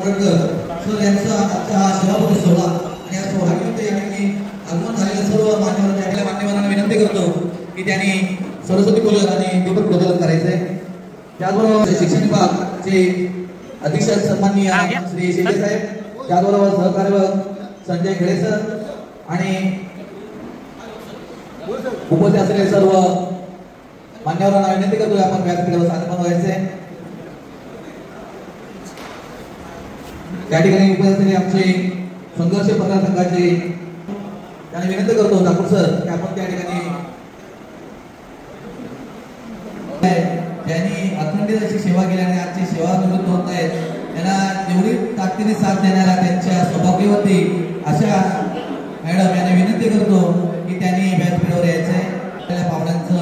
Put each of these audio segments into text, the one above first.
Sir यांचा आजचा सभापती सोहळा आणि या सोहळ्यामध्ये यांनी आगमन झालेल्या सर्व मान्यवरांना आपल्या मान्यवरांना विनंती करतो की त्यांनी सरस्वती पूजन आणि दीपक प्रज्वलन करायचे। त्याचबरोबर शिक्षण विभागाचे अधीक्षक सन्माननीय श्री शेटे साहेब, त्याचबरोबर सहकार्यवाह संजय खेडे सर आणि उपस्थित असलेले सर्व मान्यवरांना विनंती करतो आपण व्यासपीठावर सादर व्हायचे। त्या ठिकाणी उपस्थित असलेले आमचे संघर्ष पत्रकार संघाचे त्यांनी विनंती करतो ठाकूर सर की आपण त्या ठिकाणी त्यांनी अखंडित अशी सेवा केल्याने आजची सेवा निवृत्त होत आहेत, त्यांना जेवढी ताकदीने साथ देणारा त्यांच्या सौभाग्यवती अशा मॅडम यांना विनंती करतो की त्यांनी व्यासपीठावर यायचे। आपल्या पाहुण्यांचं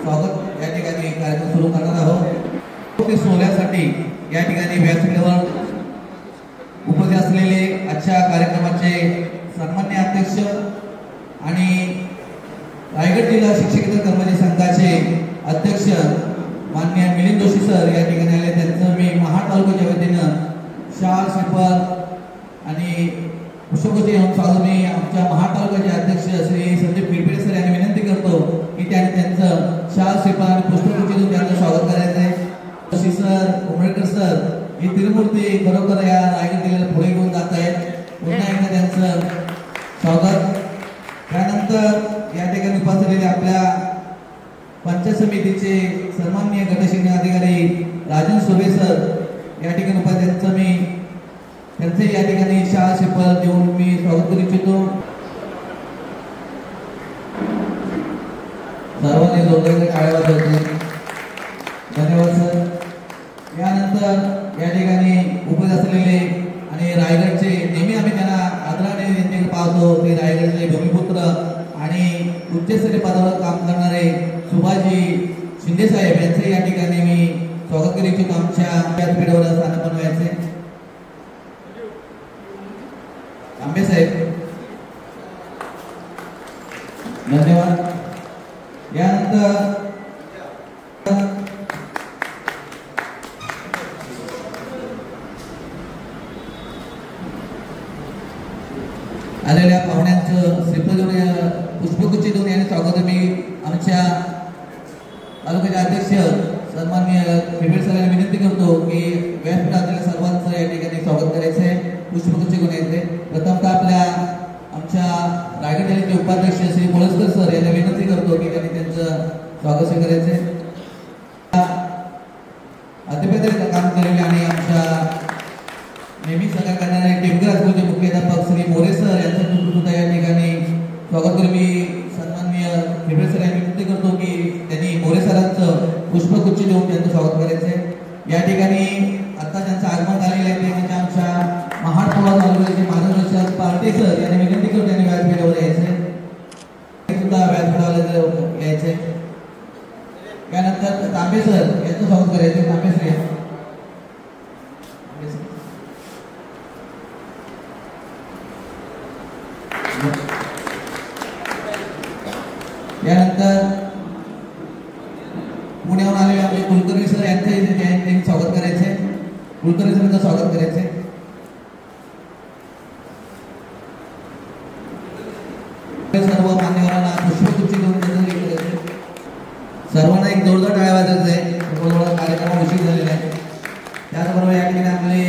स्वागत या ठिकाणी कार्यक्रम सुरू करणार आहोत। सोहळ्यासाठी या ठिकाणी व्यासपीठावर उपस्थित असलेले आजच्या कार्यक्रमाचे सन्माननीय अध्यक्ष आणि रायगड जिल्हा शिक्षकेतर कर्मचारी संघाचे अध्यक्ष माननीय मिलिंद जोशी सर या ठिकाणी आले। त्यांचं मी महाड तालुक्याच्या वतीनं शाल श्रीफळ आणि पुष्पगुच्छ घेऊन स्वागत मी आमच्या महाड तालुक्याचे अध्यक्ष श्री संदीप गिरपेडे सर यांनी विनंती करतो की त्यांनी त्यांचं शाल श्रीफळ आणि पुष्पगुच्छ घेऊन त्यांचं स्वागत करायचं आहे। जोशी सर, उमरेकर सर ही त्रिमूर्ती खरोखर या रायगड जिल्ह्याला पुढे घेऊन जात आहेत। पुन्हा एकदा त्यांचं स्वागत। त्यानंतर या ठिकाणी उपस्थित असलेले आपल्या पंचायत समितीचे सन्माननीय गटशिक्षण अधिकारी राजन सुबे सर या ठिकाणी उपस्थित, त्यांचं मी त्यांचे या ठिकाणी शाल श्रीफळ देऊन मी स्वागत करू इच्छितो। सर्वांनी जोरदार टाळ्या वाजवल्या, धन्यवाद सर। यानंतर या ठिकाणी उपस्थित असलेले आणि रायगडचे नेहमी आम्ही त्यांना आदराने त्यांच्याकडे पाहतो ते रायगडचे भूमिपुत्र आणि उच्चस्तरीय पदावर काम करणारे सुभाषजी शिंदे साहेब यांचे या ठिकाणी मी स्वागत करू इच्छितो। आमच्या व्यासपीठावर स्थान बनवायचे आंबे साहेब, धन्यवाद। यानंतर आलेल्या पाहुण्यांचं श्रीफळ देऊन पुष्पगुच्छ देऊन यांनी स्वागत मी आमच्या तालुक्याचे अध्यक्ष सन्माननीय गिरपेडे सर यांनी विनंती करतो की व्यासपीठातील सर्वांचं या ठिकाणी स्वागत करायचं आहे, पुष्पगुच्छ घेऊन यायचे। प्रथमतः आपल्या आमच्या रायगड जिल्ह्याचे उपाध्यक्ष श्री मोळसकर सर यांना विनंती करतो की त्यांनी त्यांचं स्वागत स्वीकारायचे। अतिपेत्र काम केलेले आणि आमच्या नेहमी सहकार्य करणारे टिमगर हायस्कूलचे मुख्याध्यापक श्री मोरे सर यांचं सुद्धा या ठिकाणी स्वागत करून मी सन्माननीय गिरपेडे सर यांनी विनंती करतो की त्यांनी मोरे सरांचं पुष्पगुच्छ देऊन त्यांचं स्वागत करायचं। या ठिकाणी आता ज्यांचं आगमन झालेलं आहे ते म्हणजे आमच्या महाड तालुक्याचे मार्गदर्शक पार्टी सर यांनी विनंती करून त्यांनी व्यासपीठावर यायचे, सुद्धा व्यासपीठावर यायचे। त्यानंतर तांबे सर यांचं स्वागत करायचे, तांबे सर यानंतर पुण्याहून आलेले आपले कुलकर्णी सर यांचे स्वागत करायचे, कुलकर्णी सरांचं स्वागत करायचे। सर्व मान्यवरांना पुष्पगुच्छ देऊन करायचे। सर्वांना एक जोरदार टाळ्या वाजवायचा आहे, कार्यक्रम उशीर झालेला आहे। त्याचबरोबर या ठिकाणी आपले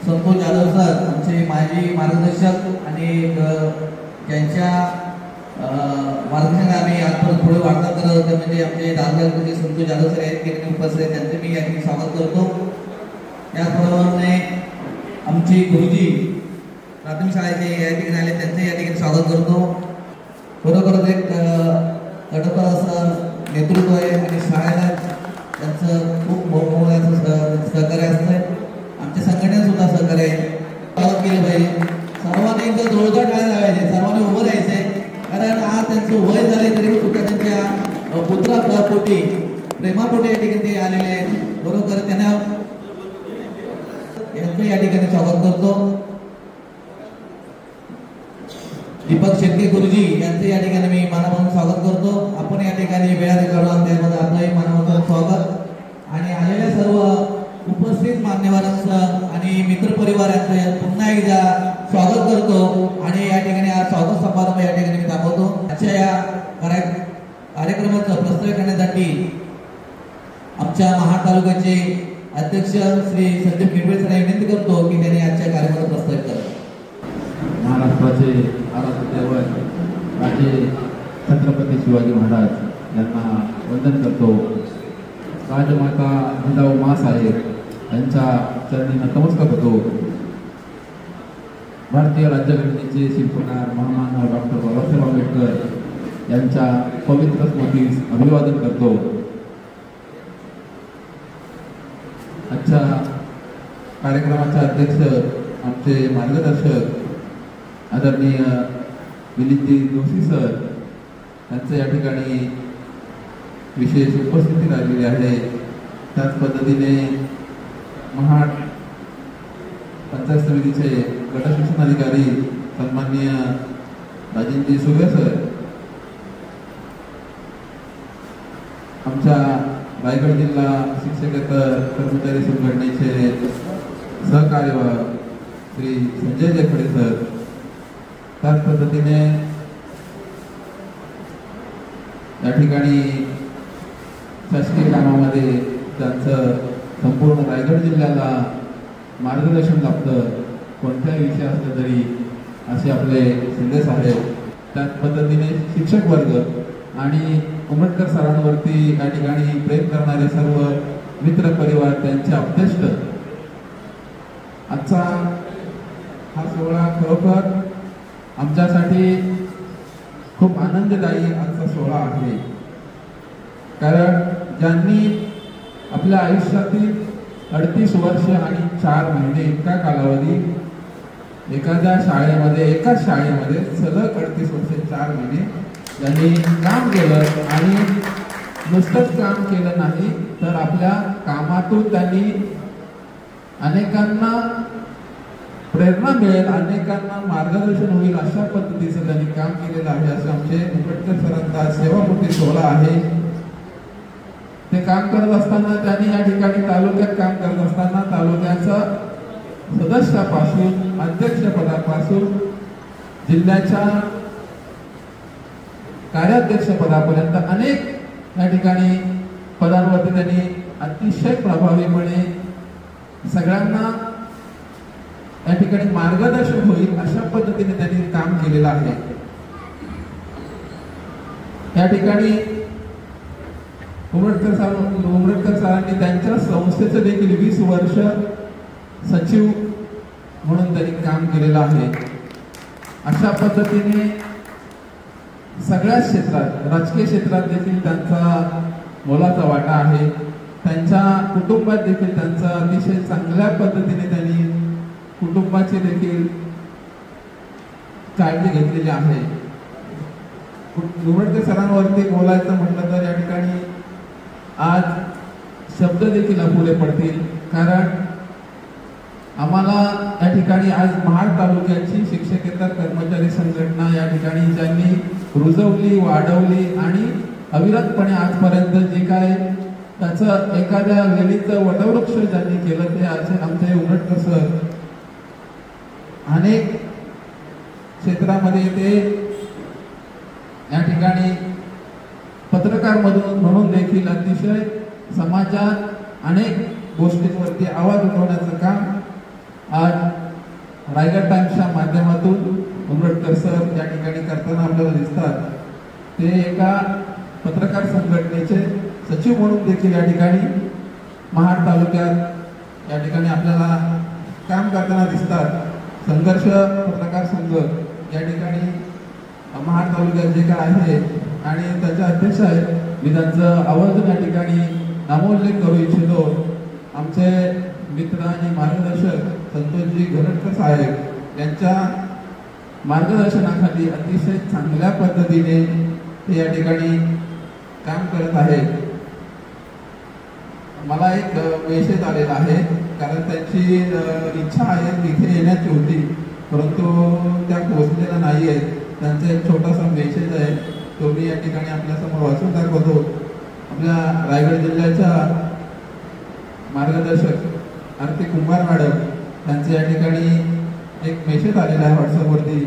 संतोष जाधव सर आमचे माजी मार्गदर्शक आणि त्यांच्या मार्गदर्शनाने आम्ही आजपर्यंत पुढे वाटचाल करत होते म्हणजे आमचे दादगावचे संतोष जाधव सर या ठिकाणी उपस्थित आहेत, त्यांचे मी या ठिकाणी स्वागत करतो। त्याचबरोबर आमचे गुरुजी प्राथमिक शाळेचे या ठिकाणी आले, त्यांचे या ठिकाणी स्वागत करतो। खरोखरच एक तडफदार असं नेतृत्व आहे आणि शाळेला त्यांचं खूप मोठमोठ्याचं सहकार्य असतं। आमच्या संघटनेला सुद्धा सहकार्य स्वागत केले पाहिजे। सर्वांनी एकदा जोरदार टाळ्या लावायचे, सर्वांनी उभं राहायचंय, कारण आज त्यांचं वय झाले तरी सुद्धा त्यांच्या पुत्रापोटी प्रेमापोटी या ठिकाणी ते आलेले आहेत। बरोबर त्यांना यांचं या ठिकाणी स्वागत करतो। दीपक शेट्टी गुरुजी यांचे या ठिकाणी मी मनापासून स्वागत करतो। आपण या ठिकाणी वेळा काढून त्यामध्ये आपलंही मनापासून स्वागत आणि आलेल्या सर्व उपस्थित मान्यवरांचं आणि मित्रपरिवारांचं पुन्हा एकदा स्वागत करतो आणि या ठिकाणी हा स्वागत समारंभ या ठिकाणी मी दाखवतो. आजच्या या कार्यक्रमाचं प्रस्तुत करण्यासाठी आमच्या महाड तालुक्याचे अध्यक्ष श्री संदीप किडवे सर विनंती करतो की त्यांनी आजच्या कार्यक्रमाचं प्रस्तुत करावं. महाराष्ट्राचे आराध्य दैवत राजे छत्रपती शिवाजी महाराज यांना वंदन करतो. राजमाता जिजाऊ माँसाहेब यांच्या चरणी नतमस्तक होतो. भारतीय राज्यघटनेचे शिल्पकार महामानव डॉक्टर बाबासाहेब आंबेडकर यांच्या पवित्र स्मृतीस अभिवादन करतो. आजच्या कार्यक्रमाचे अध्यक्ष आमचे मार्गदर्शक आदरणीय मिलिंदजी जोशी सर यांचं या ठिकाणी विशेष उपस्थिती राहिलेली आहे. त्याच पद्धतीने महाड पंचायत समितीचे गटशिक्षणाधिकारी सन्माननीय राजेंद्रजी सुर्वे सर, आमच्या रायगड जिल्हा शिक्षकेतर कर्मचारी संघटनेचे सहकार्य श्री संजय जयखडे सर, त्याच पद्धतीने या ठिकाणी शासकीय कामामध्ये त्यांचं संपूर्ण रायगड जिल्ह्याला मार्गदर्शन लाभतं. कोणत्याही विषय असला तरी असे आपले शिंदे साहेब, त्याच पद्धतीने शिक्षक वर्ग आणि उमटकर सरांवरती या ठिकाणी प्रेम करणारे सर्व मित्र परिवार, त्यांचे अभ्यस्त. आजचा हा सोहळा खरोखर आमच्यासाठी खूप आनंददायी आजचा सोहळा आहे. कारण ज्यांनी आपल्या आयुष्यातील 38 वर्ष आणि 4 महिने इतका कालावधी एकाच शाळेमध्ये सलग 38 वर्ष 4 महिने त्यांनी काम केलं आणि नुसतंच काम केलं नाही तर आपल्या कामातून त्यांनी अनेकांना प्रेरणा मिळेल, अनेकांना मार्गदर्शन होईल अशा पद्धतीचं त्यांनी काम केलेलं आहे. असं आमचे उमटकर सरांचा सेवापूर्ती सोहळा आहे. ते काम करत असताना त्यांनी या ठिकाणी तालुक्यात काम करत असताना तालुक्याचा सदस्यापासून अध्यक्षपदापासून जिल्ह्याच्या कार्याध्यक्षपदापर्यंत अनेक या ठिकाणी पदांवरती त्यांनी अतिशय प्रभावीपणे सगळ्यांना या ठिकाणी मार्गदर्शन होईल अशा पद्धतीने त्यांनी काम केलेलं आहे. या ठिकाणी उमरटकर सरांनी त्यांच्या संस्थेचं देखील 20 वर्ष सचिव म्हणून त्यांनी काम केलेलं आहे. अशा पद्धतीने सगळ्याच क्षेत्रात, राजकीय क्षेत्रात देखील त्यांचा मोलाचा वाटा आहे. त्यांच्या कुटुंबात देखील त्यांचा अतिशय चांगल्या पद्धतीने त्यांनी कुटुंबाची देखील काळजी घेतलेली आहे. उमरटकर सरांवरती बोलायचं म्हटलं तर या ठिकाणी आज शब्द देखील अपुरे पडतील. कारण आम्हाला या ठिकाणी आज महाड तालुक्याची शिक्षकेतर कर्मचारी संघटना या ठिकाणी ज्यांनी रुजवली, वाढवली आणि अविरतपणे आजपर्यंत जे काय त्याचं एखाद्या वेळीचं वटवृक्ष ज्यांनी केलं ते आज आमचे उमरटकर सर अनेक क्षेत्रामध्ये ते या ठिकाणी पत्रकार म्हणून देखील अतिशय समाजात अनेक गोष्टींवरती आवाज उठवण्याचं काम आज रायगड टाइम्सच्या माध्यमातून उमरटकर सर या ठिकाणी करताना आपल्याला दिसतात. ते एका पत्रकार संघटनेचे सचिव म्हणून देखील या ठिकाणी महाड तालुक्यात या ठिकाणी आपल्याला काम करताना दिसतात. संघर्ष पत्रकार संघ या ठिकाणी महाड तालुक्यात जे काय आहे आणि त्याचे अध्यक्ष आहेत, मी त्यांचं आवर्जून या ठिकाणी नामोल्लेख करू इच्छितो. आमचे मित्र आणि मार्गदर्शक संतोषजी घरटकर साहेब यांच्या मार्गदर्शनाखाली अतिशय चांगल्या पद्धतीने ते या ठिकाणी काम करत आहेत. मला एक मेसेज आलेला आहे, कारण त्यांची इच्छा आहे इथे येण्याची होती, परंतु त्या पोहोचलेल्या नाही आहेत. त्यांचा एक छोटासा मेसेज आहे, तो मी या ठिकाणी आपल्यासमोर वाचून दाखवतो. आपल्या रायगड जिल्ह्याच्या मार्गदर्शक आरती कुंभार मॅडम त्यांचे या ठिकाणी एक मेसेज आलेला आहे व्हॉट्सअपवरती.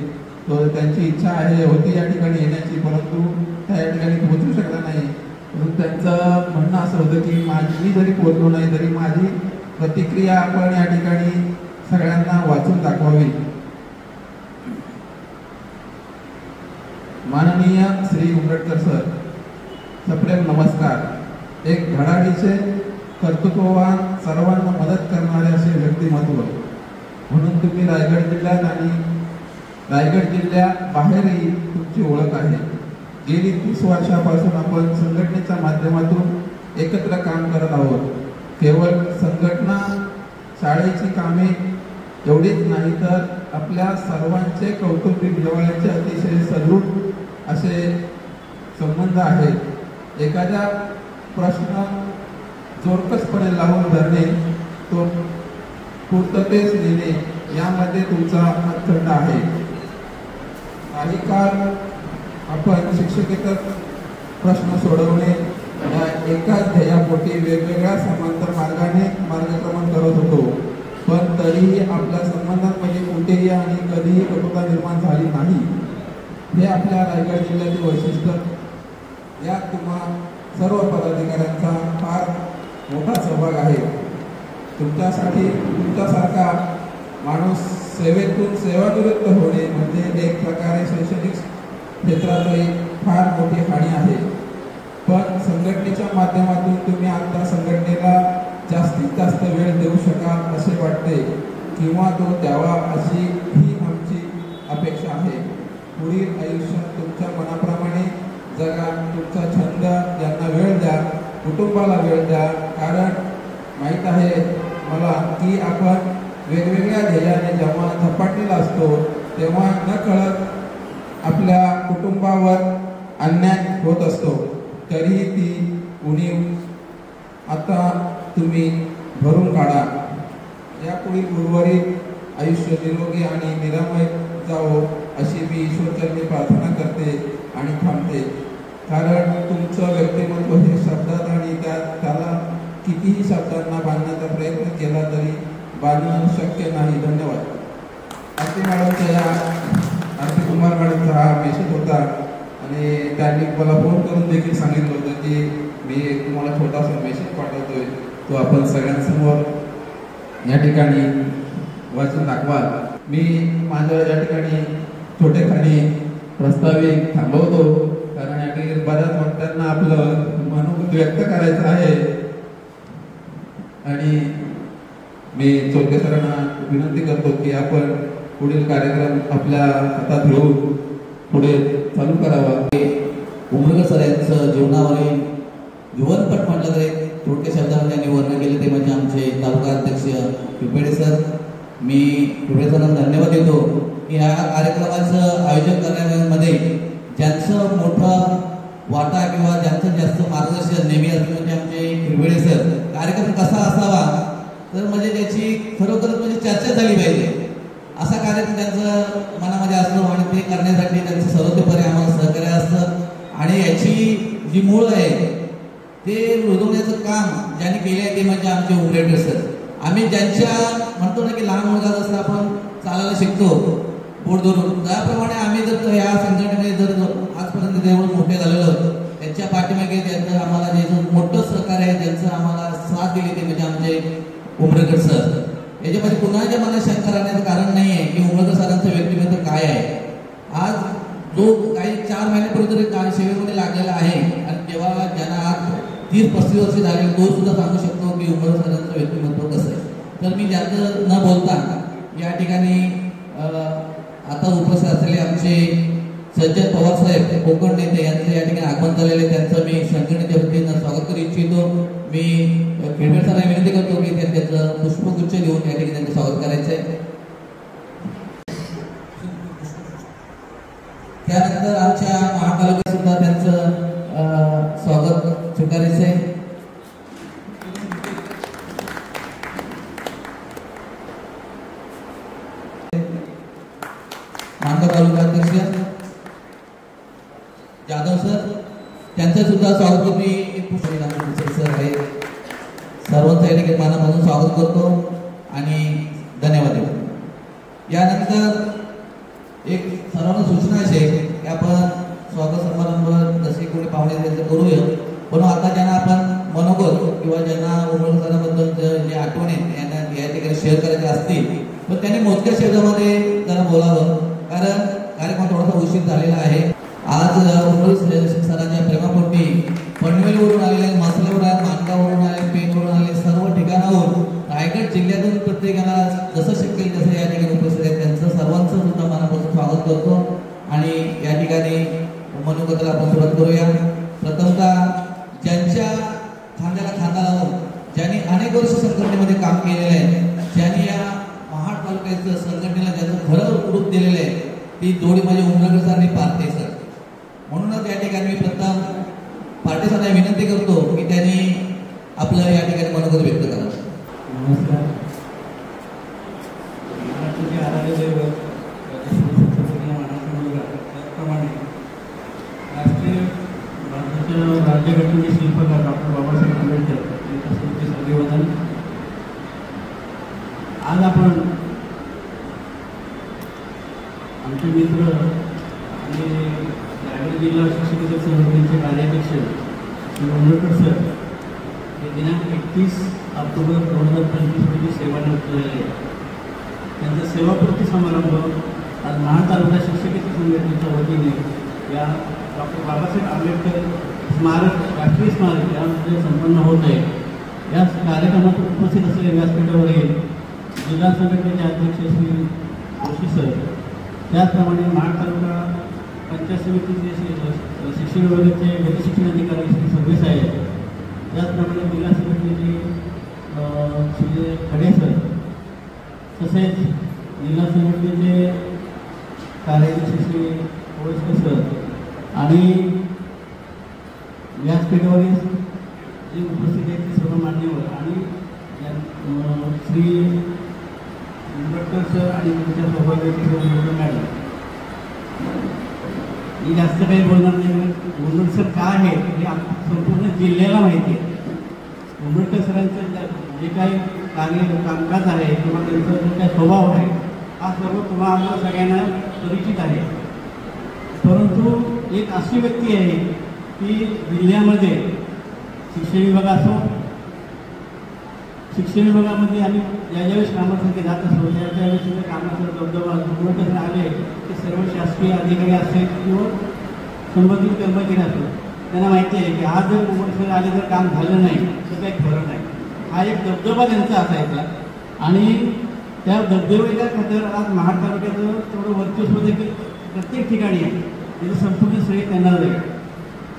तो त्यांची इच्छा होती या ठिकाणी येण्याची, परंतु त्या या ठिकाणी पोहोचू शकला नाही. परंतु त्यांचं म्हणणं असं होतं की मी जरी पोहोचलो नाही तरी माझी प्रतिक्रिया आपण या ठिकाणी सगळ्यांना वाचून दाखवावी. माननीय श्री उंबरकर सर, सप्रेम नमस्कार. एक धडाडीचे कर्तृत्ववान, सर्वांना मदत करणारे असे व्यक्तिमत्व म्हणून तुम्ही रायगड जिल्ह्यात आणि रायगड जिल्ह्याबाहेरही तुमची ओळख आहे. गेली 30 वर्षापासून आपण संघटनेच्या माध्यमातून एकत्र काम करत आहोत. केवळ संघटना, शाळेची कामे एवढीच नाही तर आपल्या सर्वांचे कौटुंबिक जिव्हाळ्याचे अतिशय सदृढ असे संबंध आहेत. एखादा प्रश्न जोरकसपणे लावून धरणे, तो पूर्ततेस नेणे यामध्ये तुमचा हातखंड आहे. काही काळ आपण शिक्षकेतर प्रश्न सोडवणे या एकाच ध्येयापोटी वेगवेगळ्या समांतर मार्गाने मार्गक्रमण करत होतो, पण तरीही आपल्या संबंधांमध्ये कुठेही आणि कधीही कटुता निर्माण झाली नाही. हे आपल्या रायगड जिल्ह्यातील वैशिष्ट्य. यात तुम्हा सर्व पदाधिकाऱ्यांचा फार मोठा सहभाग आहे. तुमच्यासारखा माणूस सेवेतून सेवानिवृत्त होणे म्हणजे एक प्रकारे शैक्षणिक क्षेत्रातही फार मोठी हानी आहे. पण संघटनेच्या माध्यमातून तुम्ही आता संघटनेला जास्तीत जास्त वेळ देऊ शकाल असे वाटते, किंवा तो द्यावा अशी ही आमची अपेक्षा आहे. पुढील आयुष्यात तुमच्या मनाप्रमाणे जगा, तुमचा छंद यांना वेळ द्या, कुटुंबाला वेळ द्या. कारण माहीत आहे मला की आपण वेगवेगळ्या ध्येयाने जेव्हा झपाटलेला असतो तेव्हा न कळत आपल्या कुटुंबावर अन्याय होत असतो. तरीही ती उणीव आता तुम्ही भरून काढा. यापुढील उर्वरित आयुष्य निरोगी आणि निरामय जावो अशी मी ईश्वरचरणी प्रार्थना करते आणि थांबते. कारण तुमचं व्यक्तिमत्व हे शब्दात आणि त्याला कितीही शब्दांना बांधण्याचा प्रयत्न केला तरी बांधणं शक्य नाही. धन्यवाद. आरती मॅडमच्या आरती कुंभार मॅडमचा हा मेसेज होता आणि त्यांनी मला फोन करून देखील सांगितलं होतं की मी तुम्हाला छोटासा मेसेज पाठवतोय, तो आपण सगळ्यांसमोर या ठिकाणी वाचून दाखवा. मी माझ्या या ठिकाणी छोटेखानी प्रस्ताविक थांबवतो, कारण या ठिकाणी बऱ्याच वक्त्यांना आपलं मनोगत व्यक्त करायचं आहे. आणि मी चोरके सरांना विनंती करतो की आपण पुढील कार्यक्रम आपल्या हातात घेऊन पुढे चालू करावा. उमरकर सर यांचं जीवनावरील जीवनपट म्हटलं तरी थोडक्या शब्दामध्ये त्यांनी वर्णन केले ते म्हणजे आमचे तालुका अध्यक्ष पिंपेडे सर. मी पिंपेडे सरांना धन्यवाद देतो की ह्या कार्यक्रमाचं आयोजन करण्यामध्ये ज्यांचं मोठं वाटा किंवा ज्यांचं जास्त मार्गदर्शन नेहमी असतं म्हणजे आमचे पिंपेडे सर. कार्यक्रम कसा असावा तर म्हणजे त्याची खरोखरच म्हणजे चर्चा झाली पाहिजे असा कार्यक्रम त्यांचं मनामध्ये असतो आणि ते करण्यासाठी त्यांचं सर्वतोपरी आम्हाला सहकार्य असतं. आणि याची जी मूळ आहे ते रुजवण्याचं काम ज्यांनी केले आहे ते म्हणजे आमचे उमरेकर सर. आम्ही ज्यांच्या म्हणतो ना की लहान मुलगा जसं आपण चालायला शिकतो पोट धरून, त्याप्रमाणे आम्ही जर या संघटनेने जर आजपर्यंत जेवढं मोठे झालेलो त्यांच्या पाठीमागे त्यांचं आम्हाला जे मोठं सहकार्य आहे त्यांचं आम्हाला साथ दिली ते म्हणजे आमचे उमरेकर सर. याच्यामध्ये कुणाच्या मनात शंका राहण्याचं कारण नाही आहे की उमरेकर सरांचं व्यक्तिमत्व काय आहे. आज जो काही 4 महिन्यापूर्वी सेवेमध्ये लागलेला आहे आणि जेव्हा ज्यांना आज 30-35 वर्ष झाले तो सुद्धा सांगू शकतो की उमरेकर सरांचं व्यक्तिमत्व कसं आहे. तर मी ज्याचं न बोलता या ठिकाणी आता उपस्थित असलेले आमचे सज्जन पवार साहेब कोकण नेते यांचं या ठिकाणी आगमन झालेले त्यांचं मी संघटनेच्या वतीनं स्वागत करू इच्छितो. मी खेळकर सरांना विनंती करतो की त्याचं पुष्पगुच्छ देऊन या ठिकाणी त्यांचं स्वागत करायचं आहे. त्यानंतर आमच्या महातालुक्यात सुद्धा त्यांचं स्वागत स्वीकारायचं आहे. मानगाव तालुका अध्यक्ष जाधव सर त्यांचं सुद्धा स्वागत करतो. मी सर आहे सर्वांचं या ठिकाणी मनापासून स्वागत करतो. आणि धन्यवाद देऊ। यानंतर एक सर्वांना सूचना अशी आहे की आपण स्वागत समारंभ जसे कोणी पाहुणे त्यांचं करूया, पण आता ज्यांना आपण मनोगत किंवा ज्यांना उमेदवाराबद्दल जे आठवणी यांना या ठिकाणी शेअर करायचे असतील तर त्यांनी मोजक्या शब्दामध्ये जरा बोलावं, कारण कार्यक्रम थोडासा उशीर झालेला आहे। आज सरांच्या प्रेमापोटी पनवेलवरून आलेले, मसल्यावरून आले, मानगाववरून आले, पेणवरून आले, सर्व ठिकाणाहून रायगड जिल्ह्यातून प्रत्येकाला जसं शक्य तसं या ठिकाणी उपस्थित आहेत, त्यांचं सर्वांचं सुद्धा मनापासून स्वागत करतो आणि या ठिकाणी मनोगताला आपण सुरुवात करूया। प्रथमतः ज्यांच्या खांद्याला खांदा लावून ज्यांनी अनेक वर्ष संघटनेमध्ये काम केलेलं आहे, ज्यांनी या महाड तालुक्याचं संघटनेला ज्याचं खरं रूप दिलेलं आहे, ती जोडी म्हणजे उमरकर सर आणि पार्टे सर। म्हणूनच या ठिकाणी मी प्रथम पार्टे सरांना विनंती करतो की त्यांनी आपलं या ठिकाणी मनोगत व्यक्त करावं। नमस्कार। त्याप्रमाणे राष्ट्रीय भारताच्या राज्यघटनेचे शिल्पकार डॉक्टर बाबासाहेब आंबेडकर यांच्या स्मृतीस अभिवादन। आज आपण आमचे मित्र आणि रायगड जिल्हा शिक्षक संघटनेचे कार्याध्यक्ष श्री उमरकर सर हे दिनांक 31 ऑक्टोबर 2025 रोजी सेवानिवृत्त झाले। त्यांचा सेवापूर्ती समारंभ आज महाड तालुका शिक्षकेतर संघटनेच्या वतीने या डॉक्टर बाबासाहेब आंबेडकर स्मारक राष्ट्रीय स्मारक यामध्ये संपन्न होत आहे। या कार्यक्रमात उपस्थित असलेल्या व्यासपीठावरील जिल्हा संघटनेचे अध्यक्ष श्री जोशी सर, त्याचप्रमाणे महाड तालुका पंचायत समितीचे शिक्षण विभागाचे गटशिक्षण अधिकारी श्री सर्वे साहेब, त्याचप्रमाणे जिल्हा संघटनेचे श्री खडे सर, तसेच जिल्हा संघटनेचे कार्याध्यक्ष श्री कोळसकर सर आणि व्यासपीठावरील जे उपस्थित आहेत ते सर्व मान्यवर आणि श्री उमरकर सर आणि त्यांच्या सौभाग्याचे मॅडम। मी जास्त काही बोलणार नाही। उमरकर सर काय आहे हे संपूर्ण जिल्ह्याला माहिती आहे। उमरकर सरांचं जे काही कामकाज आहे किंवा त्यांचा जो काही स्वभाव आहे हा सर्व तुम्हाला सगळ्यांना परिचित आहे, परंतु एक अशी व्यक्ती आहे की जिल्ह्यामध्ये शिक्षण विभाग असो, शिक्षण विभागामध्ये आम्ही ज्यावेळेस कामासाठी जात असतो त्यावेळेस सुद्धा कामाचा दबदबा उमरकर आले ते सर्व शासकीय अधिकारी असतील किंवा संबंधित कर्मचारी असो त्यांना माहिती आहे की आज जर उमरकर आले जर काम झालं नाही तर काही खरं नाही। हा एक दबदबा त्यांचा असायचा आणि त्या दबदब्याच्या खात्यावर आज महाड तालुक्याचं थोडं वर्चस्व देखील प्रत्येक ठिकाणी आहे, त्याचं संपूर्ण श्रेय त्यांना जाईल।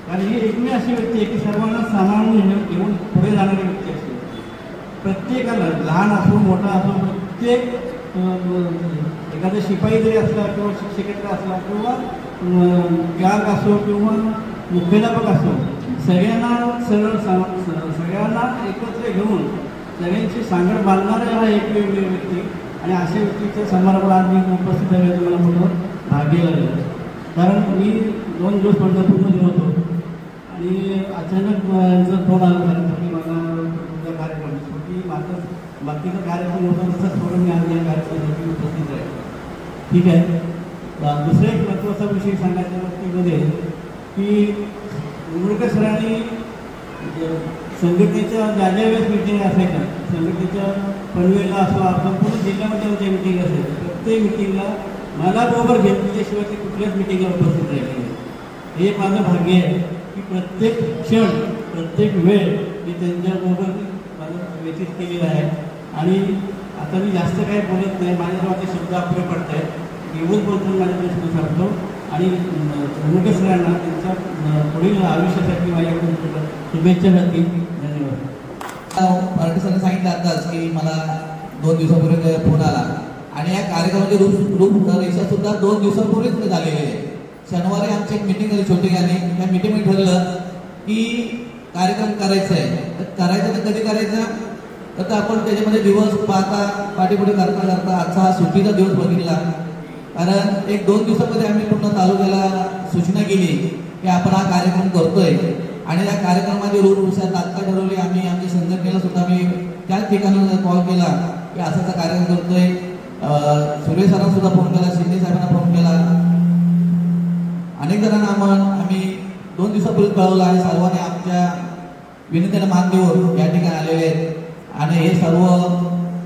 कारण ही एकमेव अशी व्यक्ती आहे की सर्वांना सामावून घेऊन पुढे जाणारी व्यक्ती असते। प्रत्येकाला लहान असो मोठा असो प्रत्येक एखादा शिपाई जरी असला किंवा शिक्षकेतर असला किंवा क्लार्क असो किंवा मुख्याध्यापक असो सगळ्यांना सगळ्यांना एकत्र घेऊन सगळ्यांची सांगड बांधणारा हा एक व्यक्ती आणि अशा व्यक्तीच्या समारंभाला आज मी उपस्थित राहिल्याचं मला मोठं भाग्य लागलं। कारण मी 2 दिवस पंढरपूरमध्ये होतो आणि अचानक जर फोन आला की मला तुमचा कार्यक्रम की माझं बाकीचा कार्यक्रम होता तसंच थोडं मी आज या कार्यक्रमासाठी उपस्थित आहे। ठीक आहे। दुसरा एक महत्त्वाचा विषय सांगायच्या बाबतीमध्ये की उमरकर सरांनी संघटनेच्या ज्या वेळेस मिटिंग असायच्या संघटनेच्या पनवेलला असो संपूर्ण जिल्ह्यामध्ये आमच्या मिटिंग असायच्या, प्रत्येक मिटिंगला मला बरोबर घेतल्याशिवाय ते कुठल्याच मिटिंगला उपस्थित राहिले। हे माझं भाग्य आहे की प्रत्येक क्षण प्रत्येक वेळ मी त्यांच्याबरोबर माझं व्यतीत केलेला आहे आणि आता मी जास्त काही बोलत नाही, माझ्याजवळ शब्द अपुरे पडत आहेत, एवढंच बोलतो माझ्या प्रश्न सांगतो आणि उमरकर सरांना त्यांच्या पुढील आयुष्यासाठी माझ्याकडून शुभेच्छा जातील। धन्यवाद। पार्टी सरांनी सांगितलं आताच की मला 2 दिवसापूर्वी फोन आला आणि या कार्यक्रमाची रूपरेषा सुद्धा 2 दिवसापूर्वीच झालेली आहे। शनिवारी आमची एक मिटिंग झाली छोटी गाणी, त्या मिटिंगमध्ये ठरलं की कार्यक्रम करायचा आहे, तर करायचं तर कधी करायचा तर आपण त्याच्यामध्ये दिवस पाहता पाठीपुढे करता करता आजचा हा सुट्टीचा दिवस बघितला। कारण 1-2 दिवसामध्ये आम्ही पूर्ण तालुक्याला सूचना केली की आपण हा कार्यक्रम करतोय आणि या कार्यक्रमाची रूपरेषा तात्काळ ठरवली। आम्ही आमच्या संघटनेला सुद्धा मी त्याच ठिकाणी कॉल केला की असाच कार्यक्रम करतोय. सुरेश सरांना सुद्धा फोन केला, शिंदे साहेबांना फोन केला, अनेक जणांना आम्ही 2 दिवसापूर्वी कळवलं आहे. सर्वांनी आमच्या विनंतीला मान देऊन या ठिकाणी आलेले आहेत आणि हे सर्व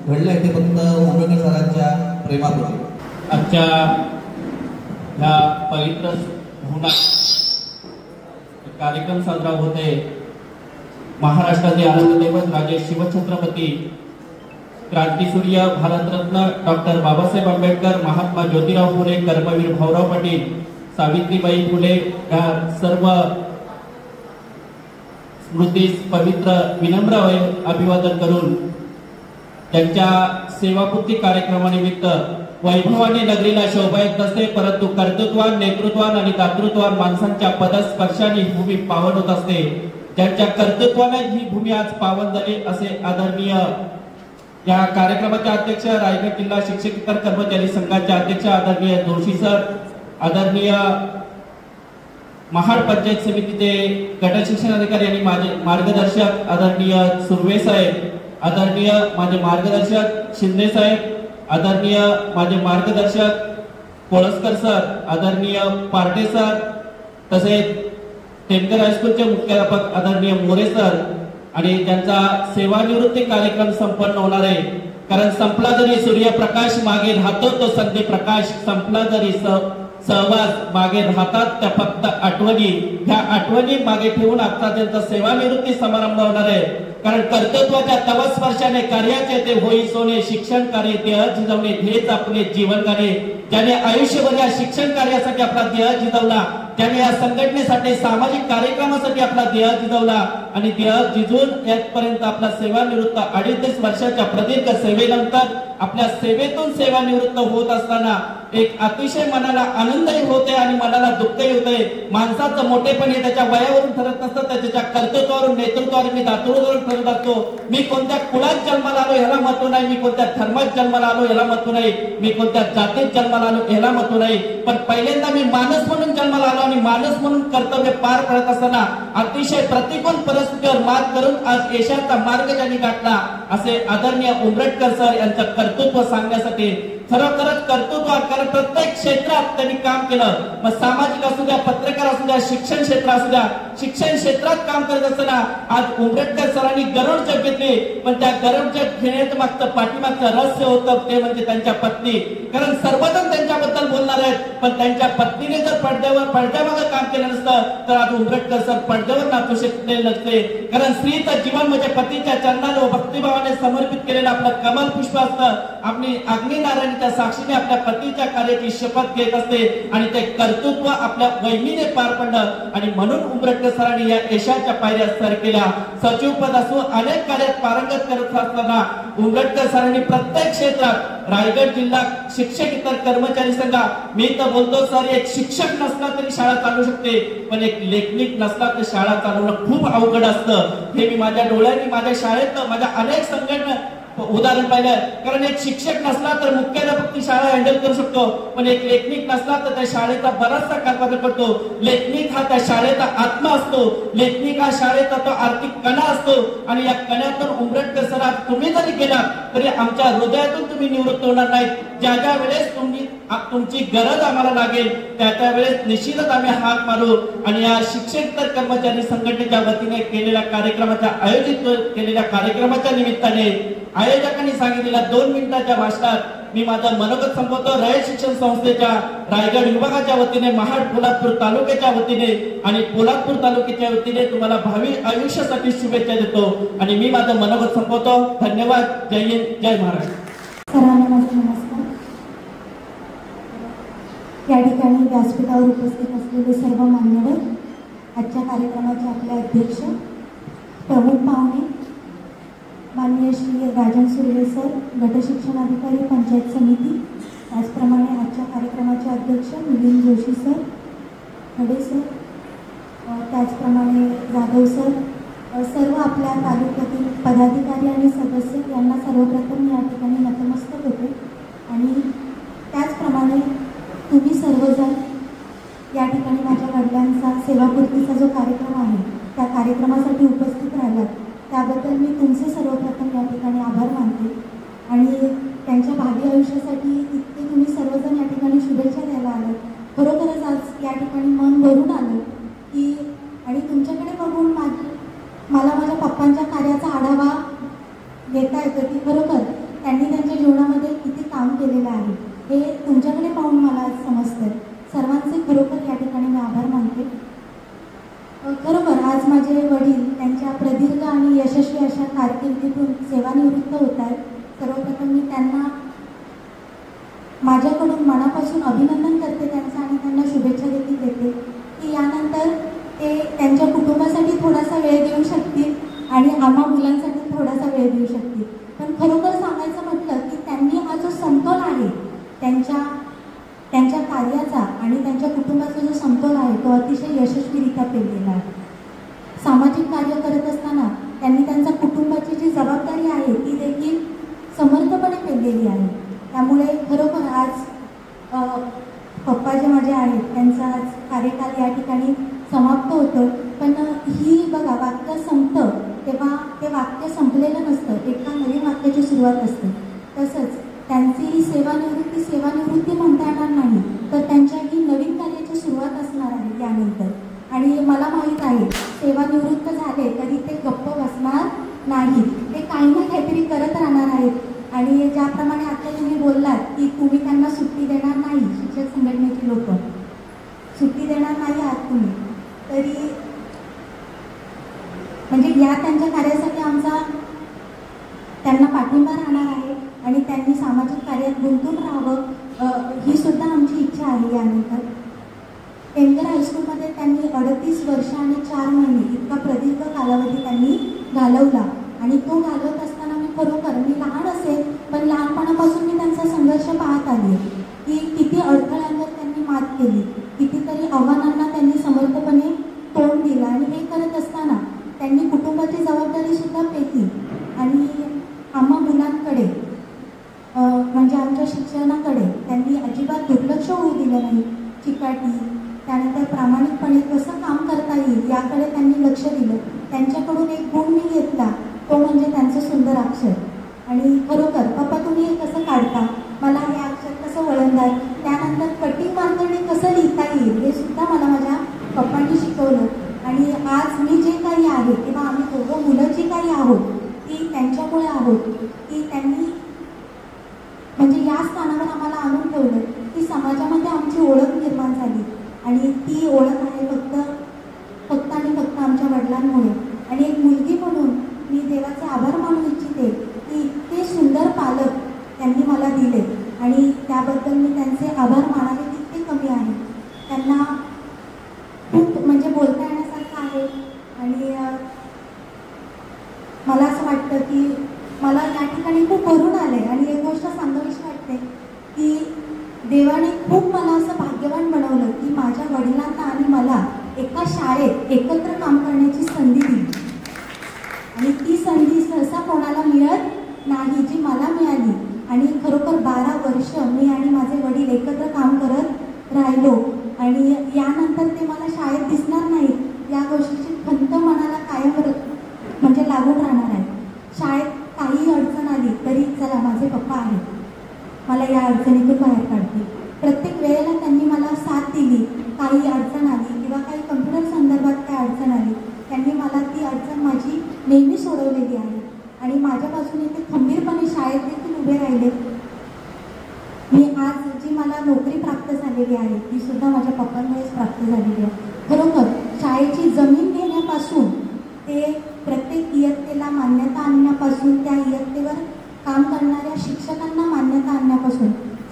घडलं आहे ते फक्त उंबरकर सरांच्या प्रेमापोटी. आजच्या ह्या पवित्र भवनात कार्यक्रम साजरा होते. महाराष्ट्राचे आनंददैवत राजे शिवछत्रपती क्रांतीसूर्य भारतरत्न डॉक्टर बाबासाहेब आंबेडकर, महात्मा ज्योतिराव फुले, कर्मवीर भाऊराव पाटील, सावित्रीबाई फुले या सर्व स्मृतीस पवित्र विनम्र अभिवादन करून त्यांच्या सेवापूर्ती कार्यक्रमानिमित्त वैभवाने नगरीला शोभा येत नसते, परंतु कर्तृत्वान, नेतृत्वान आणि दातृत्वान माणसांच्या पदस्पर्शाने ही भूमी पावन होत असते. ज्यांच्या कर्तृत्वाने ही भूमी आज पावन झाली असे आदरणीय या कार्यक्रमाचे अध्यक्ष, रायगड जिल्हा शिक्षकेतर कर्मचारी संघाचे अध्यक्ष आदरणीय जोशी सर, आदरणीय महाड पंचायत समितीचे गट शिक्षण अधिकारी आणि माझे मार्गदर्शक आदरणीय सुर्वे साहेब, आदरणीय माझे मार्गदर्शक शिंदे साहेब, आदरणीय माझे मार्गदर्शक कोळसकर सर, आदरणीय पार्टे सर, तसेच टेमकर हायस्कूलचे मुख्याध्यापक आदरणीय मोरे सर आणि त्यांचा सेवानिवृत्ती कार्यक्रम संपन्न होणार आहे. कारण संपला जरी सूर्यप्रकाश मागे राहतो तो संधी प्रकाश, संपला जरी सहवास मागे राहतात त्या फक्त आठवणी. ह्या आठवणी मागे ठेवून आजचा त्यांचा सेवानिवृत्ती समारंभ होणार आहे. कारण कर्तृत्वाच्या तवस्पर्शाने कार्याचे ते होई सोने, शिक्षण कार्य देह झिजवणे हेच आपले जीवन कार्य. ज्याने आयुष्यभर या शिक्षण कार्यासाठी आपला देह झिजवला, त्याने या संघटनेसाठी सामाजिक कार्यक्रमासाठी आपला देह झिजवला आणि देह झिजून यापर्यंत आपला सेवानिवृत्त 38 वर्षाच्या प्रदीर्घ सेवेनंतर आपल्या सेवेतून सेवानिवृत्त होत असताना एक अतिशय मनाला आनंदही होते आणि मनाला दुःखही होते. माणसाचं मोठेपण हे त्याच्या वयावरून ठरत नसतं, त्याच्या कर्तृत्वावरून, नेतृत्वावरून, मी दातृत्वावरून ठरत असतो. मी कोणत्या कुळात जन्माला आलो याला महत्व नाही, मी कोणत्या धर्मात जन्माला आलो याला महत्व नाही, मी कोणत्या जातीत जन्माला आलो याला महत्व नाही, पण पहिल्यांदा मी माणूस म्हणून जन्माला आलो आणि माणूस म्हणून कर्तव्य पार पडत असताना अतिशय प्रतिकूल परिस्थितीवर मात करून आज यशाचा मार्ग ज्यांनी गाठला असे आदरणीय उंबरटकर सर यांचं कर्तृत्व सांगण्यासाठी खरोखरच कर्तृत्व. कारण प्रत्येक क्षेत्रात त्यांनी काम केलं, मग सामाजिक असू द्या, पत्रकार असू द्या, शिक्षण क्षेत्र असू द्या. शिक्षण क्षेत्रात काम करत असताना आज उंबरटकर सरांनी गरुड जग घेतली, पण त्या गरुड जग घेण्यात मागचं पाठीमागचं रहस्य होतं ते म्हणजे त्यांच्या पत्नी. कारण सर्वजण त्यांच्याबद्दल बोलणार आहेत, पण त्यांच्या पत्नीने जर पडद्यामागे काम केलं नसतं तर आज उंबरटकर सर पडद्यावर नाचू शकले नसते. कारण स्त्रीचं जीवन म्हणजे पतीच्या चरणाला व भक्तिभावाने समर्पित केलेलं आपलं कमल पुष्प असतं. आपली अग्निनारायणच्या साक्षीने आपल्या पतीच्या कार्याची शपथ घेत असते आणि ते कर्तृत्व आपल्या वहिनीने पार पडलं आणि म्हणून उंबरटकर सरांनी या यशाच्या पायऱ्या सर केल्या. सचिव पद असो अनेक कार्यात पारंगत करत असताना उंबरटकर सरांनी प्रत्येक क्षेत्रात रायगड जिल्हा शिक्षकेतर कर्मचारी संघ, मी तर बोलतो सर, एक शिक्षक नसला तरी शाळा चालू शकते, पण एक लेखनिक नसला तर शाळा चालवणं खूप अवघड असतं. हे मी माझ्या डोळ्यांनी माझ्या शाळेत माझ्या अनेक संघटना उदाहरण पाहिलं. कारण एक शिक्षक नसला तर मुख्याध्यापक ती शाळा हँडल करू शकतो, पण एक लेखनिक नसला तर त्या शाळेचा बराचसा काटबाद करतो. लेखनिक हा त्या शाळेचा आत्मा असतो, लेखनिक हा शाळेचा तो आर्थिक कणा असतो आणि या कण्यातून उंबरटकर सर आज तुम्ही जरी गेलात तरी आमच्या हृदयातून तुम्ही निवृत्त होणार नाहीत. ज्या ज्या वेळेस तुमची गरज आम्हाला लागेल त्या त्या वेळेस निश्चितच आम्ही हात मारू. आणि या शिक्षकेतर कर्मचारी संघटनेच्या वतीने केलेल्या कार्यक्रमाच्या आयोजित केलेल्या कार्यक्रमाच्या निमित्ताने आयोजकांनी सांगितलेल्या 2 मिनिटाच्या भाषणात मी माझं मनोगत संपवतो. रयत शिक्षण संस्थेच्या रायगड विभागाच्या वतीने, महाड पोलादपूर तालुक्याच्या वतीने आणि पोलादपूर तालुक्याच्या वतीने तुम्हाला भावी आयुष्यासाठी शुभेच्छा देतो आणि मी माझं मनोगत संपवतो. धन्यवाद. जय हिंद, जय महाराष्ट्र. नमस्कार. या ठिकाणी व्यासपीठावर उपस्थित असलेले सर्व मान्यवर, आजच्या कार्यक्रमाचे आपले अध्यक्ष, प्रमुख पाहुणे, माननीय श्री राजन सुर्वे सर, गट शिक्षण अधिकारी पंचायत समिती, त्याचप्रमाणे आजच्या कार्यक्रमाचे अध्यक्ष मिलिंद जोशी सर, खडे सर, त्याचप्रमाणे जाधव सर, सर्व आपल्या तालुक्यातील पदाधिकारी आणि सदस्य यांना सर्वप्रथम या ठिकाणी नतमस्तक होते. आणि त्याचप्रमाणे तुम्ही सर्वजण या ठिकाणी माझ्या वडिलांचा सेवापूर्तीचा जो कार्यक्रम आहे त्या कार्यक्रमासाठी उपस्थित राहिलात त्याबद्दल मी तुमचे सर्वप्रथम या ठिकाणी आभार मानते. आणि त्यांच्या भावी आयुष्यासाठी इतके तुम्ही सर्वजण या ठिकाणी शुभेच्छा द्यायला आलात. खरोखरच आज या ठिकाणी मन भरून आलं की आणि तुमच्याकडे बघून मला माझ्या पप्पांच्या कार्याचा आढावा घेता येतो की खरोखर त्यांनी त्यांच्या जीवनामध्ये किती काम केलेलं आहे हे तुमच्याकडे पाहून मला समजतं. सर्वांचे खरोखर या ठिकाणी मी आभार मानते. खरोखर आज माझे वडील त्यांच्या प्रदीर्घ आणि यशस्वी अशा कारकिर्दीतून सेवानिवृत्त होत आहेत. सर्वप्रथम मी त्यांना माझ्याकडून मनापासून अभिनंदन करते त्यांचं आणि त्यांना शुभेच्छा देखील देते की यानंतर ते त्यांच्या कुटुंबासाठी थोडासा वेळ देऊ शकतील आणि आम्हा मुलांसाठी थोडासा वेळ देऊ शकतील. पण खरोखर सांगायचं म्हटलं की त्यांनी हा जो समतोल आहे त्यांच्या कार्याचा आणि त्यांच्या कुटुंबाचा जो समतोल आहे तो अतिशय यशस्वीरित्या पेललेला आहे. सामाजिक कार्य करत असताना त्यांनी त्यांच्या कुटुंबाची जी जबाबदारी आहे ती देखील समर्थपणे पेललेली आहे. त्यामुळे खरोखर आज पप्पा जे माझे आहेत त्यांचा आज कार्यकाल या ठिकाणी समाप्त होतं. पण ही बघा वाक्य संपतं तेव्हा ते वाक्य संपलेलं नसतं, एका नवीन वाक्याची सुरुवात असते. तसंच त्यांची सेवानिवृत्ती म्हणता येणार नाही तर त्यांच्या ही नवीन कार्याची सुरुवात असणार आहे यानंतर. आणि मला माहीत आहे सेवानिवृत्त झाले तरी ते गप्प बसणार नाही, ते काही ना काहीतरी करत राहणार आहेत. आणि ज्याप्रमाणे आता तुम्ही बोललात की तुम्ही त्यांना सुट्टी देणार नाही, शिक्षक संघटनेची लोक सुट्टी देणार नाही आहात तुम्ही, तरी म्हणजे या त्यांच्या कार्यासाठी आमचा त्यांना पाठिंबा राहणार आहे आणि त्यांनी सामाजिक कार्यात गुंतून राहावं ही सुद्धा आमची इच्छा आहे. यानंतर पेनगर हायस्कूलमध्ये त्यांनी 38 वर्ष आणि 4 महिने इतका प्रदीर्घ कालावधी त्यांनी घालवला आणि तो घालवत असताना मी लहान असेल पण लहानपणापासून मी त्यांचा संघर्ष पाहत आले की किती अडथळ्यांवर त्यांनी मात केली, कितीतरी आव्हानांना त्यांनी समर्थपणे तोंड दिलं. आणि हे करत असताना त्यांनी कुटुंबाची जबाबदारी सुद्धा पेलली आणि आम्हा मुलांकडे म्हणजे आमच्या शिक्षणाकडे त्यांनी अजिबात दुर्लक्ष होऊ दिलं नाही. चिकाटी त्यानंतर प्रामाणिकपणे कसं काम करता येईल याकडे त्यांनी लक्ष दिलं. त्यांच्याकडून एक गुण मी घेतला तो म्हणजे त्यांचं सुंदर अक्षर. आणि खरोखर पप्पा तुम्ही हे कसं काढता, मला हे अक्षर कसं वळणदार, त्यानंतर कटिंग मार्करने कसं लिहिता येईल हे सुद्धा मला माझ्या पप्पांनी शिकवलं. आणि आज मी जे काही आहे किंवा आम्ही दोघं मुलं जी काही आहोत ती त्यांच्यामुळे आहोत की त्यांनी म्हणजे या स्थानावर आम्हाला आणून ठेवलं की समाजामध्ये आमची ओळख निर्माण झाली. आणि ती ओळख आहे फक्त आणि फक्त आमच्या वडिलांमुळे. आणि एक मुलगी म्हणून मी देवाचे आभार मानू इच्छिते की इतके सुंदर पालक त्यांनी मला दिले आणि त्याबद्दल मी त्यांचे आभार मानावे तितके कमी आहे. त्यांना खूप म्हणजे बोलता येण्यासारखं आहे. आणि मला असं वाटतं की मला या ठिकाणी खूप भरून आले आणि एक गोष्ट सांगावीशी वाटते की देवाने खूप मला असं भाग्यवान बनवलं की माझ्या वडिलांना आणि मला एका शाळेत एकत्र काम करण्याची संधी दिली. आणि ती संधी सहसा कोणाला मिळत नाही जी मला मिळाली. आणि खरोखर 12 वर्ष मी आणि माझे वडील एकत्र काम करत राहिलो आणि यानंतर ते मला शाळेत दिसणार नाहीत या गोष्टीची खंत मनाला कायम म्हणजे लागून राहणार आहे. शाळेत काही अडचण आली तरी चला माझे पप्पा आहेत, मला या अडचणीतून बाहेर काढतील. प्रत्येक वेळेला त्यांनी मला साथ दिली. काही अडचण आली किंवा काही कम्प्युटर संदर्भात काही अडचण आली त्यांनी मला ती अडचण माझी नेहमी सोडवलेली आहे. आणि माझ्या बाजूने ते खंबीरपणे शाळेत देखील उभे राहिले. मी आज जी मला नोकरी प्राप्त झालेली आहे ती सुद्धा माझ्या पप्पांमुळेच प्राप्त झालेली आहे. खरोखर शाळेची जमीन घेण्यापासून ते प्रत्येक इयत्तेला मान्यता आणण्यापासून त्या इयत्तेवर काम करणाऱ्या शिक्षकांना मान्यता आणण्यापासून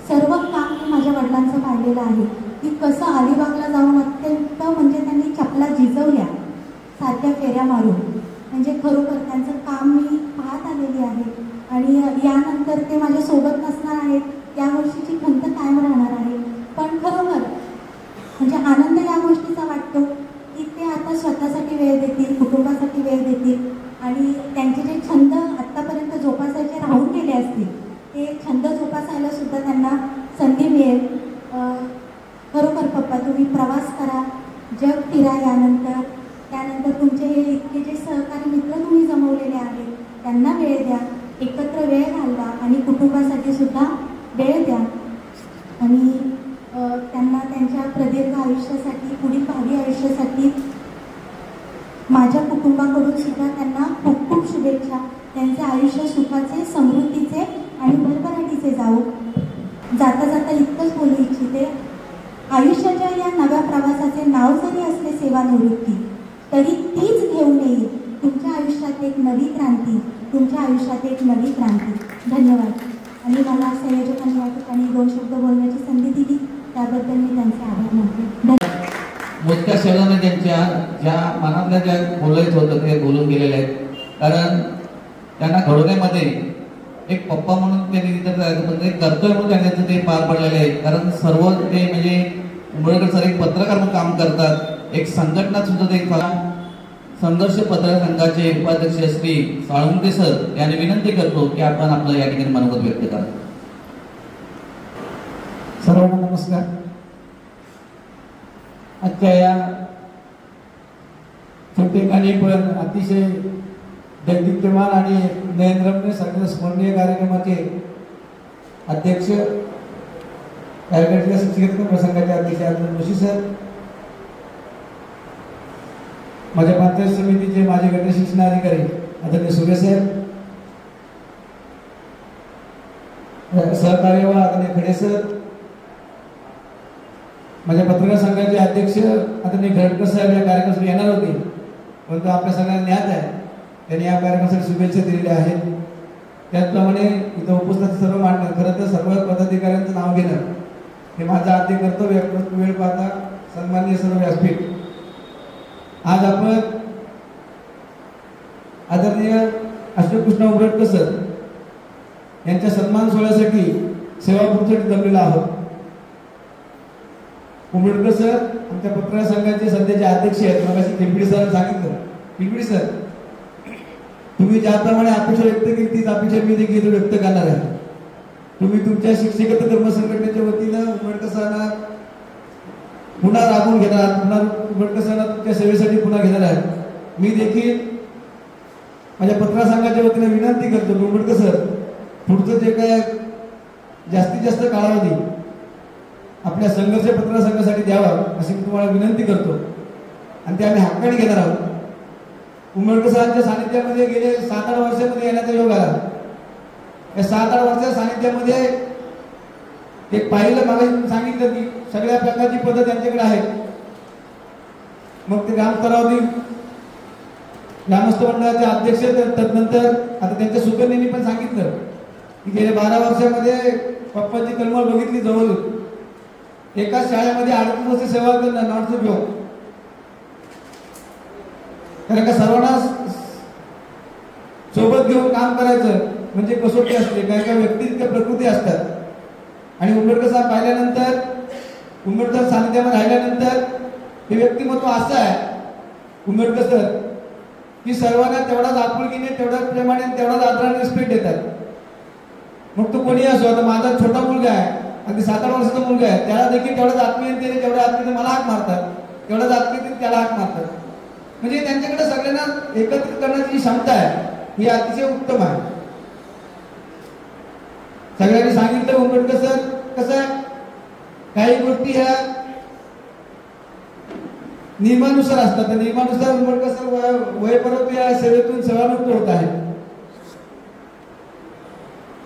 सर्व काम मी माझ्या वडिलांचं पाहिलेलं आहे की कसं अलिबागला जाऊन अत्यंत म्हणजे त्यांनी चपला झिजवल्या सारख्या फेऱ्या मारून. म्हणजे खरोखर त्यांचं काम मी पाहत आलेली आहे. आणि यानंतर ते माझ्यासोबत नसणार आहेत या गोष्टीची खंत कायम राहणार आहे. पण खरोखर म्हणजे आनंद या गोष्टीचा वाटतो की ते आता स्वतःसाठी वेळ देतील, कुटुंबासाठी वेळ देतील आणि त्यांचे जे छंद आत्तापर्यंत जोपासायचे राहून गेले असतील ते छंद जोपासायला सुद्धा त्यांना संधी मिळेल. खरोखर पप्पा तुम्ही प्रवास करा, जग फिरा त्यानंतर तुमचे हे इतके जे सहकारी मित्र तुम्ही जमवलेले आहेत त्यांना वेळ द्या. एकत्र वेळ घालवा आणि कुटुंबासाठी सुद्धा वेळ द्या आणि त्यांना त्यांच्या प्रदीर्घ आयुष्यासाठी, पुढील भावी आयुष्यासाठी माझ्या कुटुंबाकडून सुद्धा त्यांना खूप खूप शुभेच्छा. त्यांचे आयुष्य सुखाचे, समृद्धीचे आणि भरभराटीचे जावो. जाता जाता इतकंच बोलू इच्छिते, आयुष्याच्या या नव्या प्रवासाचे नाव जरी असले सेवानिवृत्ती, तरी तीच घेऊन येईल तुमच्या आयुष्यात एक नवी क्रांती, तुमच्या आयुष्यात एक नवी क्रांती. धन्यवाद. आणि मला संयोजकांनी या ठिकाणी 2 शब्द बोलण्याची संधी दिली त्याबद्दल मी त्यांचे आभार मानते. मोजक्या शब्दाने त्यांच्या ज्या मनातल्या ज्या बोलायचं होतं ते बोलून गेलेले आहेत. कारण त्यांना घडवण्यामध्ये एक पप्पा म्हणून त्यांनी तिथं जायचं, पण एक कर्तव्य म्हणून त्यांचं ते पार पडलेले आहे. कारण सर्व ते म्हणजे उंबळकर सर एक पत्रकार म्हणून काम करतात, एक संघटना सुद्धा ते संघर्ष पत्रकार संघाचे उपाध्यक्ष श्री साळुंके सर यांनी विनंती करतो की आपण आपलं या ठिकाणी मनोगत व्यक्त करा. सर्वांना नमस्कार. आजच्या या ठिकाणी पण अतिशय दैदिप्यमान आणि नयनरम्य सगळ्या स्मरणीय कार्यक्रमाचे अध्यक्ष, रायगडच्या शिक्षक प्रसंगाचे अध्यक्ष जोशी सर, माझ्या पंचायत समितीचे माजी गट शिक्षणाधिकारी आदरणीय सुरेश साहेब, सहकार्यवाह आदरणीय खडे सर, माझ्या पत्रकार संघाचे अध्यक्ष आदरणीय खडकर साहेब या कार्यक्रमासाठी येणार होते, परंतु आपल्या सगळ्यांना ज्ञात आहे त्यांनी या कार्यक्रमासाठी शुभेच्छा दिलेल्या आहेत. त्याचप्रमाणे इथं उपस्थित सर्व मांडणं, खरं तर सर्व पदाधिकाऱ्यांचं नाव घेणं हे माझं आद्य कर्तव्य. वेळ पाहता सन्माननीय सर्व व्यासपीठ, आज आपण आदरणीय अशोक कृष्ण उमरटकर सर यांच्या सन्मान सोहळ्यासाठी सेवापूर्तीसाठी जमलेलो आहोत. उमरटकर सर आमच्या पत्रकार संघाचे सध्याचे अध्यक्ष आहेत. मग अशी पिंपळी सर सांगितलं, पिंपळी सर तुम्ही ज्याप्रमाणे अपेक्षा व्यक्त केली तीच अपेक्षा मी देखील व्यक्त करणार आहे. तुम्ही तुमच्या शिक्षकत्व कर्म संघटनेच्या वतीनं उमरटकर सरांना पुन्हा राबवून घेणार, पुन्हा उमरटकर सरांना तुमच्या सेवेसाठी पुन्हा घेणार आहे. मी देखील माझ्या पत्रकार संघाच्या वतीने विनंती करतो की उमरटकर सर पुढचं जे काय जास्तीत जास्त कालावधी आपल्या संघर्ष पत्रकार संघासाठी द्यावा अशी मी तुम्हाला विनंती करतो आणि ते आम्ही हक्काने घेणार आहोत. उमरटकर सरांच्या सानिध्यामध्ये गेले 7-8 वर्षामध्ये येण्याचा योग आला. या 7-8 वर्षाच्या सानिध्यामध्ये एक पाहिलं, मागे सांगितलं की सगळ्या प्रकारची पद्धत त्यांच्याकडे आहे. मग ते ग्रामस्तरावरील ग्रामस्थ मंडळाचे अध्यक्ष, तदनंतर आता त्यांच्या सुकन्यांनी पण सांगितलं की गेल्या 12 वर्षामध्ये पप्पाची तळमळ बघितली जवळ. एका शाळेमध्ये 38 वर्ष सेवा करणं नॉट टू गो. कारण का सर्वांना सोबत घेऊन काम करायचं म्हणजे कसोटी असते, काही काही व्यक्तिगत प्रकृती असतात. आणि उमरटकर साहेब पाहिल्यानंतर, उमरटकर सानिध्यामध्ये राहिल्यानंतर हे व्यक्तिमत्व असं आहे उमरटकर सर की सर्वांना तेवढाच आपुलकीने, तेवढ्याच प्रेमाने, तेवढाच आदराने रिस्पेक्ट देतात. मग तो कोणी असो. आता माझा छोटा मुलगा आहे, अगदी 7-8 वर्षाचा मुलगा आहे, त्याला देखील तेवढ्याच आत्मीयतेने, जेवढ्या आत्मीयतेने मला हाक मारतात, तेवढ्याच आत्मीयतेने त्याला हाक मारतात. म्हणजे त्यांच्याकडे सगळ्यांना एकत्रित करण्याची क्षमता आहे, ही अतिशय उत्तम आहे. सगळ्यांनी सांगितलं उमरटकर सर कसं आहे, काही गोष्टी ह्या नियमानुसार असतात. तर नियमानुसार उमरटकर सर वयपर्यंत या सेवेतून सेवामुक्त होत आहेत.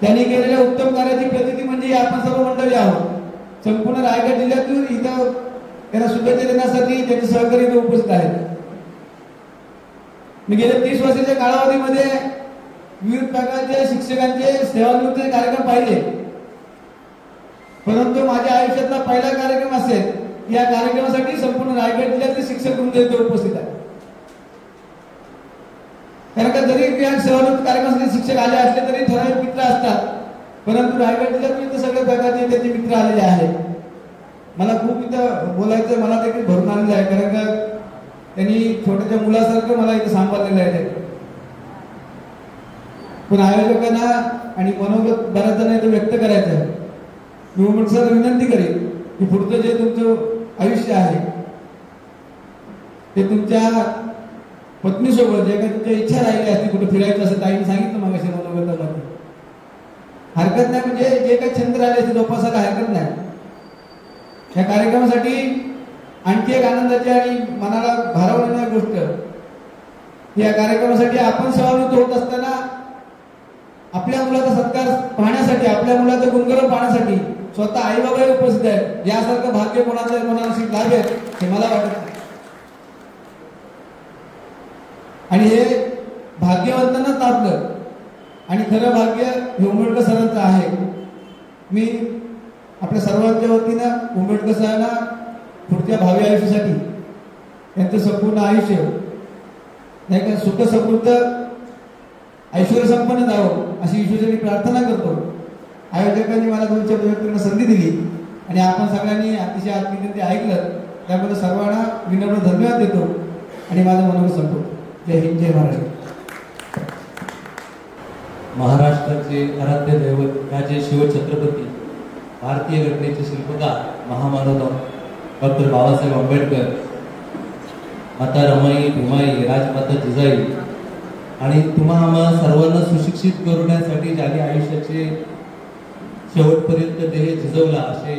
त्यांनी केलेल्या उत्तम कार्याची प्रतीती म्हणजे आपण सर्व मंडळी आहोत. संपूर्ण रायगड जिल्ह्यातून इथं त्यांना शुभेच्छा देण्यासाठी त्यांचे सहकारी इथे उपस्थित आहेत. मी गेल्या 30 वर्षाच्या कालावधीमध्ये विविध प्रकारचे शिक्षकांचे सेवानिवृत्तीचे कार्यक्रम पाहिले, परंतु माझ्या आयुष्यातला पहिला कार्यक्रम असेल या कार्यक्रमासाठी संपूर्ण रायगड जिल्ह्यातले शिक्षक वृंद इथे उपस्थित आहेत. कारण का जरी सेवानिवृत्ती कार्यक्रमासाठी शिक्षक आले असले तरी ठराविक मित्र असतात, परंतु रायगड जिल्ह्यात सगळ्या प्रकारचे त्यांचे मित्र आलेले आहेत. मला खूप इथं बोलायचं, मला देखील भरून आलेलं आहे. कारण का त्यांनी छोट्याच्या मुलासारखं मला इथं सांभाळलेलं आहे. पण आयोजकांना आणि मनोगत बऱ्याच जण इथं व्यक्त करायचं आहे. मी उमरटकर सर विनंती करेन की पुढचं जे तुमचं आयुष्य आहे ते तुमच्या पत्नीसोबत जे काही तुमच्या इच्छा राहिली असती कुठे फिरायचं असं ताईने सांगितलं मग अशा मनोगतामध्ये हरकत नाही, म्हणजे जे काही छंद राहिले असते जोपासायला हरकत नाही. या कार्यक्रमासाठी आणखी एक आनंदाची आणि मनाला भारावणारी गोष्ट, या कार्यक्रमासाठी आपण सहभागी होत असताना आपल्या मुलाचा सत्कार पाहण्यासाठी, आपल्या मुलाचा गुणगौरव पाहण्यासाठी स्वतः आई बाबाही उपस्थित आहेत. यासारखं भाग्य कोणाचं कोणाशी लाभेल हे मला वाटत नाही. आणि हे भाग्यवंतांनाच लाभलं आणि खरं भाग्य हे उंबरठकर सरांचं आहे. मी आपल्या सर्वांच्या वतीनं उंबरठकर सरांना पुढच्या भावी आयुष्यासाठी त्यांचं संपूर्ण आयुष्य नाही का सुख समृद्ध ऐश्वर्य संपन्न जावं अशी ईश्वराची प्रार्थना करतो. आयोजकांनी मला 2 शब्द व्यक्त करण्याची संधी दिली आणि आपण सगळ्यांनी अतिशय आत्मीयतेने ते ऐकलं, त्याबद्दल सर्वांना विनम्र धन्यवाद देतो आणि माझं मनोगत संपवतो. जय हिंद, जय महाराष्ट्र. महाराष्ट्राचे आराध्य दैवत राजे शिवछत्रपती भारतीय घटनेचे शिल्पकार महामानव डॉक्टर बाबासाहेब आंबेडकर, माता रमाई भीमाई, राजमाता जिजाई आणि तुम्हा आम्हा सर्वांना सुशिक्षित करण्यासाठी ज्यांनी आयुष्याचे शेवटपर्यंत देह झिजवला असे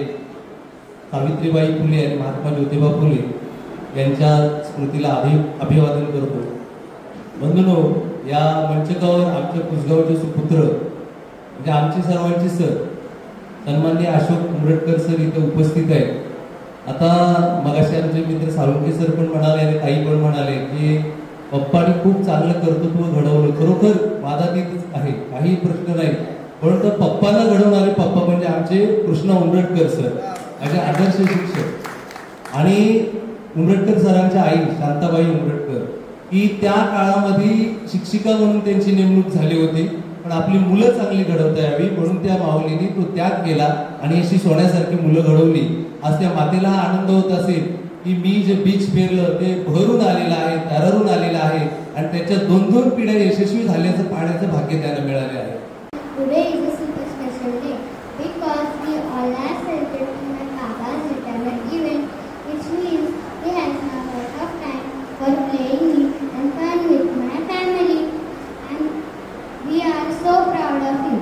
सावित्रीबाई फुले आणि महात्मा ज्योतिबा फुले यांच्या स्मृतीला अभिवादन करतो. बंधूंनो, या मंचकावर आमच्या कुसगावचे सुपुत्र म्हणजे आमचे सर्वांचे सर सन्माननीय अशोक उमरटकर सर इथे उपस्थित आहेत. आता मगाशी आमचे मित्र साळुंके सर पण म्हणाले आणि ताई पण म्हणाले की पप्पाने खूप चांगलं कर्तृत्व घडवलं. खरोखर वादातीतच आहे, काही प्रश्न नाही. परंतु पप्पाला घडवणारे पप्पा म्हणजे आमचे कृष्णा उमरटकर सर, माझे आदर्श शिक्षक. आणि उमरटकर सरांच्या आई शांताबाई उमरटकर की त्या काळामध्ये शिक्षिका म्हणून त्यांची नेमणूक झाली होती, पण आपली मुलं चांगली घडवता यावी म्हणून त्या माऊलीने तो त्याग केला आणि अशी सोन्यासारखी मुलं घडवली. आज त्या मातेला हा आनंद होत असेल की मी जे बीच पेरलं ते भरून आलेलं आहे, तररून आलेलं आहे आणि त्याच्या 2-2 पिढ्या यशस्वी झाल्याचं पाहण्याचं भाग्य त्यांना मिळाले आहे. Today is a super special day because we all are celebrating my Baba's retirement event, which means he has now a lot of time for playing and fun with my family, and we are so proud of him.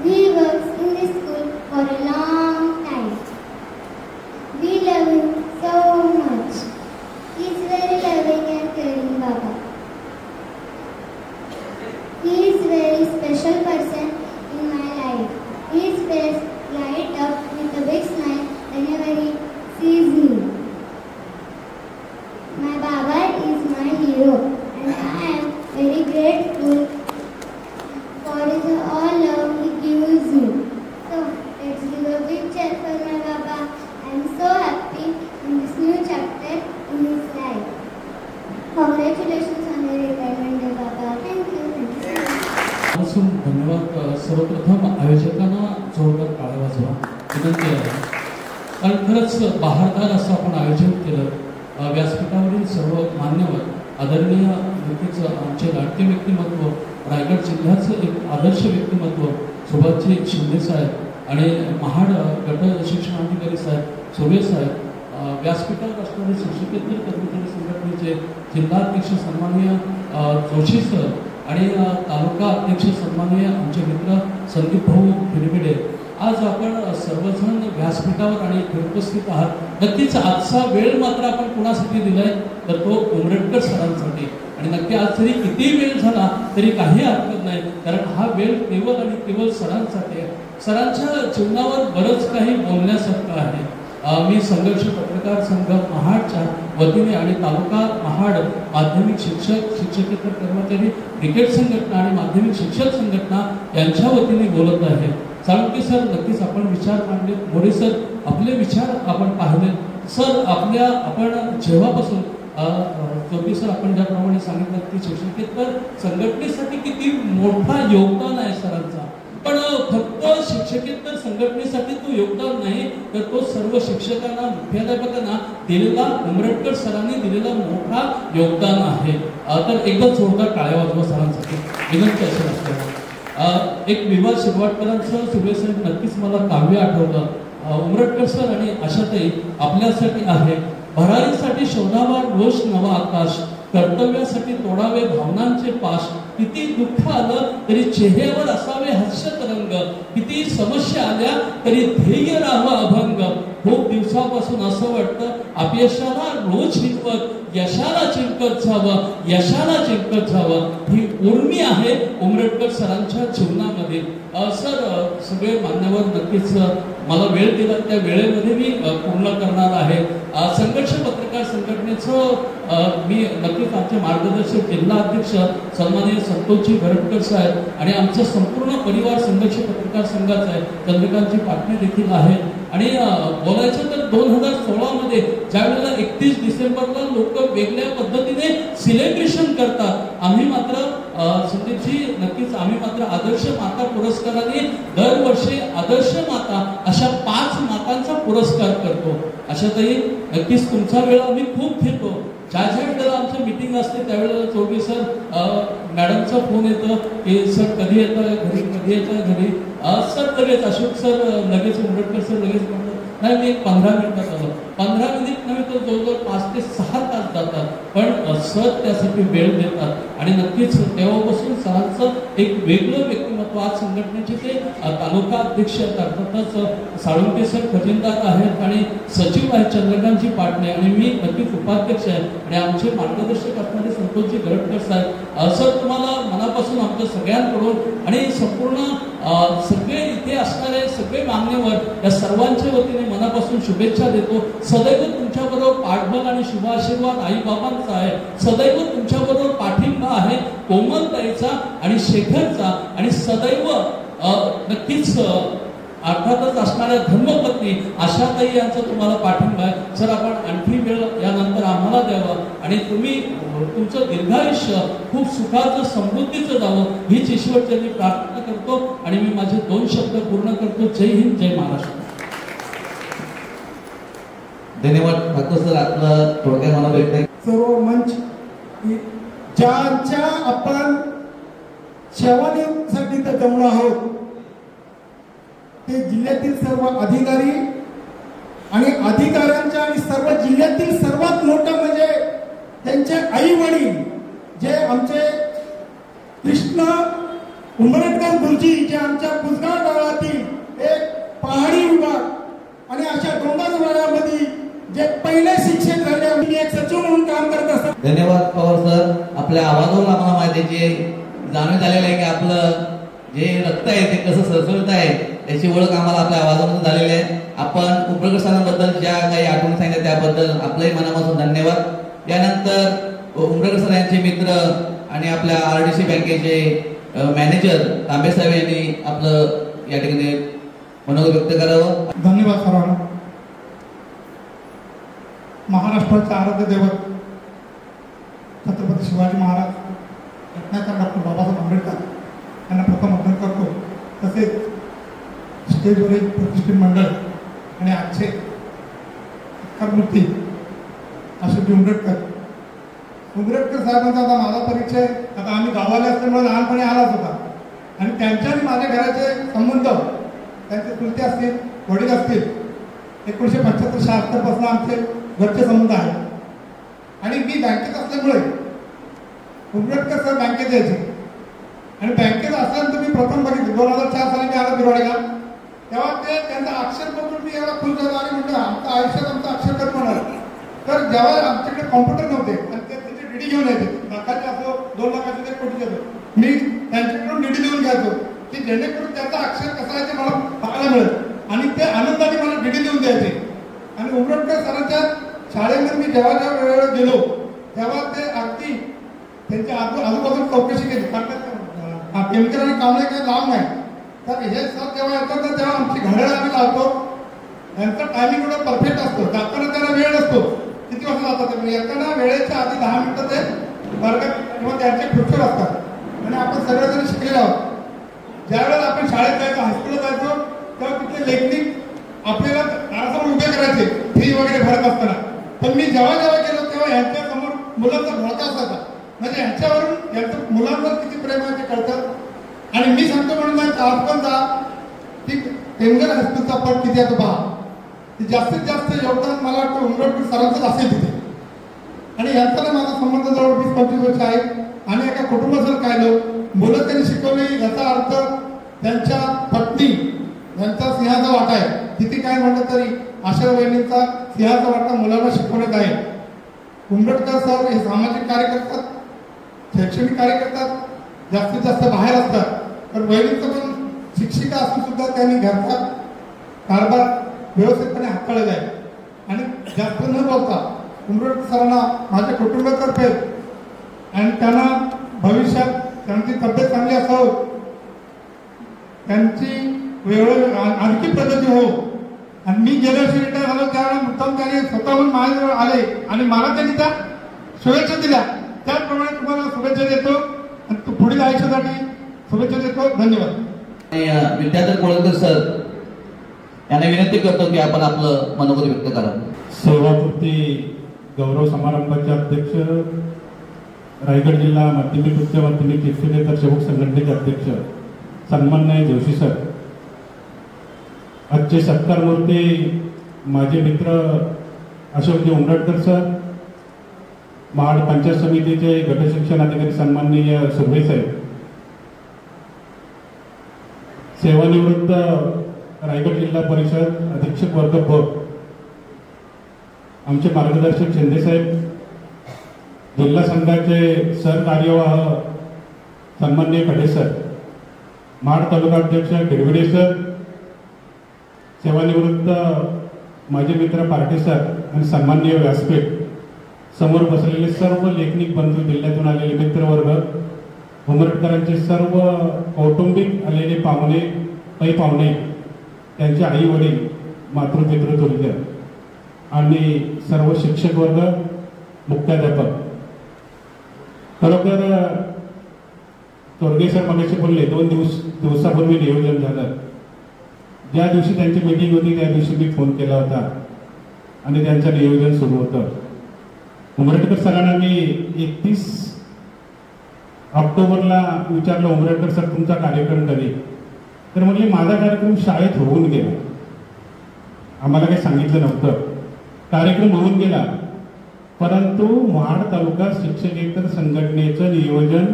He works in this school for a long time. We love him so much. He is very loving and caring Baba. He is very special person in my life. His face light up with a big smile whenever he sees me. My Baba is my hero and I am very grateful for his all love he gives me. So let's give a big cheer for my Baba. I am so happy in this new chapter in his life. Congratulations on your retirement day, Baba. Thank you. धन्यवाद. सर्वप्रथम आयोजकांना जोरदार टाळ्या वाजवा विनंती आहे, कारण खरंच बहारदार असं आपण आयोजन केलं. व्यासपीठावरील सर्व मान्यवर आदरणीय व्यक्तीचं, आमचे लाडके व्यक्तिमत्व, रायगड जिल्ह्याचं एक आदर्श व्यक्तिमत्व सुभाषजी शिंदे साहेब आणि महाड गट शिक्षणाधिकारी साहेब सुर्वे साहेब, व्यासपीठावर असणारे शिक्षकेतर कर्मचारी संघटनेचे जिल्हाध्यक्ष सन्माननीय जोशी सर आणि तालुका अध्यक्ष सन्माननीय आमचे मित्र संदीप भाऊ भिडभिडे, आज आपण सर्वजण व्यासपीठावर आणि उपस्थित आहात. नक्कीच आजचा वेळ मात्र आपण कुणासाठी दिलाय तर तो उमरटकर सरांसाठी. आणि नक्की आज जरी किती वेळ झाला तरी काही हरकत नाही, कारण हा वेळ केवळ आणि केवळ सरांसाठी आहे. सरांच्या जीवनावर बरंच काही बोलण्यासारखं आहे. मी संघर्ष पत्रकार संघ महाडच्या वतीने आणि तालुका महाड माध्यमिक शिक्षक, शिक्षकेतर कर्मचारी क्रिकेट संघटना आणि माध्यमिक शिक्षक संघटना यांच्या वतीने बोलत आहे. साळुंके सर, नक्कीच आपण विचार मांडले. मोरे सर, आपले विचार आपण पाहिले. सर, आपण जेव्हापासून चौकी सर आपण ज्याप्रमाणे सांगितलं की शिक्षकेतर संघटनेसाठी किती मोठा योगदान आहे सरांचा, पण फक्त शिक्षकेतर संघटनेसाठी तो योगदान नाही तर तो सर्व शिक्षकांना, मुख्याध्यापकांना दिलेला, उमरटकर सरांनी दिलेला मोठा योगदान आहे. तर एकदा जोरदार टाळ्या वाजवा सरांसाठी विनंती असेल असल्यामुळे. एक विवाद शिरवाडकरांचं सुर्वे साहेब, नक्कीच मला काव्य आठवलं. उमरटकर सर आणि आशाताई आपल्यासाठी आहे. भरारीसाठी शोधावा रोज नवा आकाश, कर्तव्यासाठी तोडावे भावनांचे पाश, किती दुःख आलं तरी चेहऱ्यावर असावे हास्य तरंग, किती समस्या आल्या तरी ध्येय राहावं अभंग. खूप दिवसापासून असं वाटतं अपयशाला रोज हिंमत, यशाला चिंकत जावं, यशाला चिंकत जावं. ही उर्मी आहे उमरटकर सरांच्या जीवनामध्ये. सर सगळे मान्यवर नक्कीच मला वेळ दिला त्या वेळेमध्ये मी पूर्ण करणार आहे. संघर्ष पत्रकार संघटनेचं मी नक्कीच आमचे मार्गदर्शक जिल्हा अध्यक्ष सन्माननीय संतोषजी गरटकर साहेब आणि आमचा संपूर्ण परिवार संघर्ष पत्रकार संघाचा आहे, चंद्रकांतजी पाटणे देखील आहेत. आणि बोलायचं तर 2016 मध्ये ज्या वेळेला 31 डिसेंबरला लोक वेगळ्या पद्धतीने सेलिब्रेशन करतात, आम्ही मात्र संदीपजी नक्कीच आम्ही मात्र आदर्श माता पुरस्काराने दरवर्षी आदर्श माता अशा 5 मातांचा पुरस्कार करतो. अशातही नक्कीच तुमचा वेळ आम्ही खूप घेतो. ज्या वेळेला आमचं मीटिंग असते त्यावेळेला चौधरी सर मॅडमचा फोन येतो की सर कधी येतं घरी, कधी येतं घरी. सर लगेच अशोक सर लगेच उमरटकर सर लगेच म्हणतात नाही मी 15 मिनिटात आलो. 15 मिनिट नव्हे तर जवळजवळ 5 ते 6 तास जातात, पण सर त्यासाठी वेळ देतात. आणि नक्कीच तेव्हापासून सरांचं एक वेगळं व्यक्तिमत्व. आज संघटनेचे ते तालुका अध्यक्ष अर्थातच साळुंके सर खजिनदार आहेत आणि सचिव आहेत चंद्रकांतजी पाटणे आणि मी नक्कीच उपाध्यक्ष आहे आणि आमचे मार्गदर्शक असणारे संतोषजी गरटकर साहेब. सर तुम्हाला मनापासून आमच्या सगळ्यांकडून आणि संपूर्ण सगळे इथे असणारे सगळे मान्यवर या सर्वांच्या वतीने मनापासून शुभेच्छा देतो. सदैव तुमच्याबरोबर पाठबळ आणि शुभ आशीर्वाद आई बाबांचा आहे. सदैव तुमच्याबरोबर पाठिंबा आहे कोमलताईचा आणि शेखरचा आणि सदैव नक्कीच अर्थातच असणाऱ्या धर्मपत्नी आशाताई यांचा तुम्हाला पाठिंबा आहे. सर आपण आणखी वेळ यानंतर आम्हाला द्यावा आणि तुम्ही तुमचं दीर्घायुष्य खूप सुखाचं समृद्धीचं जावं हीच ईश्वरचरणी प्रार्थना करतो आणि मी माझे 2 शब्द पूर्ण करतो. जय हिंद, जय महाराष्ट्र. धन्यवाद ठाकूर सर. आपलं थोडक्यात मला भेटतंय सर्व मंच ज्यांच्या आपण सेवासाठी तर जमलो आहोत ते जिल्ह्यातील सर्व अधिकारी आणि अधिकाऱ्यांच्या आणि सर्व जिल्ह्यातील सर्वात मोठं म्हणजे त्यांचे आई वडील जे आमचे कृष्ण उमरटकर गुरुजी जे आमच्या पुसगाव गावातील एक पहाडी विभाग आणि अशा डोंगर विभागामध्ये जे पहिले शिक्षक झाले. आम्ही एक सचिव म्हणून काम करत असतात. धन्यवाद पवार सर. आपल्या आवाजावरून आम्हाला माहिती जे जाणीव झालेलं आहे की आपलं जे रक्त आहे ते कसं सरसळत आहे याची ओळख आम्हाला आपल्या आवाजातून झालेली आहे. आपण उमरटकर सरांबद्दल ज्या काही आठवणी सांगितल्या त्याबद्दल आपलंही मनापासून धन्यवाद. यानंतर उमरटकर सर यांचे मित्र आणि आपल्या RDC बँकेचे मॅनेजर तांबे साहेब यांनी आपलं या ठिकाणी मनोगत व्यक्त करावं. धन्यवाद सर्वांना. महाराष्ट्राचे आराध्य दैवत छत्रपती शिवाजी महाराज, रत्नाकर डॉक्टर बाबासाहेब आंबेडकर यांना प्रथम वंदन करतो. तसेच स्टेजवरील प्रतिष्ठित मंडळ आणि आजचे मूर्ती अशोक उमरटकर साहेबांचा आता माझा परिचय आता आम्ही गावाला असल्यामुळे लहानपणी आलाच होता आणि त्यांच्या आणि माझ्या घराचे संबंध त्यांचे चुलते असतील, वडील असतील, 1975-76 पासून आमचे घरचे संबंध आहेत. आणि मी बँकेत असल्यामुळे उमरटकर सर बँकेत यायचे आणि बँकेत असल्यानंतर मी प्रथम बघितलं 2004 साली मी आला बिरवाडीला. तेव्हा ते त्यांचा अक्षर बघून मी एवढा खुश झालो आणि म्हटलं आमच्या आयुष्यात आमचं अक्षर कधी होणार. तर जेव्हा आमच्याकडे कॉम्प्युटर नव्हते आणि ते त्याचे डीडी घेऊन यायचे, लाखाचे असो 2 लाखाचे ते कोटीचे असो, मी त्यांच्याकडून डीडी लिहून घ्यायचो की जेणेकरून त्याचा अक्षर कसा आहे ते मला पाहायला मिळत आणि ते आनंदाने मला डीडी लिहून द्यायचे. आणि उमरटकर सरांच्या शाळेमध्ये मी जेव्हा जेव्हा वेळेवर गेलो तेव्हा ते अगदी त्यांच्या आजूबाजूला चौकशी केली. कारण केमिकल आणि कांबळे काही लांब नाही. तर हे सर जेव्हा येतात तर तेव्हा आमची घड्याळ आम्ही लावतो. त्यांचा टायमिंग एवढा परफेक्ट असतो. जाताना त्यांना वेळ नसतो. किती वाजता जातात ते येताना वेळेच्या आधी 10 मिनिटं ते वर्गात किंवा त्यांचे खुर्चीवर असतात आणि आपण सगळेजण शिकलेलो आहोत. ज्यावेळेला आपण शाळेत जायचो, हायस्कूलला जायचो तेव्हा तिथले लेखनिक आपल्याला दारासमोर उभे करायचे फी वगैरे भरत असताना. पण मी जेव्हा जेव्हा गेलो तेव्हा यांच्या समोर मुलांचा भडका असायचा. म्हणजे यांच्यावरून यांचं मुलांवर किती प्रेम आहे ते कळतं. आणि मी सांगतो म्हणून आज पण जा की पेंगल हायस्कूलचा पट किती आहे तो पहा. जास्तीत जास्त योगदान मला वाटतं उमरटकर सरांचंच असेल तिथे. आणि यांचा माझा संबंध जवळ 20-25 वर्ष आहे आणि एका कुटुंबासारखं राहिलो. मुलं त्यांनी शिकवली याचा अर्थ त्यांच्या पत्नी यांचा सिंहाचा वाटा आहे. किती काय म्हटलं तरी आशा वहिनींचा सिंहाचा वाटा मुलांना शिकवण्यात आहे. उंबरटकर सर हे सामाजिक कार्य करतात, शैक्षणिक कार्य करतात, जास्तीत जास्त बाहेर असतात. तर वहिनींचं पण शिक्षिका असून सुद्धा त्यांनी घरचा कारभार व्यवस्थितपणे हाताळला आहे. आणि जास्त न बोलता उंबरटकर सरांना माझ्या कुटुंबातर्फे आणि त्यांना भविष्यात त्यांची तब्येत चांगली असावं, त्यांची वेळ आणखी प्रगती हो. आणि मी गेल्या वर्षी रिटायर झालो त्यावेळेला मुद्दाम त्यांनी स्वतःहून माझ्याजवळ आले आणि मला त्यांनी त्या शुभेच्छा दिल्या. त्याचप्रमाणे तुम्हाला शुभेच्छा देतो आणि पुढील आयुष्यासाठी शुभेच्छा देतो. धन्यवाद. विद्याधर कोळंकर सर यांना विनंती करतो की आपण आपलं मनोगत व्यक्त करा. सेवापूर्ती गौरव समारंभाचे अध्यक्ष, रायगड जिल्हा माध्यमिक उच्च माध्यमिक शिक्षकेतर सेवक संघटनेचे अध्यक्ष सन्माननीय जोशी सर, आजचे सत्कारमूर्ती माझे मित्र अशोकजी उंबरटकर सर, महाड पंचायत समितीचे गटशिक्षण अधिकारी सन्माननीय सुर्वे साहेब, सेवानिवृत्त रायगड जिल्हा परिषद अधीक्षक वर्ग ब आमचे मार्गदर्शक शिंदे साहेब, जिल्हा संघाचे सरकार्यवाह सन्माननीय खडे सर, महाड तालुका अध्यक्ष गिरविडे सर, सेवानिवृत्त माझे मित्र पार्टी सर आणि सन्माननीय व्यासपीठ, समोर बसलेले सर्व लेखनिक बंधू, जिल्ह्यातून आलेले मित्रवर्ग, उंबरटकरांचे सर्व कौटुंबिक आलेले पाहुणे, पै पाहुणे, त्यांचे आई वडील, मातृपितृ तुल्य आणि सर्व शिक्षक वर्ग, मुख्याध्यापक. खरोखर तोरगे सर मगाशी बोलले 2 दिवसापूर्वी नियोजन झालं. ज्या दिवशी त्यांची मीटिंग होती त्या दिवशी मी फोन केला होता आणि त्यांचं नियोजन सुरू होतं. उंबरटकर सरांना मी 31 ऑक्टोबरला विचारलं, उंबरटकर सर तुमचा कार्यक्रम कधी? तर म्हणजे माझा कार्यक्रम शाळेत होऊन गेला, आम्हाला काही सांगितलं नव्हतं. कार्यक्रम होऊन गेला, परंतु महाड तालुका शिक्षकेतर संघटनेचं नियोजन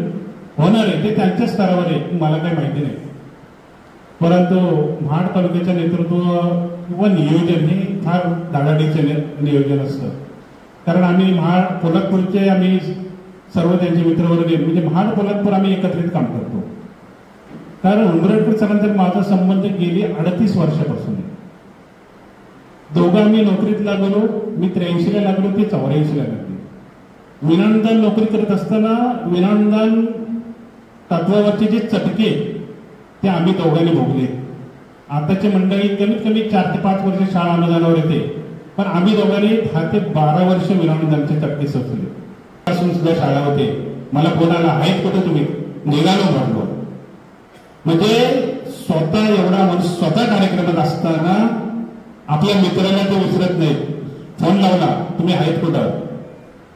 होणार आहे ते त्यांच्या स्तरावर आहे, मला काही माहिती नाही. परंतु महाड तालुक्याचं नेतृत्व किंवा नियोजन हे फार धाडाडीचे नियोजन असतं. कारण आम्ही महाड पोलादपूरचे आम्ही सर्व त्यांचे मित्रवर्ग म्हणजे महाड पोलादपूर आम्ही एकत्रित काम करतो. कारण उंबरटकर सरांचा माझा संबंध गेली 38 वर्षापासून. दोघं आम्ही नोकरीत लागलो, मी 83ला लागलो, ते 84ला लागले. विनामदान नोकरी करत असताना विनामदान तत्वावरचे जे चटके ते आम्ही दोघांनी भोगले. आताची मंडळी कमीत कमी 4 ते 5 वर्ष शाळा अनुदानावर येते, पण आम्ही दोघांनी 10 ते 12 वर्ष विनामदानचे चटके सोसले. पासून सुद्धा शाळा होते. मला फोन आला, आहेत कुठे तुम्ही? निघालो म्हणलो. म्हणजे स्वतः एवढा माणूस स्वतः कार्यक्रमात असताना आपल्या मित्राला ते विसरत नाही. फोन लावला, तुम्ही आहेत कुठं?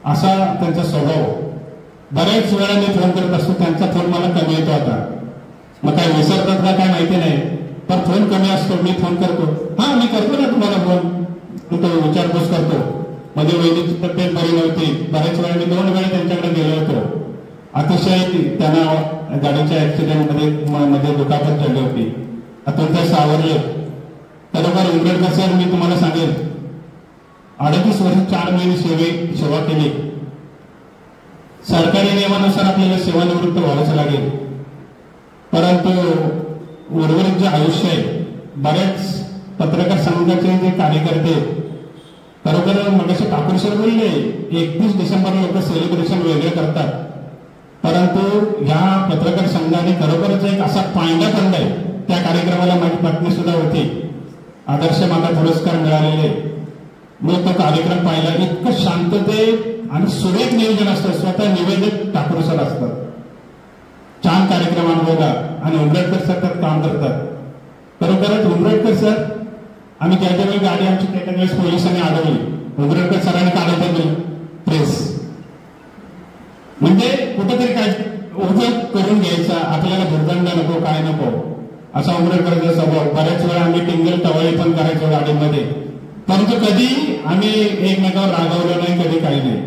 असा त्यांचा स्वभाव. बऱ्याच वेळा मी फोन करत असतो, त्यांचा फोन मला कमी येतो आता. मग काय विसरतात का काय माहिती नाही, पण फोन कमी असतो. मी फोन करतो, हा मी करतो ना तुम्हाला फोन, तो विचारपूस करतो. मध्ये वैद्यकीय तब्येत बरी नव्हती, बऱ्याच वेळा मी 2 वेळा त्यांच्याकडे गेलो होतो. अतिशय त्यांना गाडीच्या ऍक्सिडेंटमध्ये दुखापत झाली होती. आता ते सावरले. बरोबर उंबरटकर सर, मी तुम्हाला सांगेन 38 वर्ष 4 महिने सेवा केली. सरकारी नियमानुसार आपल्याला सेवानिवृत्त व्हावंच लागेल, परंतु उर्वरित जे आयुष्य आहे, बऱ्याच पत्रकार संघाचे जे कार्यकर्ते खरोखर मगाशी ठाकूरसर बोलले 31 डिसेंबरला लोक सेलिब्रेशन वेगळे करतात, परंतु या पत्रकार संघाने खरोखरच एक असा पायंडा काढलाय. त्या कार्यक्रमाला माझी पत्नी सुद्धा होती. आदर्श माता पुरस्कार मिळालेले. मी तो कार्यक्रम पाहिला. इतकं शांतते आणि सुरेख नियोजन असतं. स्वतः निवेदक ठाकूरसर असतात. छान कार्यक्रम अनुभवला आणि उंबरटकर सर त्यात काम करतात. खरोखरच उंबरटकर सर, आम्ही त्याच्या वेळी गाडी आमची त्याच्या वेळेस पोलिसांनी अडवली. उंबरटकर सरांनी काढायचं प्रेस म्हणजे कुठंतरी काय उद्योग करून घ्यायचा, आपल्याला भुर्दंड नको, काय नको, असा उंबरटकरचा स्वभाव. बऱ्याच वेळा आम्ही टिंगल टवाळी पण करायचो गाडीमध्ये, परंतु कधी आम्ही एकमेकावर रागवलो नाही, कधी काही नाही.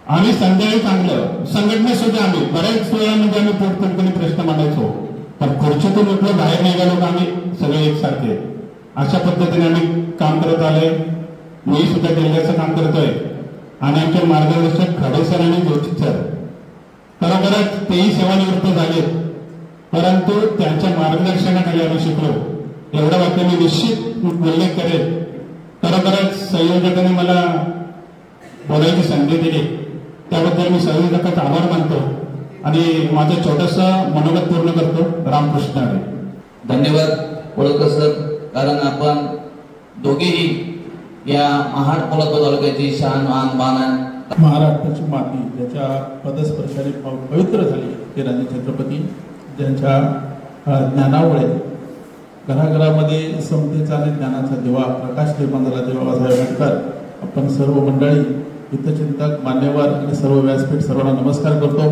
आम्ही संध्याकाळी चांगलं संघटनेत सुद्धा आम्ही बऱ्याच वेळा म्हणजे आम्ही पोटतिडकीने प्रश्न मांडायचो, पण खुर्चीतून म्हटलं बाहेर निघालो का आम्ही सगळे एकसारखे. अशा पद्धतीने आम्ही काम करत आलोय. मी सुद्धा जिल्ह्याचं काम करतोय आणि आमचे मार्गदर्शक खडे सर आणि जोशी सर खरोखरच तेही सेवानिवृत्त झाले, परंतु त्यांच्या मार्गदर्शनाखाली आम्ही शिकलो. एवढा वाक्य मी निश्चित उल्लेख करेल. खरोखरच संयोजकांनी मला बोलायची संधी दिली त्याबद्दल मी संयोजकाचा आभार मानतो आणि माझं छोटंसं मनोगत पूर्ण करतो. रामकृष्ण हरी. धन्यवाद वडोदकर सर, कारण आपण दोघेही या महाड पोलादपूर तालुक्याची शान मान बाण महाराष्ट्राची माती ज्याच्या पदस्पर्शाने पवित्र झाली ते राजे छत्रपती, ज्यांच्या ज्ञानामुळे घराघरामध्ये समतेचा आणि ज्ञानाचा दिवा प्रकाश निर्माण झाला ते बाबासाहेब आंबेडकर. आपण सर्व मंडळी, हितचिंतक, मान्यवर आणि सर्व व्यासपीठ सर्वांना नमस्कार करतो.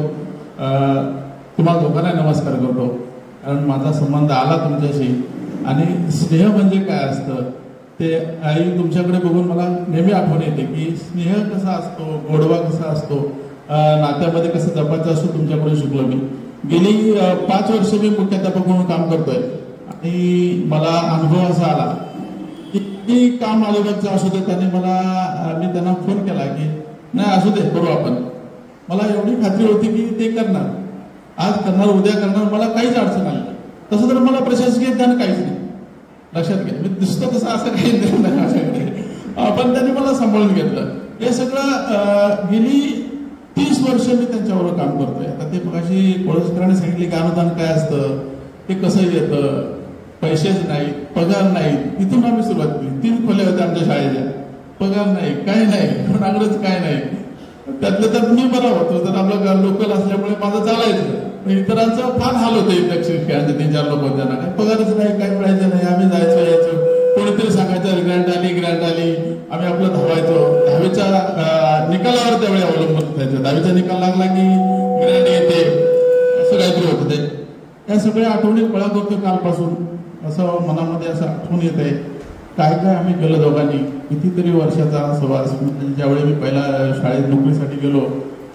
तुम्हाला दोघांना नमस्कार करतो, कारण माझा संबंध आला तुमच्याशी. आणि स्नेह म्हणजे काय असतं ते आई तुमच्याकडे बघून मला नेहमी आठवण येते की स्नेह कसा असतो, गोडवा कसा असतो, नात्यामध्ये कसं जपायचं असतो तुमच्याकडून शिकलो मी. गेली 5 वर्ष मी मुख्याध्यापक म्हणून काम करतोय आणि मला अनुभव असा आला की काम अलिबागचं असू दे, त्याने मी त्यांना फोन केला की नाही असू दे करू आपण. मला एवढी खात्री होती की ते करणार, आज करणार, उद्या करणार, मला काहीच अडचण आली. तसं तर मला प्रशासकीय ज्ञान काहीच नाही, लक्षात घ्या. मी दिसतं तसं असं काही ज्ञान नाही माझ्याकडे, पण त्यांनी मला सांभाळून घेतलं. हे सगळं गेली 30 वर्ष मी त्यांच्याबरोबर काम करतोय. आता ते मगाशी कोळसकरांनी सांगितले की अनुदान काय असतं, ते कसं येतं, पैसेच नाही, पगार नाही. तिथून आम्ही सुरुवात केली. 3 खोल्या होत्या आमच्या शाळेच्या, पगार नाही, काय नाही, कोणाकडेच काय नाही. त्यातलं तर मी बरा होतो, तर आपलं लोकल असल्यामुळे माझं चालायचं. इतरांचं फार हाल होतं. इथल्या शिक्षकांचे 3-4 लोक होते, त्यांना काही पगारच नाही, काय मिळायचं नाही. आम्ही जायचो यायचो, कोणीतरी सांगायचं ग्रँट आली, आम्ही आपलं धावायचो. 10वीच्या निकालावर त्यावेळी अवलंबून असायचं. 10वीचा निकाल लागला की ग्रँट येते, असं काहीतरी होतं. ते या सगळ्या आठवणी कळा करतो कालपासून. असं मनामध्ये असं आठवण येत आहे काय काय आम्ही केलं दोघांनी. कितीतरी वर्षाचा सहवास. ज्यावेळी मी पहिला शाळेत नोकरीसाठी गेलो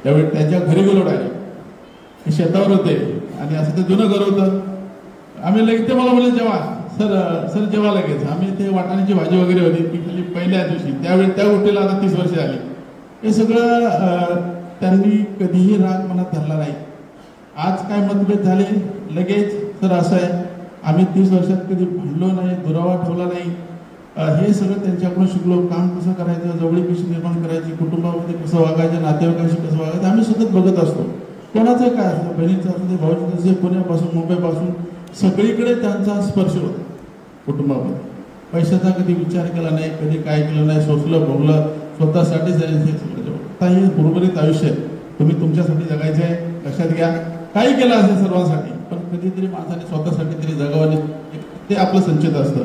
त्यावेळी त्यांच्या घरी गेलो डायरेक्ट. शेतावर होते आणि असं ते जुनं घर होतं. आम्ही लगेच ते मला बोलले जेव्हा सर जेव्हा लगेच. आम्ही ते वाटाण्याची भाजी वगैरे होती ती खाली पहिल्या दिवशी, त्यावेळी त्या गोष्टीला आता 30 वर्ष आली. हे सगळं त्यांनी कधीही राग मनात धरला नाही. आज काय मतभेद झाले लगेच सर असं आहे, आम्ही 30 वर्षात कधी भांडलो नाही, दुरावा ठेवला नाही. हे सगळं त्यांच्याकडून शिकलो. काम कसं करायचं, जवळीक कशी निर्माण करायची, कुटुंबामध्ये कसं वागायचं, नातेवाईकांशी कसं वागायचं आम्ही सतत बघत असतो. कोणाचं काय असतं, बहिणीचं असतं ते, भाऊचं असते, पुण्यापासून मुंबईपासून सगळीकडे त्यांचा स्पर्श होता कुटुंबामध्ये. पैशाचा कधी विचार केला नाही, कधी काय केलं नाही, सोचलं भोगलं स्वतःसाठी सगळं. आता हे उर्वरित आयुष्य तुम्ही तुमच्यासाठी जगायचं आहे, लक्षात घ्या. काही केलं असेल सर्वांसाठी, पण कधीतरी माणसाने स्वतःसाठी तरी जगावं, ते आपलं संचित असतं.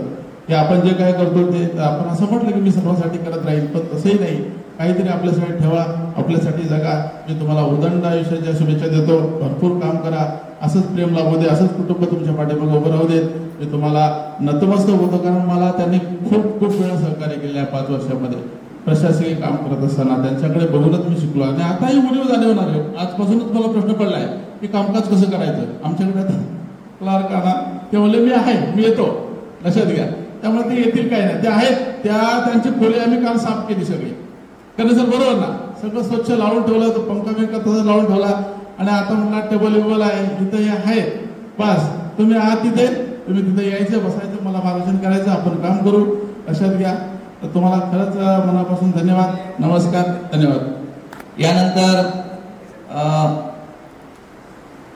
की आपण जे काय करतो ते आपण असं म्हटलं की मी सर्वांसाठी करत राहील, पण तसंही नाही. काहीतरी आपल्यासाठी ठेवा, आपल्यासाठी जगा. मी तुम्हाला उदंड आयुष्याच्या शुभेच्छा देतो. भरपूर काम करा, असंच प्रेम लाभू दे, असंच कुटुंब तुमच्या पाठीमागे उभं राहू देत. मी तुम्हाला नतमस्तक होतो, कारण मला त्यांनी खूप वेळा सहकार्य केले. 5 वर्षामध्ये प्रशासकीय काम करत असताना त्यांच्याकडे बघूनच मी शिकलो. आणि आताही उणीव जाणवणार आहे. आजपासूनच मला प्रश्न पडलाय की कामकाज कसं करायचं. आमच्याकडे आता क्लार्क आणा, ते म्हणले मी आहे, मी येतो, लक्षात घ्या. त्यामुळे ते येतील काय नाही, ते आहेत. त्यांची खोली आम्ही काल साफ केली सगळी. कारण सर बरोबर ना, सगळं स्वच्छ लावून ठेवलं, तो पंखा बिंका तसं लावून ठेवला. आणि आता म्हणला टेबल आहे इथं, हे आहेत, बस तुम्ही आहात तिथे, तुम्ही तिथे यायचं, बसायचं, मला मार्गदर्शन करायचं, आपण काम करू, लक्षात घ्या. तर तुम्हाला खरंच मनापासून धन्यवाद, नमस्कार, धन्यवाद. यानंतर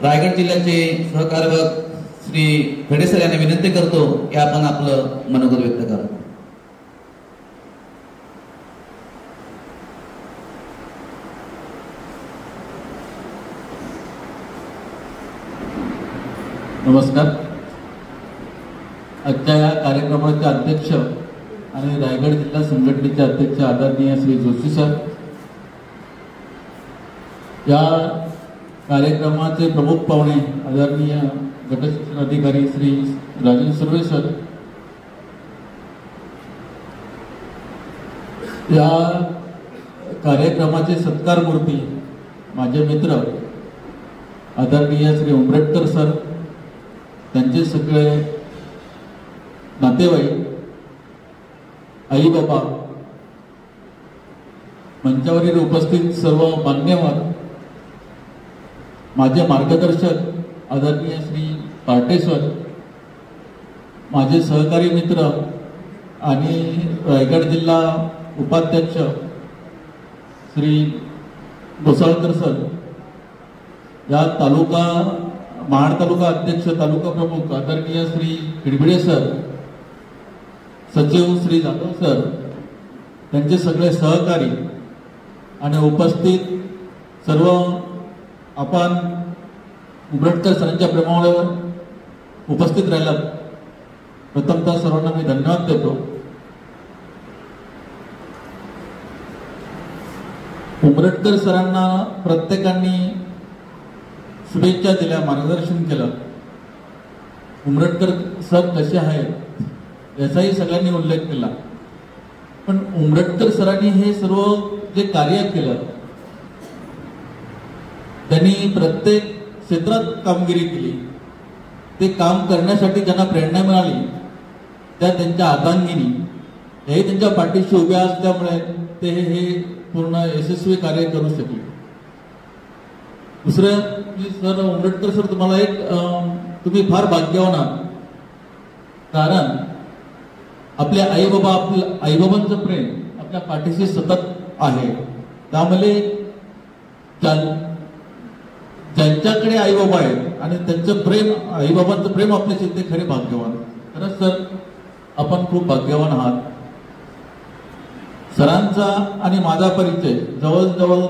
रायगड जिल्ह्याचे सहकार्यवाहक श्री खडे सर यांना विनंती करतो की आपण आपलं मनोगत व्यक्त करा. नमस्कार. आजच्या या कार्यक्रमाचे अध्यक्ष आणि रायगड जिल्हा संघटनेचे अध्यक्ष आदरणीय श्री जोशी सर, या कार्यक्रमाचे प्रमुख पाहुणे आदरणीय गटशिक्षण अधिकारी श्री राजन सुर्वे सर, या कार्यक्रमाचे सत्कार मूर्ती माझे मित्र आदरणीय श्री उमरटकर सर, त्यांचे सगळे नातेवाईक, आई बाबा, मंचावरील उपस्थित सर्व मान्यवर, माझे मार्गदर्शक आदरणीय श्री पार्टेश्वर, माझे सहकारी मित्र आणि रायगड जिल्हा उपाध्यक्ष श्री गोसाळकर सर, या तालुका महाड तालुका अध्यक्ष तालुका प्रमुख आदरणीय श्री खिडबिडे सर, सचिव श्री जाधव सर, त्यांचे सगळे सहकारी आणि उपस्थित सर्व आपण उमरटकर सरांच्या प्रेमावळ्यावर उपस्थित राहिलात, प्रथमतः सर्वांना मी धन्यवाद देतो. उमरटकर सरांना प्रत्येकाने शुभेच्छा दिल्या, मार्गदर्शन केलं. उमरटकर सर कसे आहेत याचाही सगळ्यांनी उल्लेख केला. पण उमरटकर सरांनी हे सर्व जे कार्य केलं, त्यांनी प्रत्येक क्षेत्रात कामगिरी केली. ते काम करण्यासाठी ज्यांना प्रेरणा मिळाली त्या त्यांच्या हातांगिनी हेही त्यांच्या पाठीशी उभ्या असल्यामुळे ते हे पूर्ण यशस्वी कार्य करू शकले. दुसरं की सर उमरटकर सर, तुम्हाला एक तुम्ही फार भाग्यवान आहात, कारण आपले आईबाबा, आपल्या आईबाबांचं प्रेम आपल्या पाठीशी सतत आहे. त्यामुळे ज्यांच्याकडे आईबाबा आहेत आणि त्यांचं प्रेम, आईबाबांचं प्रेम आपल्याशी, ते खरे भाग्यवान. खरंच सर आपण खूप भाग्यवान आहात. सरांचा आणि माझा परिचय जवळजवळ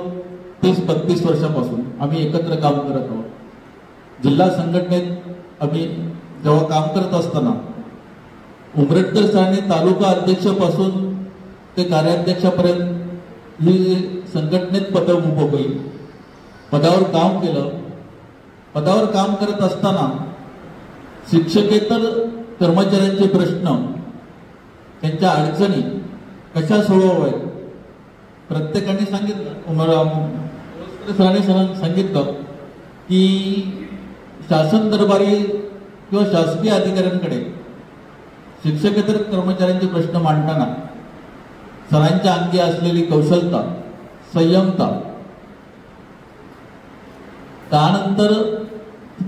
30-32 वर्षापासून आम्ही एकत्र काम करत आहोत. जिल्हा संघटनेत आम्ही जेव्हा काम करत असताना उमरटकर सरांनी तालुका अध्यक्षापासून ते कार्याध्यक्षापर्यंत ही संघटनेत पद उपभोगली, पदावर काम केलं. पदावर काम करत असताना शिक्षकेतर कर्मचाऱ्यांचे प्रश्न, त्यांच्या अडचणी कशा सोडवाव्यात प्रत्येकाने सांगितलं. सरांनी सांगितलं की शासन दरबारी किंवा शासकीय अधिकाऱ्यांकडे शिक्षकेतर कर्मचाऱ्यांचे प्रश्न मांडताना सरांच्या अंगी असलेली कौशलता, संयमता, त्यानंतर